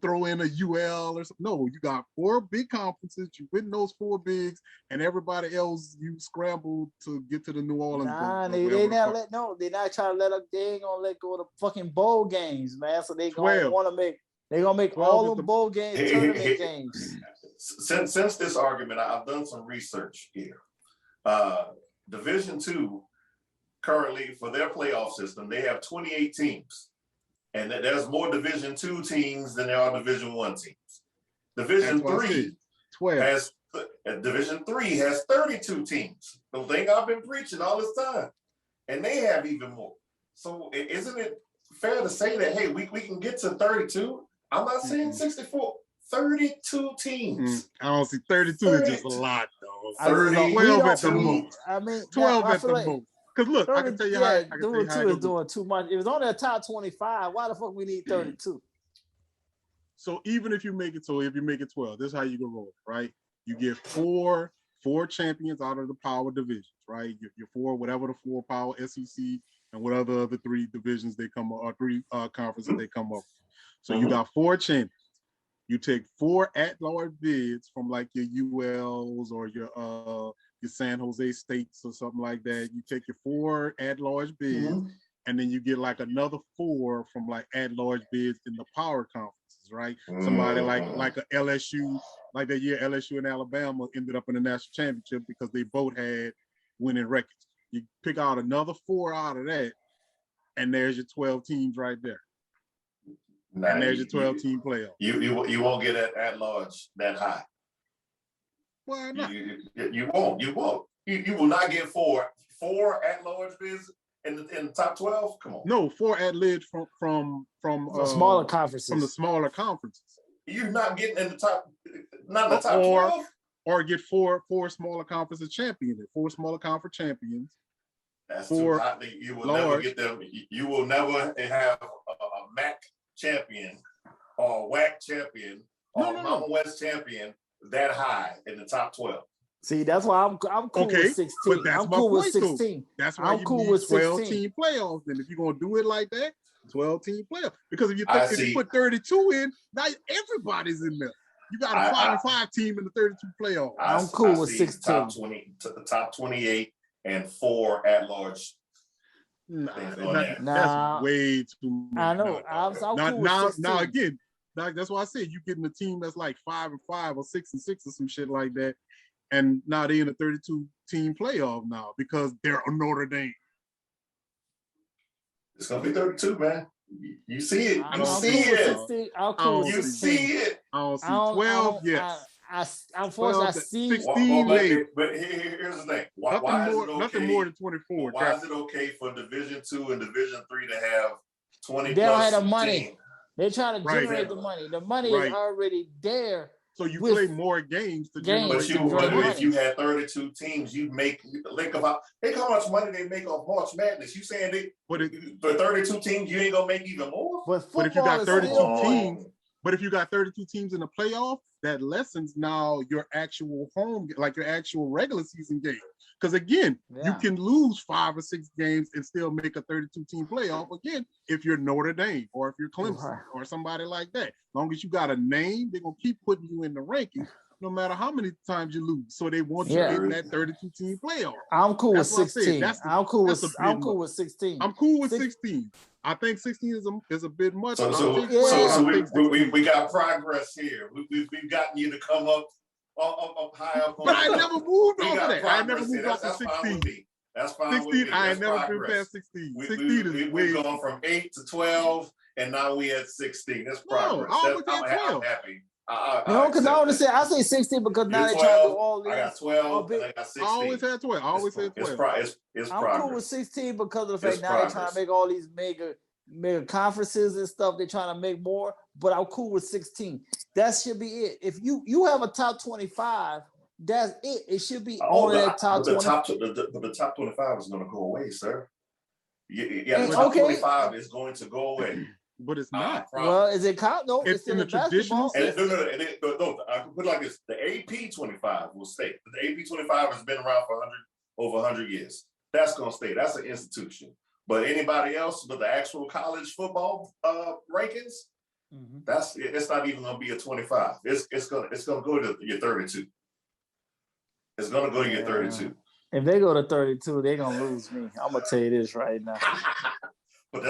throw in a UL or something. No, you got 4 big conferences. You win those 4 bigs, and everybody else you scramble to get to the New Orleans. Nah, they're not trying to let up. They ain't gonna let go of the fucking bowl games, man. So they gonna want to make. They gonna make all the bowl games tournament games. Since this argument, I've done some research here. Division II currently for their playoff system, they have 28 teams. And there's more Division II teams than there are Division I teams. Division III has Division III has 32 teams. The thing I've been preaching all this time. And they have even more. So isn't it fair to say that, hey, we can get to 32? I'm not saying 64. 32 teams. I don't see 32 is just a lot, though. 12 at the most. I mean, 12 I at the like most. Because look, I can tell you how. I can tell you how is doing too much. If it's on the top 25, why the fuck we need 32? So even if you make it 12, this is how you can roll, right? You get four champions out of the power divisions, right? Your four, whatever the four power SEC and whatever other three divisions they come up, or three conferences they come up. So you got four champions. You take four at-large bids from like your ULs or your San Jose States or something like that. You take your four at-large bids, and then you get like another four from like at-large bids in the power conferences, right? Somebody like a LSU, like that year LSU and Alabama ended up in the national championship because they both had winning records. You pick out another four out of that, and there's your 12 teams right there. Now, and there's your 12-team playoff. You won't get at large that high. Why not? You won't. You will not get four at large bids in the top 12. Come on. No, four at large from smaller conferences. From the smaller conferences. You're not getting in the top. Not in the top 12. Or get four smaller conferences champions. Four smaller conference champions. That's too hot. You will never get them. You will never have a MAC champion or WAC champion or Mountain West champion that high in the top 12. See, that's why I'm cool with 16. But that's I'm cool with 16. Though. That's why you need 12-team playoffs. Then if you're gonna do it like that, 12-team playoffs. Because if you put 32 in, now everybody's in there. You got a 5-5 team in the 32 playoffs. I'm cool with 16. Top 28 and 4 at large. That's way too much. I know. I'm cool with 16. Now again, that's why I said you getting a team that's like 5-5 or 6-6 or some shit like that, and now they're in a 32-team playoff now because they're a Notre Dame. It's gonna be 32, man. You see it. You see it. You see it. I don't see 12. Yes. Unfortunately, I see 16 late. But here's the thing. Nothing more than 24. Why is it okay for Division II and Division III to have 20 they don't plus have the money. teams? They're trying to generate the money. The money is already there. So you play more games to generate. But if you had 32 teams, you think how much money they make off March Madness. You saying for 32 teams, you ain't gonna make even more? But if you got 32 teams, but if you got 32 teams in the playoff, that lessens now your actual home, like your actual regular season game. Because again, you can lose 5 or 6 games and still make a 32-team playoff again if you're Notre Dame or if you're Clemson or somebody like that. As long as you got a name, they're gonna keep putting you in the ranking, no matter how many times you lose. So they want you in that 32-team playoff. I'm cool with 16. I'm cool with 16. I'm cool with 16. I think 16 is a bit much. So we got progress here. We've gotten you to come up high up. But I never moved on that. I never moved up to 16. That's fine. 16. I ain't never been past 16. 16 is way. We've gone from 8 to 12, and now we at 16. That's progress. I'm happy. Because I want to say I say 16 because now they're trying to do all this. I got 12. And I got 16. I always had 12. I always said 12. It's I'm cool with 16 because of the fact now they're trying to make all these mega conferences and stuff. They're trying to make more, but I'm cool with 16. That should be it. If you have a top 25, that's it. It should be only that top 25. But the top 25 is going to go away, sir. Yeah, the top 25 is going to go away. But it's not. Well, is it count? No, it's in the traditional. No, I can put it like this: the AP 25 will stay. The AP 25 has been around for over 100 years. That's going to stay. That's an institution. But anybody else, but the actual college football rankings, it's not even going to be a 25. It's going to go to your 32. It's going to go to your 32. If they go to 32, they're going to lose me. I'm going to tell you this right now. But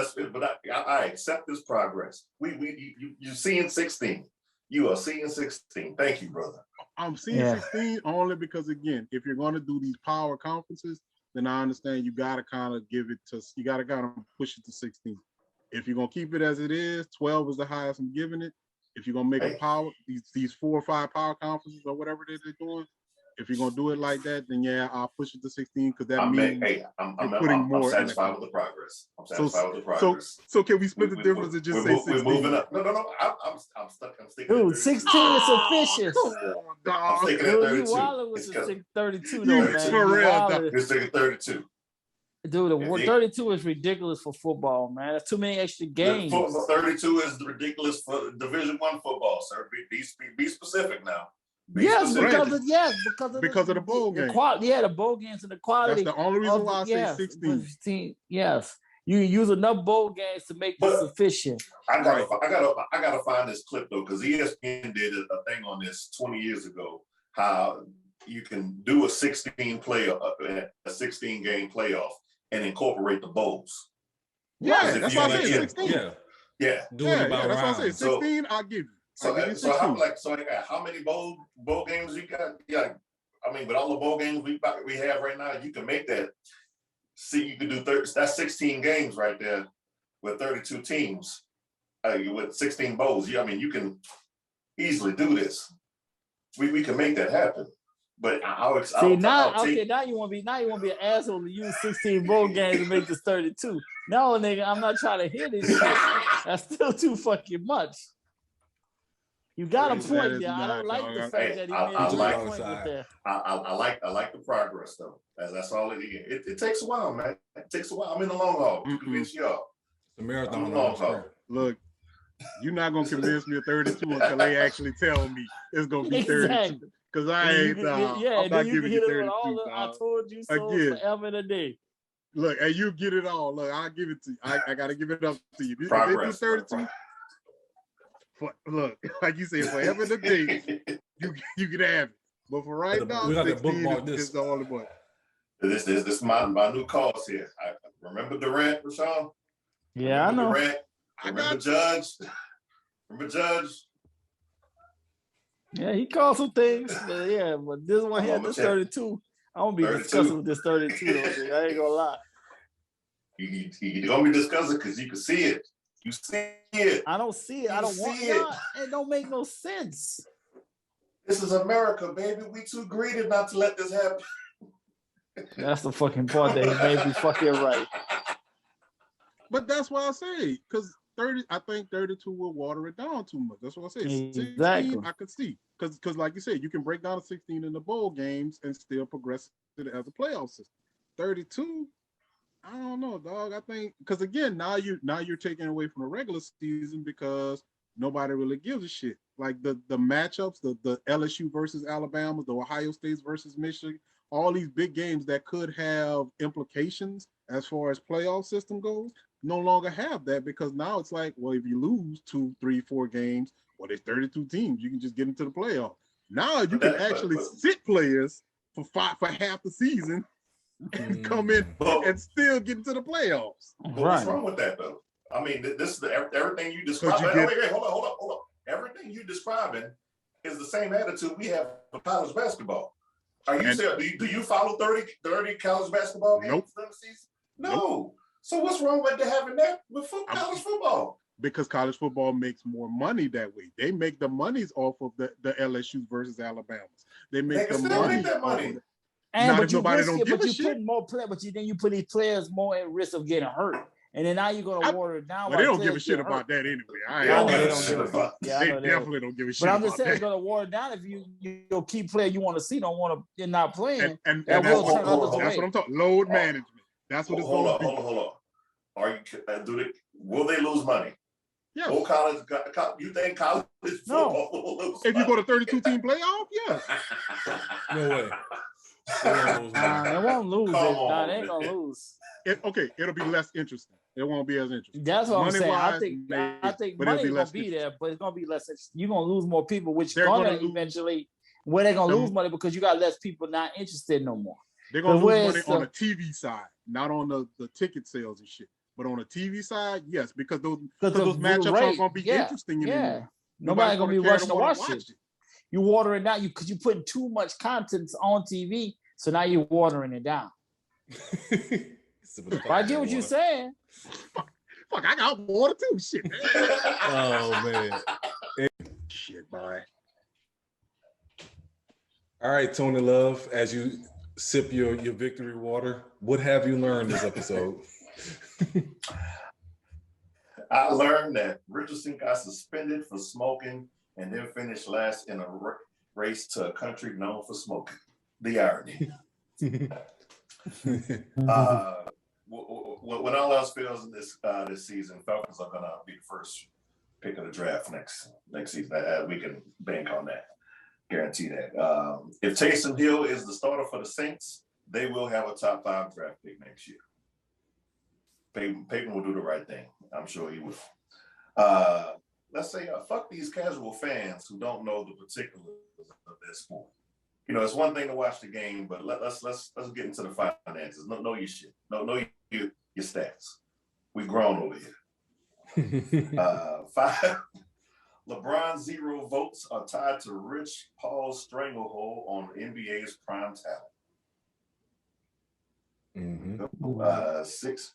I accept this progress. You're seeing 16. You are seeing 16. Thank you, brother. I'm seeing 16 only because, again, if you're going to do these power conferences, then I understand you got to kind of push it to 16. If you're going to keep it as it is, 12 is the highest I'm giving it. If you're going to make a power, these 4 or 5 power conferences or whatever they're doing, if you're going to do it like that, then yeah, I'll push it to 16 because that means you're putting more. I'm satisfied with the progress. I'm satisfied with the progress. So can we split the difference and just say 16? We're moving up. No. I'm stuck. I'm sticking. Dude, 16 is sufficient. I'm sticking at 32. You wilding with the 32 though, man. For real, you're sticking 32. Dude, 32 is ridiculous for football, man. That's too many extra games. 32 is ridiculous for Division I football, sir. Be specific now. Because of the bowl game. The bowl games and the quality. That's the only reason why I say 16. Yes, you use enough bowl games to make this sufficient. I gotta find this clip though, because ESPN did a thing on this 20 years ago. How you can do a 16 game playoff and incorporate the bowls. Yeah, that's why I say 16. Yeah. That's why I say 16. I'll give you. So how many bowl games you got? Yeah, I mean, with all the bowl games we have right now, you can make that. See, you can do that's 16 games right there with 32 teams with 16 bowls. Yeah, I mean, you can easily do this. We can make that happen. But now you want to be an asshole to use 16 bowl games to make this 32. No, nigga, I'm not trying to hear this shit. That's still too fucking much. You got a point there. I don't like the fact that he made a point with that. I like the progress though. That's all it is. It takes a while, man. It takes a while. I'm in the long haul. Convince y'all. The marathon. Long haul. Look, you're not gonna convince me of 32 until they actually tell me it's gonna be 32. Because I ain't. I'm not giving you 32. I told you so forever and a day. Look, and you get it all. Look, I'll give it to you. I gotta give it up to you. Progress. 32. Look, like you said, forever the day, you can have it. But for right now, we got to bookmark this. Is the only one. This is my new cause here. I remember Durant, Rashawn. Yeah, I know. Durant. Remember Judge. Remember Judge. Yeah, he called some things, but this one here, this 32. I won't be discussing with this 32. Though, I ain't gonna lie. You gonna be discussing because you can see it. You see it. I don't see it. I don't want it. It don't make no sense. This is America, baby. We too greedy not to let this happen. That's the fucking part that he made me fucking right. But that's why I say, because I think 32 will water it down too much. That's what I say. Exactly. 16, I could see. Because like you said, you can break down a 16 in the bowl games and still progress it as a playoff system. 32, I don't know, dog. I think because again, now you're taking away from the regular season because nobody really gives a shit. Like the matchups, the LSU versus Alabama, the Ohio State versus Michigan, all these big games that could have implications as far as playoff system goes, no longer have that because now it's like, well, if you lose 2, 3, 4 games, well, there's 32 teams, you can just get into the playoff. Now you can actually sit players for half the season and come in and still get into the playoffs. But what's wrong with that though? I mean, this is everything you described. Wait, hold on. Everything you describing is the same attitude we have for college basketball. Are you saying do you follow 30 college basketball games during the season? No. Nope. So what's wrong with having that with college football? Because college football makes more money that way. They make the monies off of the LSU versus Alabama's. They make the money. And but you put more play, then you put these players more at risk of getting hurt. And then now you're gonna water it down. Well, they don't give a shit about that anyway. They definitely don't give a shit. But I'm just saying, it's gonna water it down if your key player you want to see you're not playing. And that's what I'm talking. Load management. That's what it's going to be. Hold on. Will they lose money? Yeah. You think college football will lose if you go to 32-team playoff? Yes. No way. They won't lose. They ain't gonna lose. It'll be less interesting. It won't be as interesting. That's what I'm saying. I think money's gonna be there, but it's gonna be less interesting. You're gonna lose more people, which they're gonna eventually where they're gonna lose money because you got less people not interested no more. They're gonna lose money on the TV side, not on the ticket sales and shit. But on the TV side, yes, because those matchups aren't gonna be interesting anymore. Nobody's gonna be rushing to watch it. You water it down because you're putting too much content on TV, so now you're watering it down. I get what you're saying. Fuck, I got water too. Shit, man. Oh man. Shit, boy. All right, Tony Love, as you sip your victory water, what have you learned this episode? I learned that Richardson got suspended for smoking and then finished last in a race to a country known for smoking. The irony. When all else fails in this season, Falcons are gonna be the first pick of the draft next season. We can bank on that. Guarantee that. If Taysom Hill is the starter for the Saints, they will have a top 5 draft pick next year. Peyton will do the right thing. I'm sure he will. Let's say, fuck these casual fans who don't know the particulars of their sport. You know, it's one thing to watch the game, but let's get into the finances. Know your shit. Know your stats. We grown over here. 5. LeBron's 0 votes are tied to Rich Paul's stranglehold on NBA's prime talent. 6.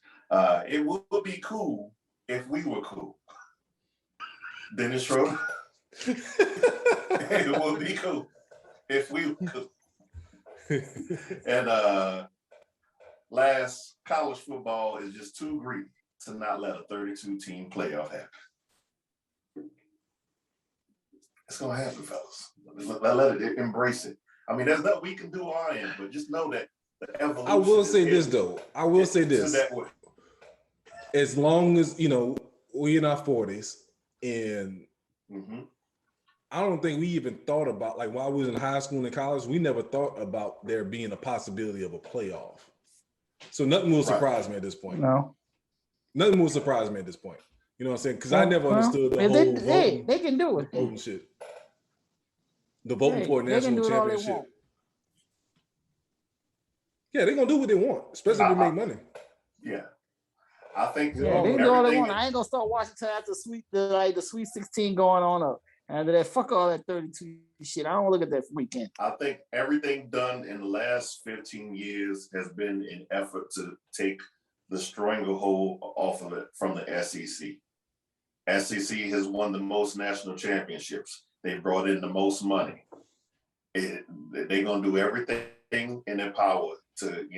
It would be cool if we were cool. Dennis Schroeder. It would be cool if we were cool. And last, college football is just too greedy to not let a 32-team playoff happen. It's gonna happen, fellas. Let it embrace it. I mean, there's nothing we can do on our end, but just know that the evolution. I will say this though. As long as we're in our 40s, and I don't think we even thought about, like, while we was in high school and college, we never thought about there being a possibility of a playoff. So nothing will surprise me at this point. No. Nothing will surprise me at this point. You know what I'm saying? Because I never understood the whole voting. They can do it. Voting shit. The voting for a national championship. Yeah, they're gonna do what they want, especially if they make money. Yeah. I think they can do all they want. I ain't gonna start watching until after the Sweet 16 going on up. After that, fuck all that 32 shit. I don't look at that weekend. I think everything done in the last 15 years has been an effort to take the stranglehold off of it from the SEC. SEC has won the most national championships. They brought in the most money. They're gonna do everything in their power to,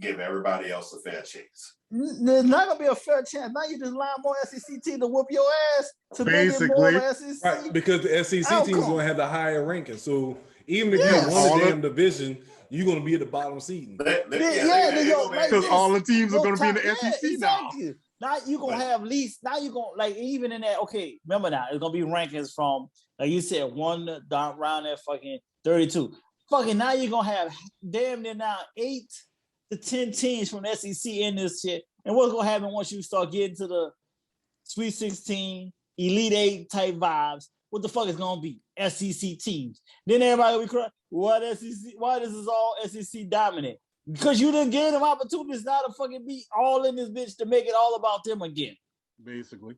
give everybody else a fair chance. There's not gonna be a fair chance. Now you just line more SEC team to whoop your ass to basically make it more of SEC. Right, because the SEC team is gonna have the higher ranking. So even if you won the damn division, you're gonna be at the bottom seed. Because all the teams are gonna be in the SEC now. Now you're gonna have least. Now you're gonna, like, even in that. Okay, remember now it's gonna be rankings from, like you said, 1 down around that fucking 32. Fucking now you're gonna have damn near now 8 to 10 teams from the SEC in this shit. And what's gonna happen once you start getting to the Sweet 16, Elite 8 type vibes? What the fuck is gonna be? SEC teams. Then everybody will be crying, what SEC? Why this is all SEC dominant? Because you didn't give them opportunities now to fucking be all in this bitch to make it all about them again. Basically.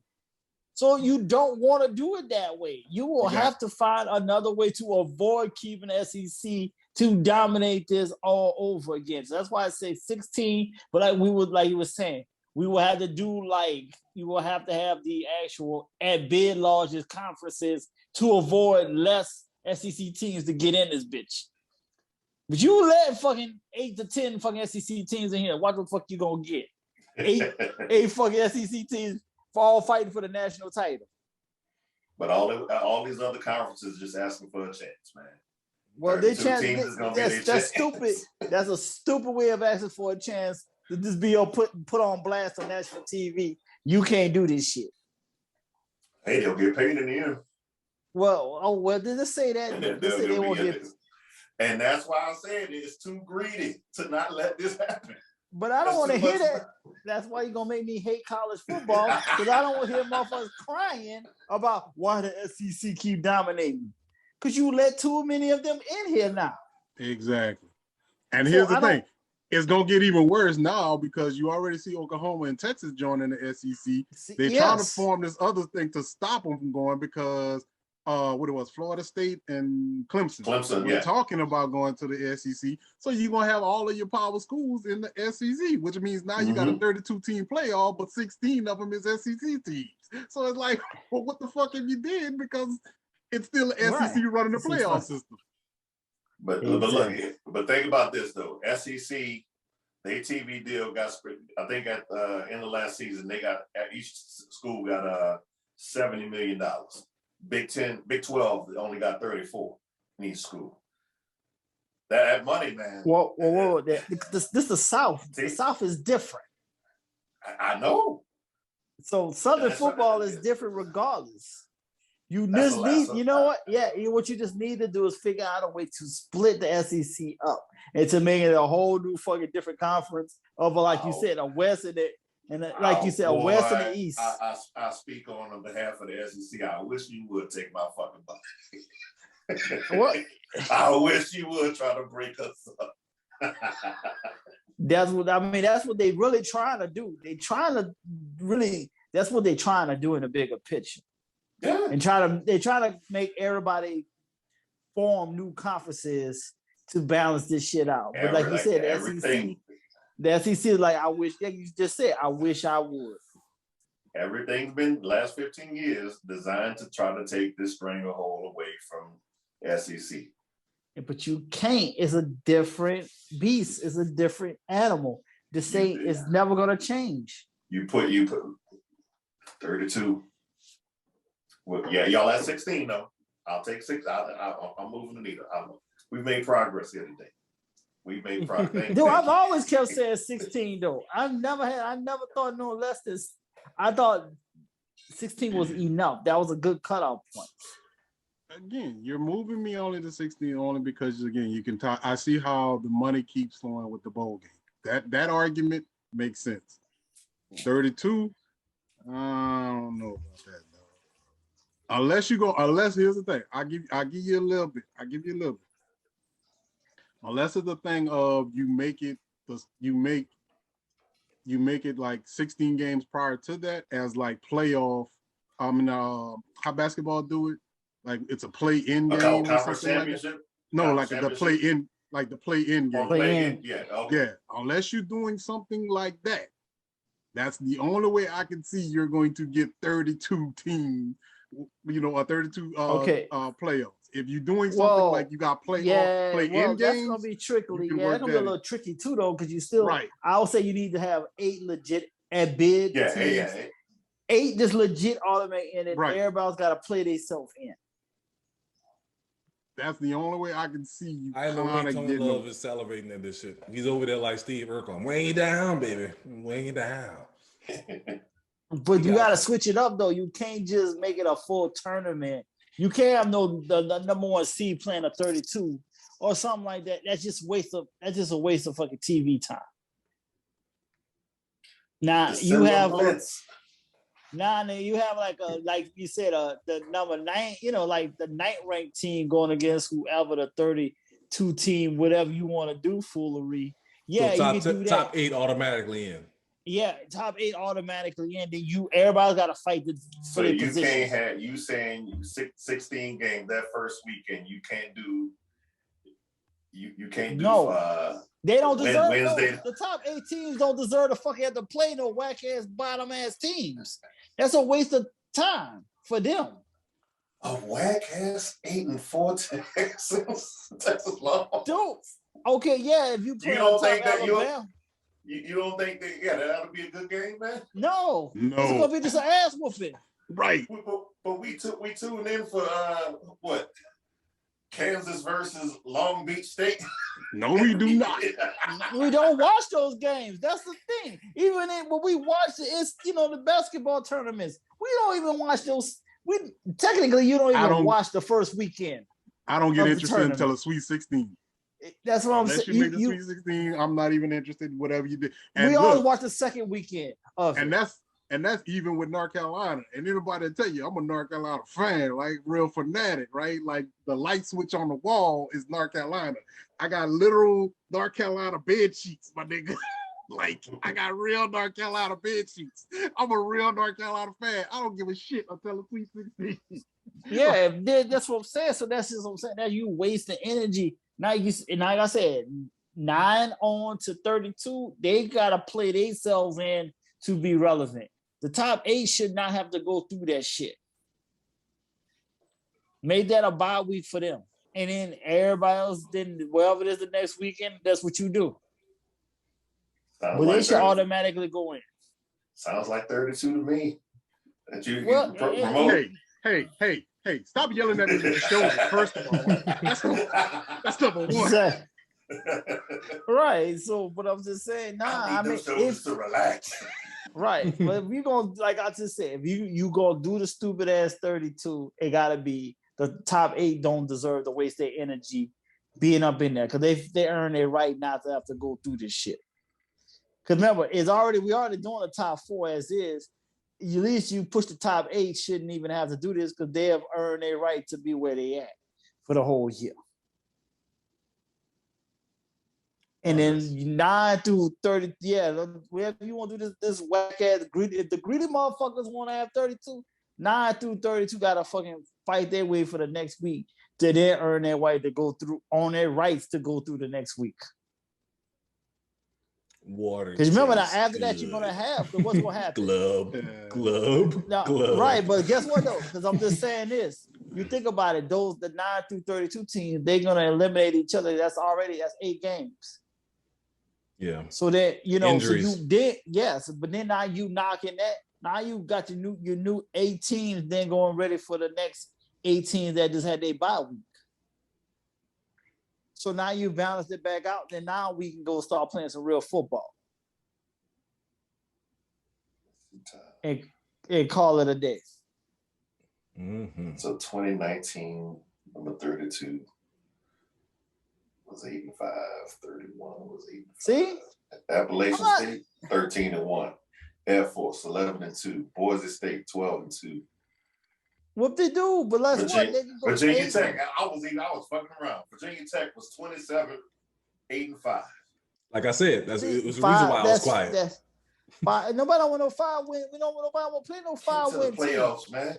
So you don't want to do it that way. You will have to find another way to avoid keeping the SEC to dominate this all over again. So that's why I say 16. But like you were saying, we will have to do, you will have to have the actual at bid largest conferences to avoid less SEC teams to get in this bitch. But you let fucking 8 to 10 fucking SEC teams in here. What the fuck you gonna get? 8 fucking SEC teams for all fighting for the national title. But all these other conferences just asking for a chance, man. Well, that's stupid. That's a stupid way of asking for a chance to just be put on blast on national TV. You can't do this shit. Hey, they'll get paid in the end. Well, did they say that? They won't get. And that's why I said it's too greedy to not let this happen. But I don't want to hear that. That's why you're going to make me hate college football, because I don't want to hear motherfuckers crying about why the SEC keep dominating. Because you let too many of them in here now. Exactly. And here's the thing. It's going to get even worse now because you already see Oklahoma and Texas joining the SEC. They're trying to form this other thing to stop them from going because what it was, Florida State and Clemson. Clemson, We're yeah. talking about going to the SEC. So you're going to have all of your power schools in the SEC, which means now you got a 32-team playoff, but 16 of them is SEC teams. So it's like, well, what the fuck have you did? Because it's still the SEC running the playoff system. But look, but think about this though. SEC, their TV deal got split. I think at in the last season, they got each school got $70 million. Big 10, Big 12 only got 34 in each school. That money, man. Whoa. This the South. The South is different. I know. So Southern football is different regardless. You just need, you know what? Yeah, what you just need to do is figure out a way to split the SEC up and to make it a whole new fucking different conference of, like you said, a West and like you said, a West and the East. I speak on behalf of the SEC. I wish you would take my fucking money. What? I wish you would try to break us up. That's what they really trying to do. That's what they're trying to do in a bigger picture. Yeah. And they're trying to make everybody form new conferences to balance this shit out. But like you said, the SEC is like, I wish, like you just said, I wish I would. Everything's been last 15 years designed to try to take this stranglehold away from SEC. But you can't. It's a different beast. It's a different animal. This thing is never gonna change. You put 32. Well, yeah, y'all at 16 though. I'll take 6. I'm moving the needle. We've made progress here today. We've made progress. Dude, I've always kept saying 16 though. I never thought no less than. I thought 16 was enough. That was a good cutoff point. Again, you're moving me only to 16 only because again, you can talk. I see how the money keeps flowing with the bowl game. That argument makes sense. 32, I don't know about that. Unless here's the thing, I give you a little bit. Unless it's the thing of you make it like 16 games prior to that as like playoff. How basketball do it? Like it's a play-in game or something like that. No, like the play-in, game. Play-in, yeah. Okay. Yeah, unless you're doing something like that, that's the only way I can see you're going to get 32 teams. Or 32 playoffs. If you're doing something like you got play-in games, that's gonna be tricky. Yeah, that's gonna be a little tricky too, though, because you still. Right. I would say you need to have 8 legit at bid. Yeah, 8 just legit automatic, and then everybody's got to play themselves in. That's the only way I can see you. I know Tony Love is celebrating in this shit. He's over there like Steve Urkel. I'm weighing you down, baby. I'm weighing you down. But you got to switch it up, though. You can't just make it a full tournament. You can't have the number 1 seed playing a 32 or something like that. That's just a waste of fucking TV time. Now you have like you said the number 9, like the 9th ranked team going against whoever the 32 team, whatever you want to do, foolery. Yeah, so you can do that. Top 8 automatically in. Yeah, top 8 automatically in. Then everybody's got to fight for their position. Can't have you saying 16 games that first weekend. You can't do. You can't do. No, they don't deserve. Wednesday. The top 8 teams don't deserve to fucking have to play no whack ass bottom ass teams. That's a waste of time for them. A whack ass 8-4 Texas. That's long. Dude. Okay, yeah. If you play, you don't think that Alabama, You don't think that'll be a good game, man? No. It's gonna be just an ass whooping. Right. But we tuned in for what? Kansas versus Long Beach State. No, we do not. We don't watch those games. That's the thing. Even when we watch it's the basketball tournaments. We don't even watch those. You don't even watch the first weekend. I don't get interested until the Sweet 16. That's what I'm saying. You make the Sweet 16, I'm not even interested in whatever you do. And we always watch the second weekend of it. And that's even with North Carolina. And anybody tell you, I'm a North Carolina fan, like real fanatic, right? Like the light switch on the wall is North Carolina. I got literal North Carolina bed sheets, my nigga. Like, I got real North Carolina bed sheets. I'm a real North Carolina fan. I don't give a shit until the Sweet 16. Yeah, that's what I'm saying. So that's just what I'm saying. That you wasting energy. Now and like I said, 9 on to 32, they gotta play themselves in to be relevant. The top 8 should not have to go through that shit. Make that a bye week for them. And then everybody else, then wherever it is the next weekend, that's what you do. Sounds But like they should automatically go in. Sounds like 32 to me. That you Well, promote. Hey, stop yelling at me with your shoulders, first of all. That's number one. Right. So, but I'm just saying, I mean, if to relax. Right. But if you gonna, like I just said, if you gonna do the stupid ass 32, it gotta be the top 8 don't deserve to waste their energy being up in there because they earn their right not to have to go through this shit. Because remember, we already doing the top 4 as is. At least you push the top 8 shouldn't even have to do this because they have earned their right to be where they at for the whole year. And then 9 through 30, yeah, wherever you want to do this whack ass greedy. If the greedy motherfuckers want to have 32, 9 through 32 gotta fucking fight their way for the next week to then earn their right to go through on their rights to go through the next week. Water. Because remember now, after that, you're gonna have what's gonna happen? Glove. Right, but guess what though? Because I'm just saying this. You think about it, the 9 through 32 teams, they're gonna eliminate each other. That's 8 games. Yeah. So that injuries. So you did, yes, but then now you knocking that. Now you got your new 8 teams then going ready for the next 8 teams that just had their bye week. So now you balance it back out, then now we can go start playing some real football. And call it a day. Mm-hmm. So 2019, number 32 was 85, 31 was 85. See? Appalachian State, 13-1. Air Force, 11-2. Boise State, 12-2. What they do? But let's Virginia Tech. I was fucking around. Virginia Tech was 27, 8-5. Like I said, it was the reason why I was quiet. Nobody want no 5 win. We don't want nobody want to play no 5 win playoffs, team. Man.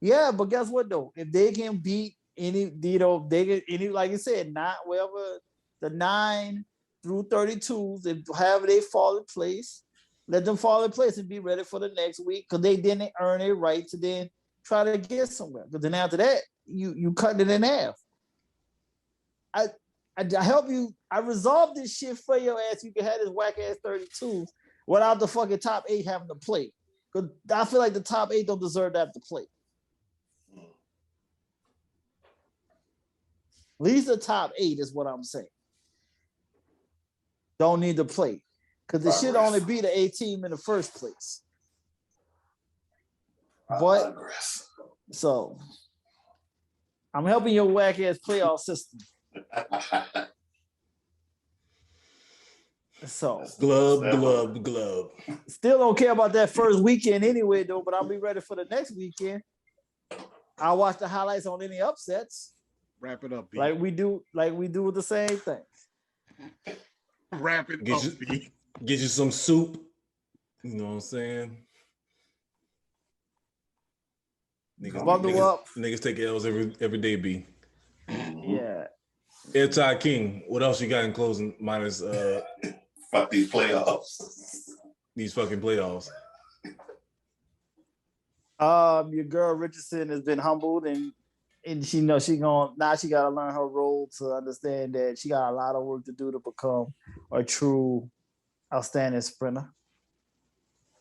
Yeah, but guess what though? If they can beat any, they can any, like you said, not wherever the 9 through 32s, if however they fall in place, let them fall in place and be ready for the next week because they didn't earn a right to then try to get somewhere. But then after that, you cut it in half. I help you. I resolved this shit for your ass. You can have this whack ass 32 without the fucking top 8 having to play. Because I feel like the top 8 don't deserve to have to play. At least the top 8 is what I'm saying. Don't need to play. Because it should only be the 8 team in the first place. But so I'm helping your whack ass playoff system. So glove. Still don't care about that first weekend anyway, though. But I'll be ready for the next weekend. I'll watch the highlights on any upsets. Wrap it up, B. Like we do with the same thing. Wrap it up, B. Get you some soup. You know what I'm saying? Niggas take L's every day, B. Yeah. Airtie King, what else you got in closing minus fuck these playoffs. These fucking playoffs. Your girl Richardson has been humbled and she knows she gotta learn her role to understand that she got a lot of work to do to become a true outstanding sprinter.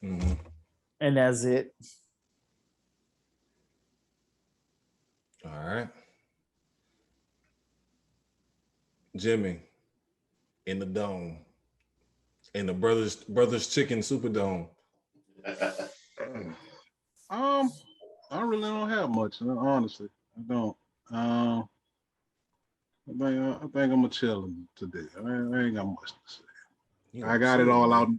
Mm-hmm. And that's it. All right. Jimmy in the dome. In the Brothers Chicken Superdome. I really don't have much, honestly. I don't. I think I'm gonna chill today. I ain't got much to say. I got it all out.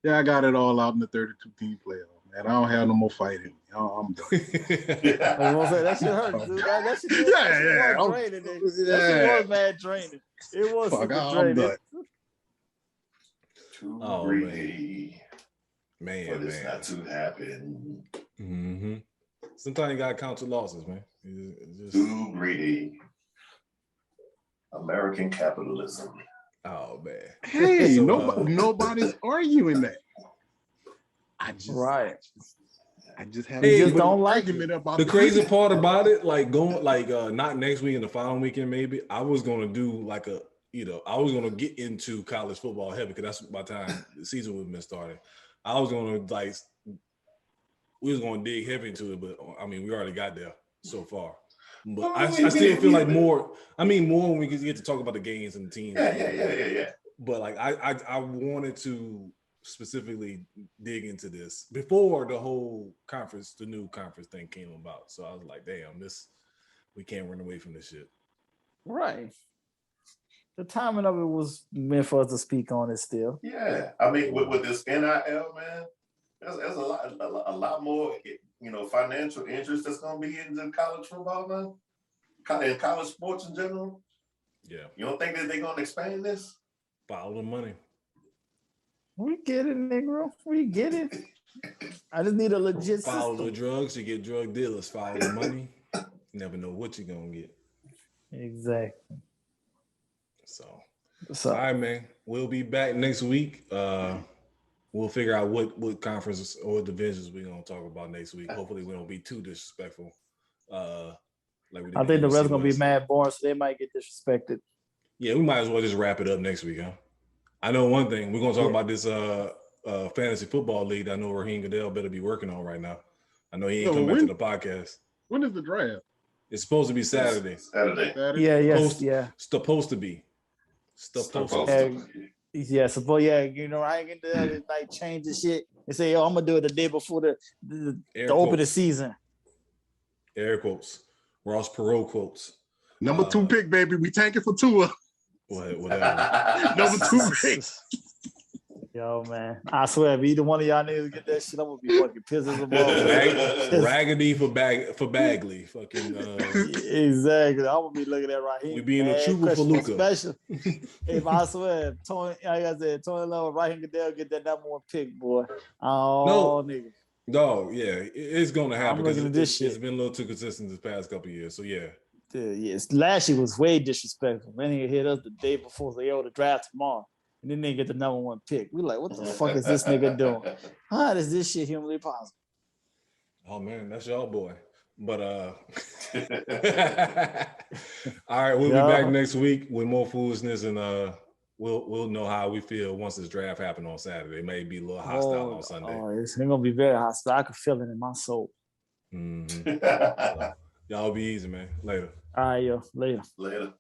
Yeah, I got it all out in the 32 team playoff. Man, I don't have no more fighting. I'm done. That shit hurt, dude. That shit was draining. That shit was mad draining. It was super draining. Too Oh, greedy man, for this not to happen. Mm-hmm. Sometimes you gotta count your losses, man. It's just... Too greedy. American capitalism. Oh man. Hey, So, nobody's arguing that. I just have Hey, a just don't like argument about the crazy part about it, like going like not next week and the following weekend, maybe I was gonna do like a I was gonna get into college football heavy because that's by the time the season would have been started. I was gonna we was gonna dig heavy into it, but I mean we already got there so far. But I still feel like more. I mean more when we get to talk about the games and the teams. Yeah. But like I wanted to specifically dig into this before the whole conference, the new conference thing came about. So I was like, damn, we can't run away from this shit. Right. The timing of it was meant for us to speak on it still. Yeah. I mean, with this NIL, man, there's a lot more, financial interest that's going to be into college football now, in college sports in general. Yeah. You don't think that they're going to expand this? Follow the money. We get it, Negro. We get it. I just need a legit Follow system. the drugs, you get drug dealers. Follow the money. You never know what you're gonna get. Exactly. So all right, man. We'll be back next week. We'll figure out what conferences or divisions we're gonna talk about next week. Hopefully, we don't be too disrespectful. Like we did I think the rest are gonna be West. mad boring, so they might get disrespected. Yeah, we might as well just wrap it up next week, huh? I know one thing. We're gonna talk about this fantasy football league. I know Raheem Goodell better be working on right now. I know he ain't coming back to the podcast. When is the draft? It's supposed to be Saturday. Saturday. Yeah, Supposed to be. Yeah, so I ain't gonna like change the shit and say, I'm gonna do it the day before the open the season. Air quotes. Ross Perot quotes. Number 2 pick, baby. We tanking for Tua. Whatever. Number 2 pick. Yo, man. I swear, if either one of y'all niggas get that shit, I'm gonna be fucking pissed as a motherfucker. Raggedy for Bagley. Fucking exactly. I'm gonna be looking at Raheem. We being a trooper for Luka. Special. If I swear, Tony Love, Raheem Goodell get that number 1 pick, boy. Oh, nigga. Dog, yeah, it's gonna happen because shit. It's been a little too consistent this past couple of years. So yeah. Yes, last year was way disrespectful. Then he hit us the day before, so the draft tomorrow, and then they get the number 1 pick. We like, what the fuck is this nigga doing? How is this shit humanly possible? Oh man, that's y'all boy. But all right, we'll be back next week with more foolishness, and we'll know how we feel once this draft happens on Saturday. It may be a little hostile on Sunday. Oh, it's gonna be very hostile. I can feel it in my soul. Mm-hmm. Y'all be easy, man. Later. All right, yo. Later. Later.